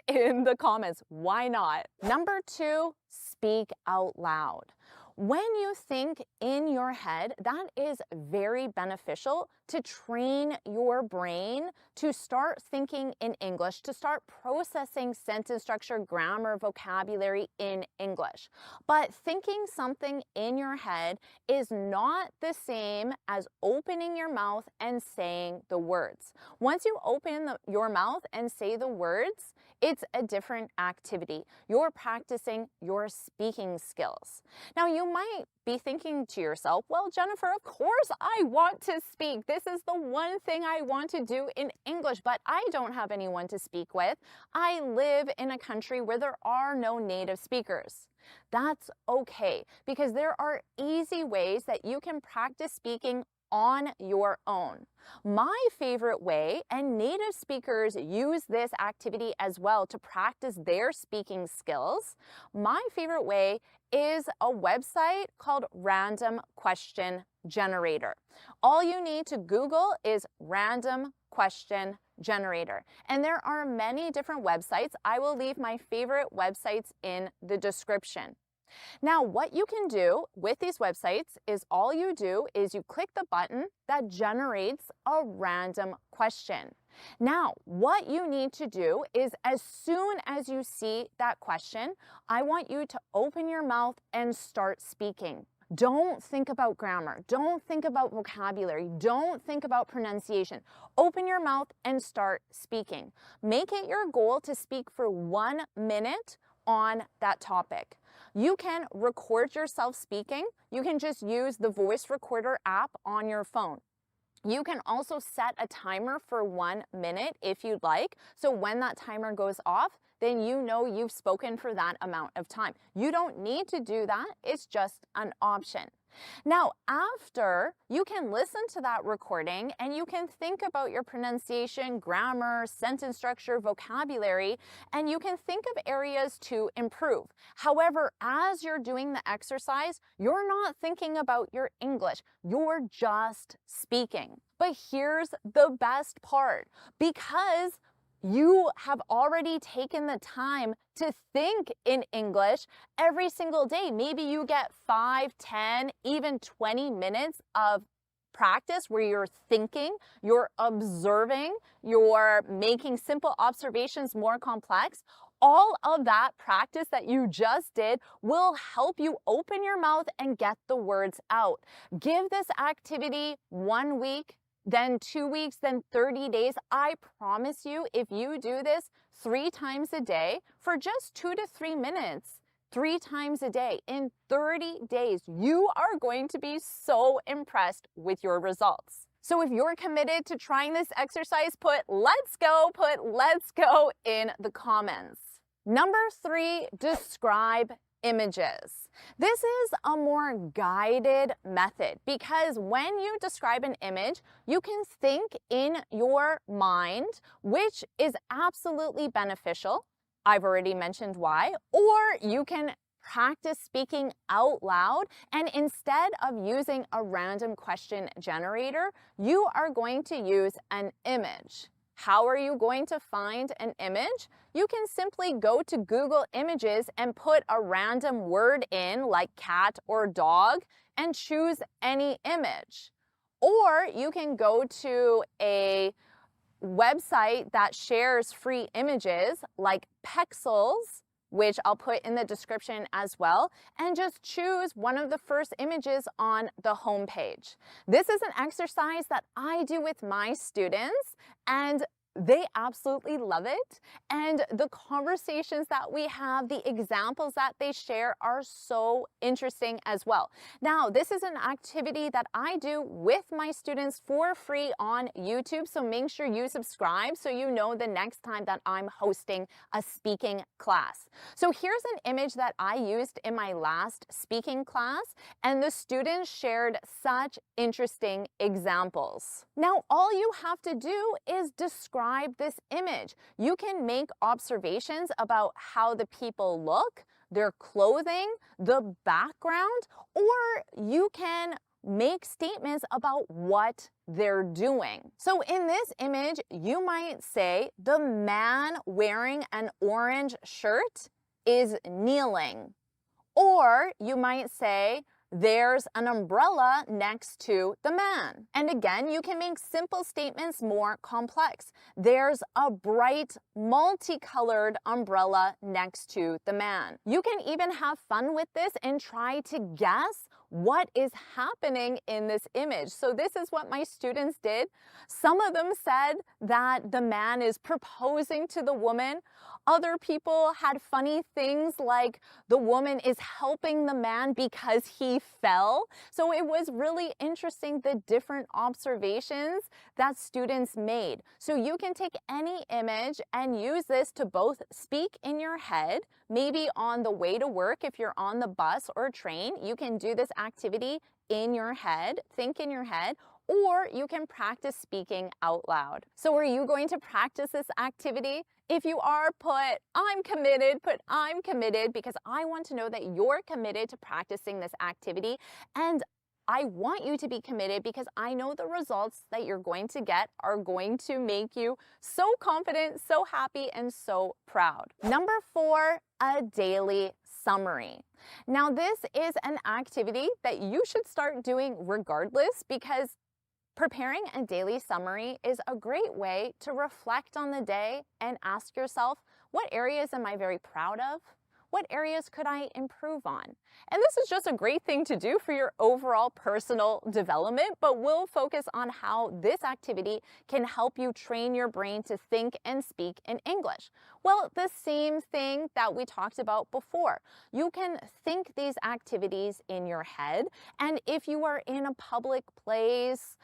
Speaker 1: in the comments. Why not? Number 2, speak out loud. When you think in your head, that is very beneficial to train your brain to start thinking in English, to start processing sentence structure, grammar, vocabulary in English. But thinking something in your head is not the same as opening your mouth and saying the words. Once you open your mouth and say the words, it's a different activity. You're practicing your speaking skills. Now, you might be thinking to yourself, well, Jennifer, of course I want to speak. This is the one thing I want to do in English, but I don't have anyone to speak with. I live in a country where there are no native speakers. That's okay, because there are easy ways that you can practice speaking on your own. My favorite way, and native speakers use this activity as well to practice their speaking skills, my favorite way is a website called Random Question Generator. All you need to Google is Random Question Generator. And there are many different websites. I will leave my favorite websites in the description. Now, what you can do with these websites is all you do is you click the button that generates a random question. Now, what you need to do is as soon as you see that question, I want you to open your mouth and start speaking. Don't think about grammar. Don't think about vocabulary. Don't think about pronunciation. Open your mouth and start speaking. Make it your goal to speak for 1 minute on that topic. You can record yourself speaking. You can just use the voice recorder app on your phone. You can also set a timer for 1 minute if you'd like. So when that timer goes off, then you know you've spoken for that amount of time. You don't need to do that. It's just an option. Now, after, you can listen to that recording and you can think about your pronunciation, grammar, sentence structure, vocabulary, and you can think of areas to improve. However, as you're doing the exercise, you're not thinking about your English. You're just speaking. But here's the best part. Because you have already taken the time to think in English every single day. Maybe you get 5, 10, even 20 minutes of practice where you're thinking, you're observing, you're making simple observations more complex. All of that practice that you just did will help you open your mouth and get the words out. Give this activity 1 week, then 2 weeks, then 30 days. I promise you, if you do this 3 times a day for just 2 to 3 minutes, 3 times a day, in 30 days, you are going to be so impressed with your results. So if you're committed to trying this exercise, put let's go in the comments. Number 3, describe images. This is a more guided method because when you describe an image, you can think in your mind, which is absolutely beneficial. I've already mentioned why. Or you can practice speaking out loud, and instead of using a random question generator, you are going to use an image. How are you going to find an image? You can simply go to Google Images and put a random word in like cat or dog and choose any image. Or you can go to a website that shares free images like Pexels, which I'll put in the description as well, and just choose one of the first images on the home page. This is an exercise that I do with my students, and they absolutely love it. And the conversations that we have, the examples that they share are so interesting as well. Now, this is an activity that I do with my students for free on YouTube, so make sure you subscribe so you know the next time that I'm hosting a speaking class. So here's an image that I used in my last speaking class, and the students shared such interesting examples. Now, all you have to do is describe this image. You can make observations about how the people look, their clothing, the background, or you can make statements about what they're doing. So in this image, you might say the man wearing an orange shirt is kneeling. Or you might say there's an umbrella next to the man. And again, you can make simple statements more complex. There's a bright, multicolored umbrella next to the man. You can even have fun with this and try to guess what is happening in this image. So this is what my students did. Some of them said that the man is proposing to the woman. Other people had funny things like the woman is helping the man because he fell. So it was really interesting the different observations that students made. So you can take any image and use this to both speak in your head, maybe on the way to work if you're on the bus or train. You can do this activity in your head, think in your head, or you can practice speaking out loud. So are you going to practice this activity? If you are, put I'm committed, because I want to know that you're committed to practicing this activity. And I want you to be committed because I know the results that you're going to get are going to make you so confident, so happy, and so proud. Number 4, a daily summary. Now, this is an activity that you should start doing regardless because Preparing a daily summary is a great way to reflect on the day and ask yourself, what areas am I very proud of? What areas could I improve on? And this is just a great thing to do for your overall personal development, but we'll focus on how this activity can help you train your brain to think and speak in English. Well, the same thing that we talked about before. You can think these activities in your head, and if you are in a public place,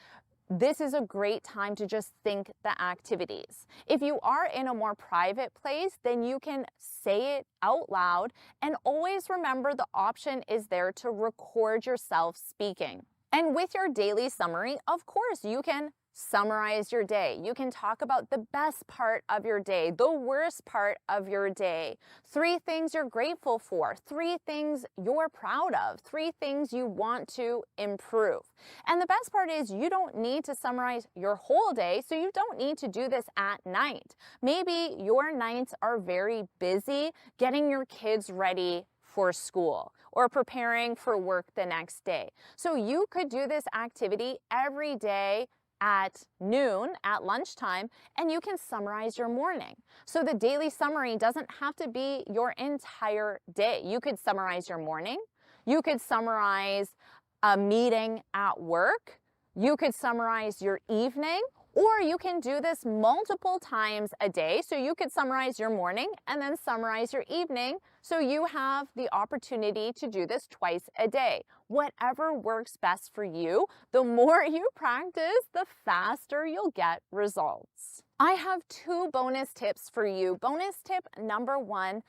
Speaker 1: this is a great time to just think the activities. If you are in a more private place, then you can say it out loud, and always remember the option is there to record yourself speaking. And with your daily summary, of course, you can summarize your day. You can talk about the best part of your day, the worst part of your day, 3 things you're grateful for, 3 things you're proud of, 3 things you want to improve. And the best part is you don't need to summarize your whole day, so you don't need to do this at night. Maybe your nights are very busy getting your kids ready for school or preparing for work the next day. So you could do this activity every day at noon, at lunchtime, and you can summarize your morning. So the daily summary doesn't have to be your entire day. You could summarize your morning, you could summarize a meeting at work, you could summarize your evening, or you can do this multiple times a day. So you could summarize your morning and then summarize your evening. So you have the opportunity to do this twice a day. Whatever works best for you, the more you practice, the faster you'll get results. I have 2 bonus tips for you. Bonus tip number 1,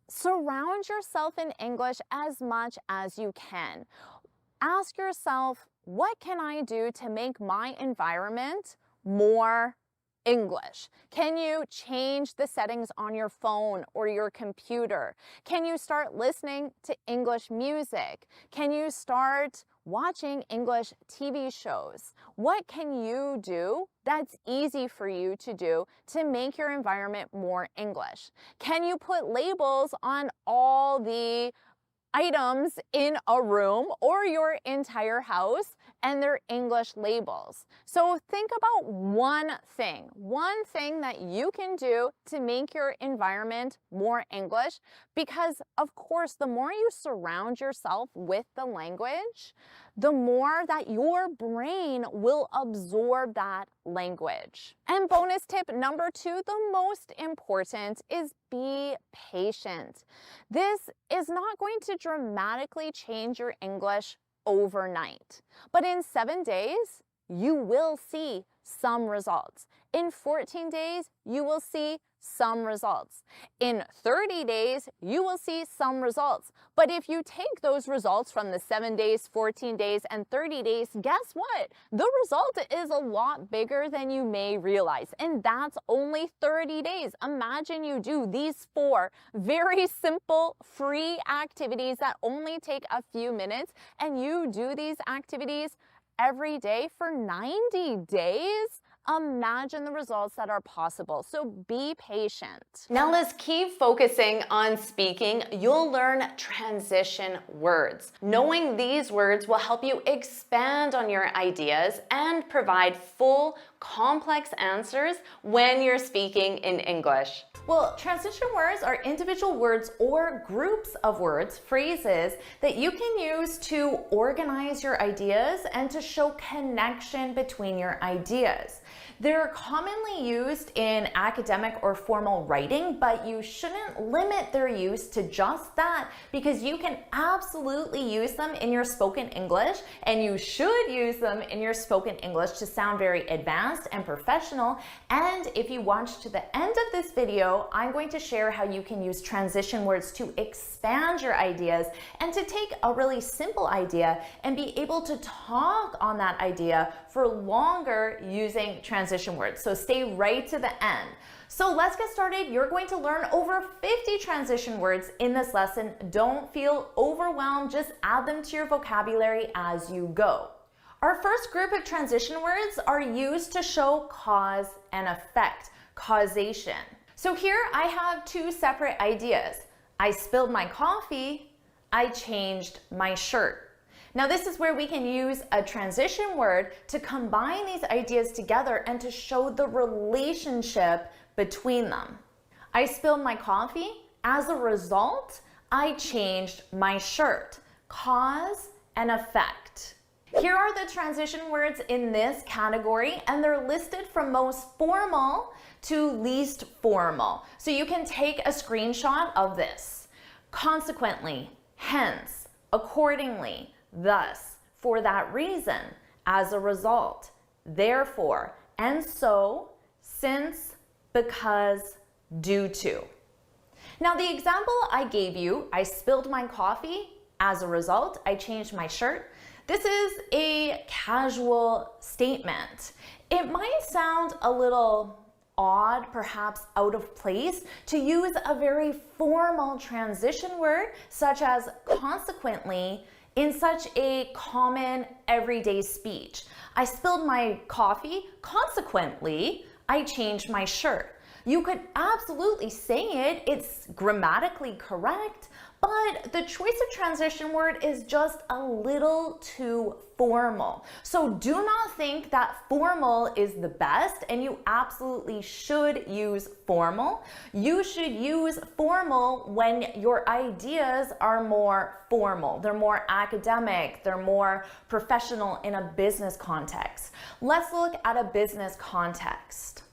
Speaker 1: surround yourself in English as much as you can. Ask yourself, what can I do to make my environment more English? Can you change the settings on your phone or your computer? Can you start listening to English music? Can you start watching English TV shows? What can you do that's easy for you to do to make your environment more English? Can you put labels on all the items in a room or your entire house and their English labels? So think about one thing that you can do to make your environment more English, because of course, the more you surround yourself with the language, the more that your brain will absorb that language. And bonus tip number 2, the most important, is be patient. This is not going to dramatically change your English overnight, but in 7 days, you will see some results. In 14 days, you will see some results. In 30 days, you will see some results. But if you take those results from the 7 days, 14 days, and 30 days, guess what? The result is a lot bigger than you may realize. And that's only 30 days. Imagine you do these 4 very simple, free activities that only take a few minutes, and you do these activities every day for 90 days. Imagine the results that are possible. So be patient. Now let's keep focusing on speaking. You'll learn transition words. Knowing these words will help you expand on your ideas and provide full, complex answers when you're speaking in English. Well, transition words are individual words or groups of words, phrases, that you can use to organize your ideas and to show connection between your ideas. They're commonly used in academic or formal writing, but you shouldn't limit their use to just that, because you can absolutely use them in your spoken English, and you should use them in your spoken English to sound very advanced and professional. And if you watch to the end of this video, I'm going to share how you can use transition words to expand your ideas and to take a really simple idea and be able to talk on that idea for longer using transition words. So stay right to the end. So let's get started. You're going to learn over 50 transition words in this lesson. Don't feel overwhelmed. Just add them to your vocabulary as you go. Our first group of transition words are used to show cause and effect, causation. So here I have 2 separate ideas. I spilled my coffee. I changed my shirt. Now this is where we can use a transition word to combine these ideas together and to show the relationship between them. I spilled my coffee. As a result, I changed my shirt. Cause and effect. Here are the transition words in this category, and they're listed from most formal to least formal. So you can take a screenshot of this. Consequently, hence, accordingly, thus, for that reason, as a result, therefore, and so, since, because, due to. Now the example I gave you, I spilled my coffee. As a result, I changed my shirt. This is a casual statement. It might sound a little odd, perhaps out of place, to use a very formal transition word such as consequently in such a common everyday speech. I spilled my coffee, consequently, I changed my shirt. You could absolutely say it, it's grammatically correct, but the choice of transition word is just a little too formal. So do not think that formal is the best, and you absolutely should use formal. You should use formal when your ideas are more formal. They're more academic, they're more professional in a business context. Let's look at a business context.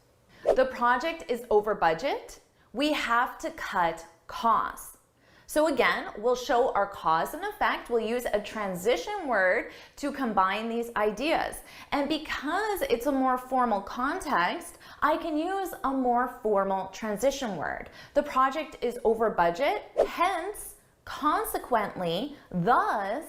Speaker 1: The project is over budget. We have to cut costs. So again, we'll show our cause and effect. We'll use a transition word to combine these ideas. And because it's a more formal context, I can use a more formal transition word. The project is over budget, hence, consequently, thus,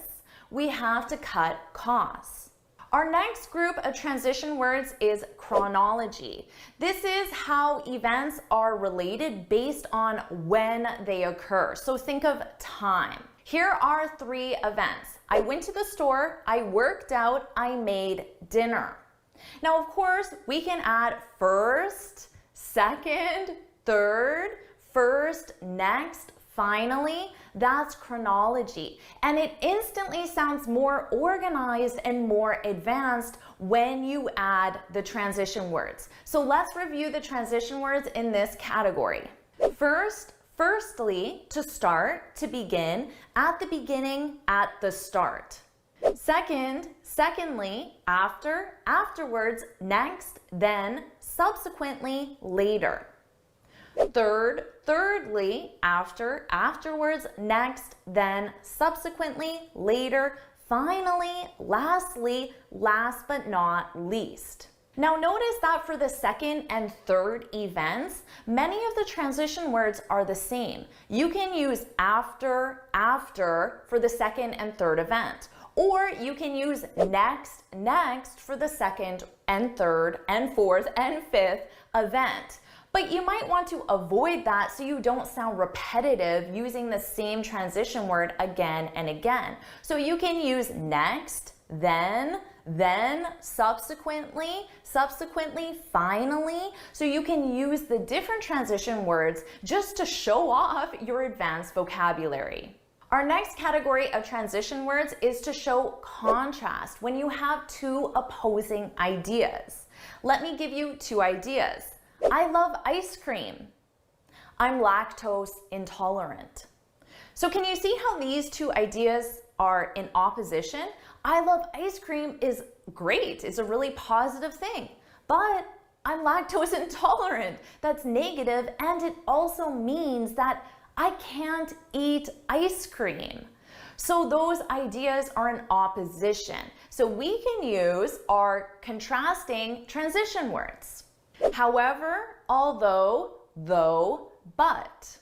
Speaker 1: we have to cut costs. Our next group of transition words is chronology. This is how events are related based on when they occur. So think of time. Here are 3 events. I went to the store, I worked out, I made dinner. Now, of course, we can add first, second, third, first, next, finally. That's chronology. And it instantly sounds more organized and more advanced when you add the transition words. So let's review the transition words in this category. First, firstly, to start, to begin, at the beginning, at the start. Second, secondly, after, afterwards, next, then, subsequently, later. Third, thirdly, after, afterwards, next, then, subsequently, later, finally, lastly, last but not least. Now notice that for the second and third events, many of the transition words are the same. You can use after, after for the second and third event. Or you can use next, next for the second and third and fourth and fifth event. But you might want to avoid that so you don't sound repetitive using the same transition word again and again. So you can use next, then, subsequently, finally. So you can use the different transition words just to show off your advanced vocabulary. Our next category of transition words is to show contrast when you have 2 opposing ideas. Let me give you 2 ideas. I love ice cream. I'm lactose intolerant. So can you see how these 2 ideas are in opposition? I love ice cream is great. It's a really positive thing. But I'm lactose intolerant. That's negative, and it also means that I can't eat ice cream. So those ideas are in opposition. So we can use our contrasting transition words. However, although, though, but.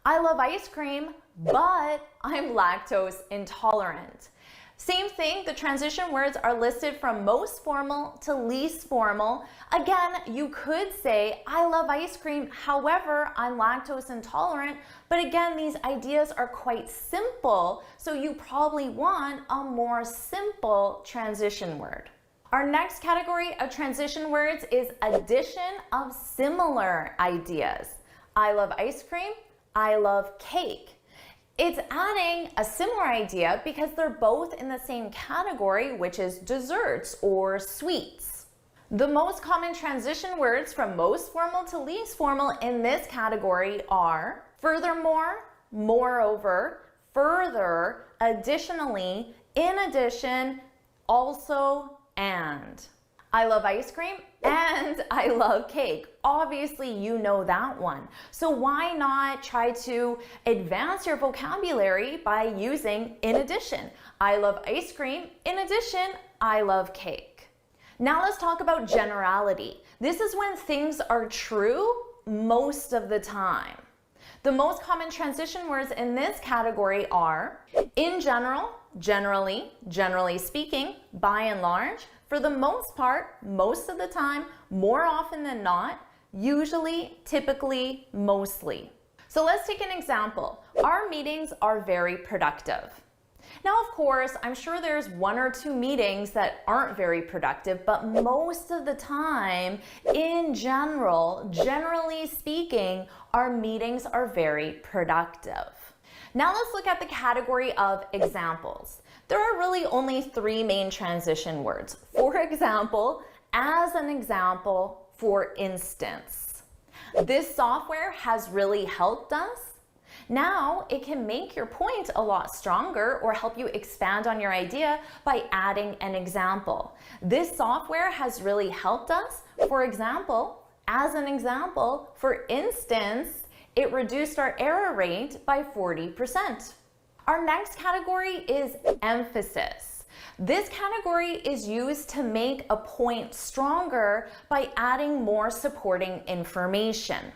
Speaker 1: I love ice cream, but I'm lactose intolerant. Same thing, the transition words are listed from most formal to least formal. Again, you could say, I love ice cream, however, I'm lactose intolerant. But again, these ideas are quite simple, so you probably want a more simple transition word. Our next category of transition words is addition of similar ideas. I love ice cream. I love cake. It's adding a similar idea because they're both in the same category, which is desserts or sweets. The most common transition words from most formal to least formal in this category are furthermore, moreover, further, additionally, in addition, also, and. I love ice cream and I love cake. Obviously, you know that one. So why not try to advance your vocabulary by using in addition? I love ice cream. In addition, I love cake. Now let's talk about generality. This is when things are true most of the time. The most common transition words in this category are in general, generally, generally speaking, by and large, for the most part, most of the time, more often than not, usually, typically, mostly. So let's take an example. Our meetings are very productive. Now, of course, I'm sure there's one or two meetings that aren't very productive, but most of the time, in general, generally speaking, our meetings are very productive. Now let's look at the category of examples. There are really only three main transition words. For example, as an example, for instance. This software has really helped us. Now it can make your point a lot stronger or help you expand on your idea by adding an example. This software has really helped us. For example, as an example, for instance, it reduced our error rate by 40%. Our next category is emphasis. This category is used to make a point stronger by adding more supporting information.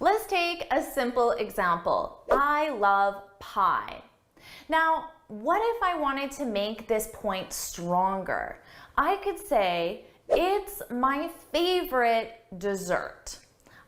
Speaker 1: Let's take a simple example. I love pie. Now, what if I wanted to make this point stronger? I could say, it's my favorite dessert.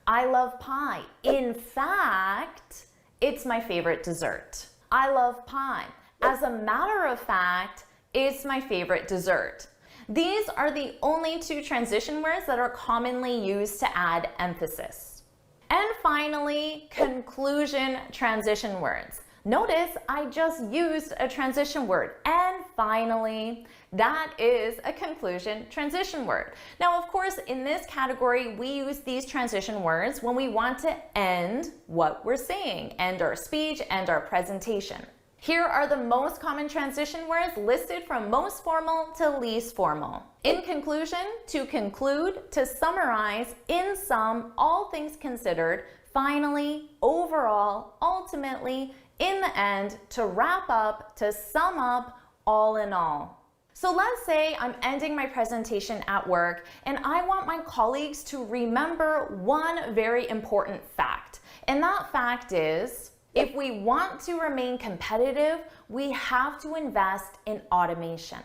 Speaker 1: I love pie. In fact, it's my favorite dessert. I love pie. As a matter of fact, it's my favorite dessert. These are the only two transition words that are commonly used to add emphasis. And finally, conclusion transition words. Notice I just used a transition word. And finally, that is a conclusion transition word. Now, of course, in this category, we use these transition words when we want to end what we're saying, end our speech, end our presentation. Here are the most common transition words listed from most formal to least formal. In conclusion, to conclude, to summarize, in sum, all things considered, finally, overall, ultimately, in the end, to wrap up, to sum up, all in all. So let's say I'm ending my presentation at work and I want my colleagues to remember one very important fact. And that fact is, if we want to remain competitive, we have to invest in automation.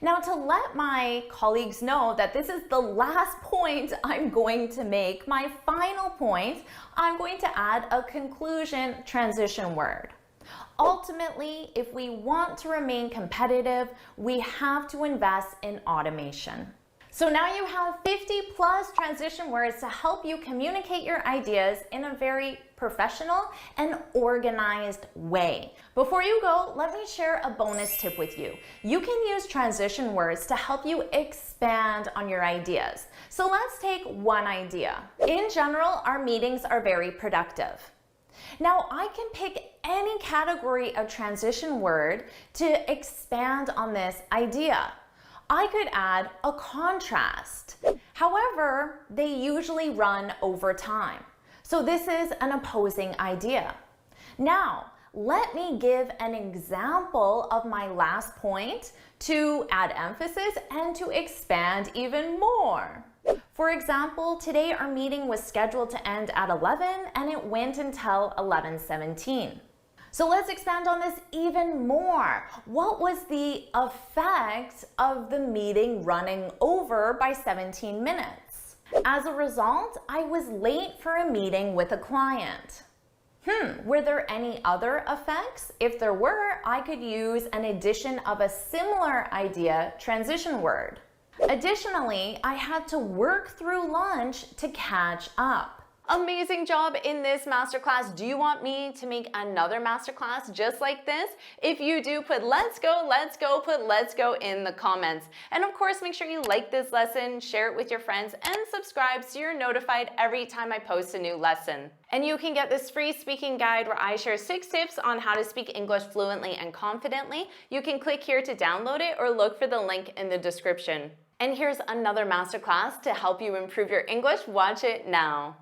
Speaker 1: Now, to let my colleagues know that this is the last point I'm going to make, my final point, I'm going to add a conclusion transition word. Ultimately, if we want to remain competitive, we have to invest in automation. So now you have 50 plus transition words to help you communicate your ideas in a very professional and organized way. Before you go, let me share a bonus tip with you. You can use transition words to help you expand on your ideas. So let's take one idea. In general, our meetings are very productive. Now I can pick any category of transition word to expand on this idea. I could add a contrast. However, they usually run over time. So this is an opposing idea. Now, let me give an example of my last point to add emphasis and to expand even more. For example, today our meeting was scheduled to end at 11 and it went until 11:17. So let's expand on this even more. What was the effect of the meeting running over by 17 minutes? As a result, I was late for a meeting with a client. Were there any other effects? If there were, I could use an addition of a similar idea transition word. Additionally, I had to work through lunch to catch up. Amazing job in this masterclass. Do you want me to make another masterclass just like this? If you do, put let's go, put let's go in the comments. And of course, make sure you like this lesson, share it with your friends, and subscribe so you're notified every time I post a new lesson. And you can get this free speaking guide where I share 6 tips on how to speak English fluently and confidently. You can click here to download it or look for the link in the description. And here's another masterclass to help you improve your English. Watch it now.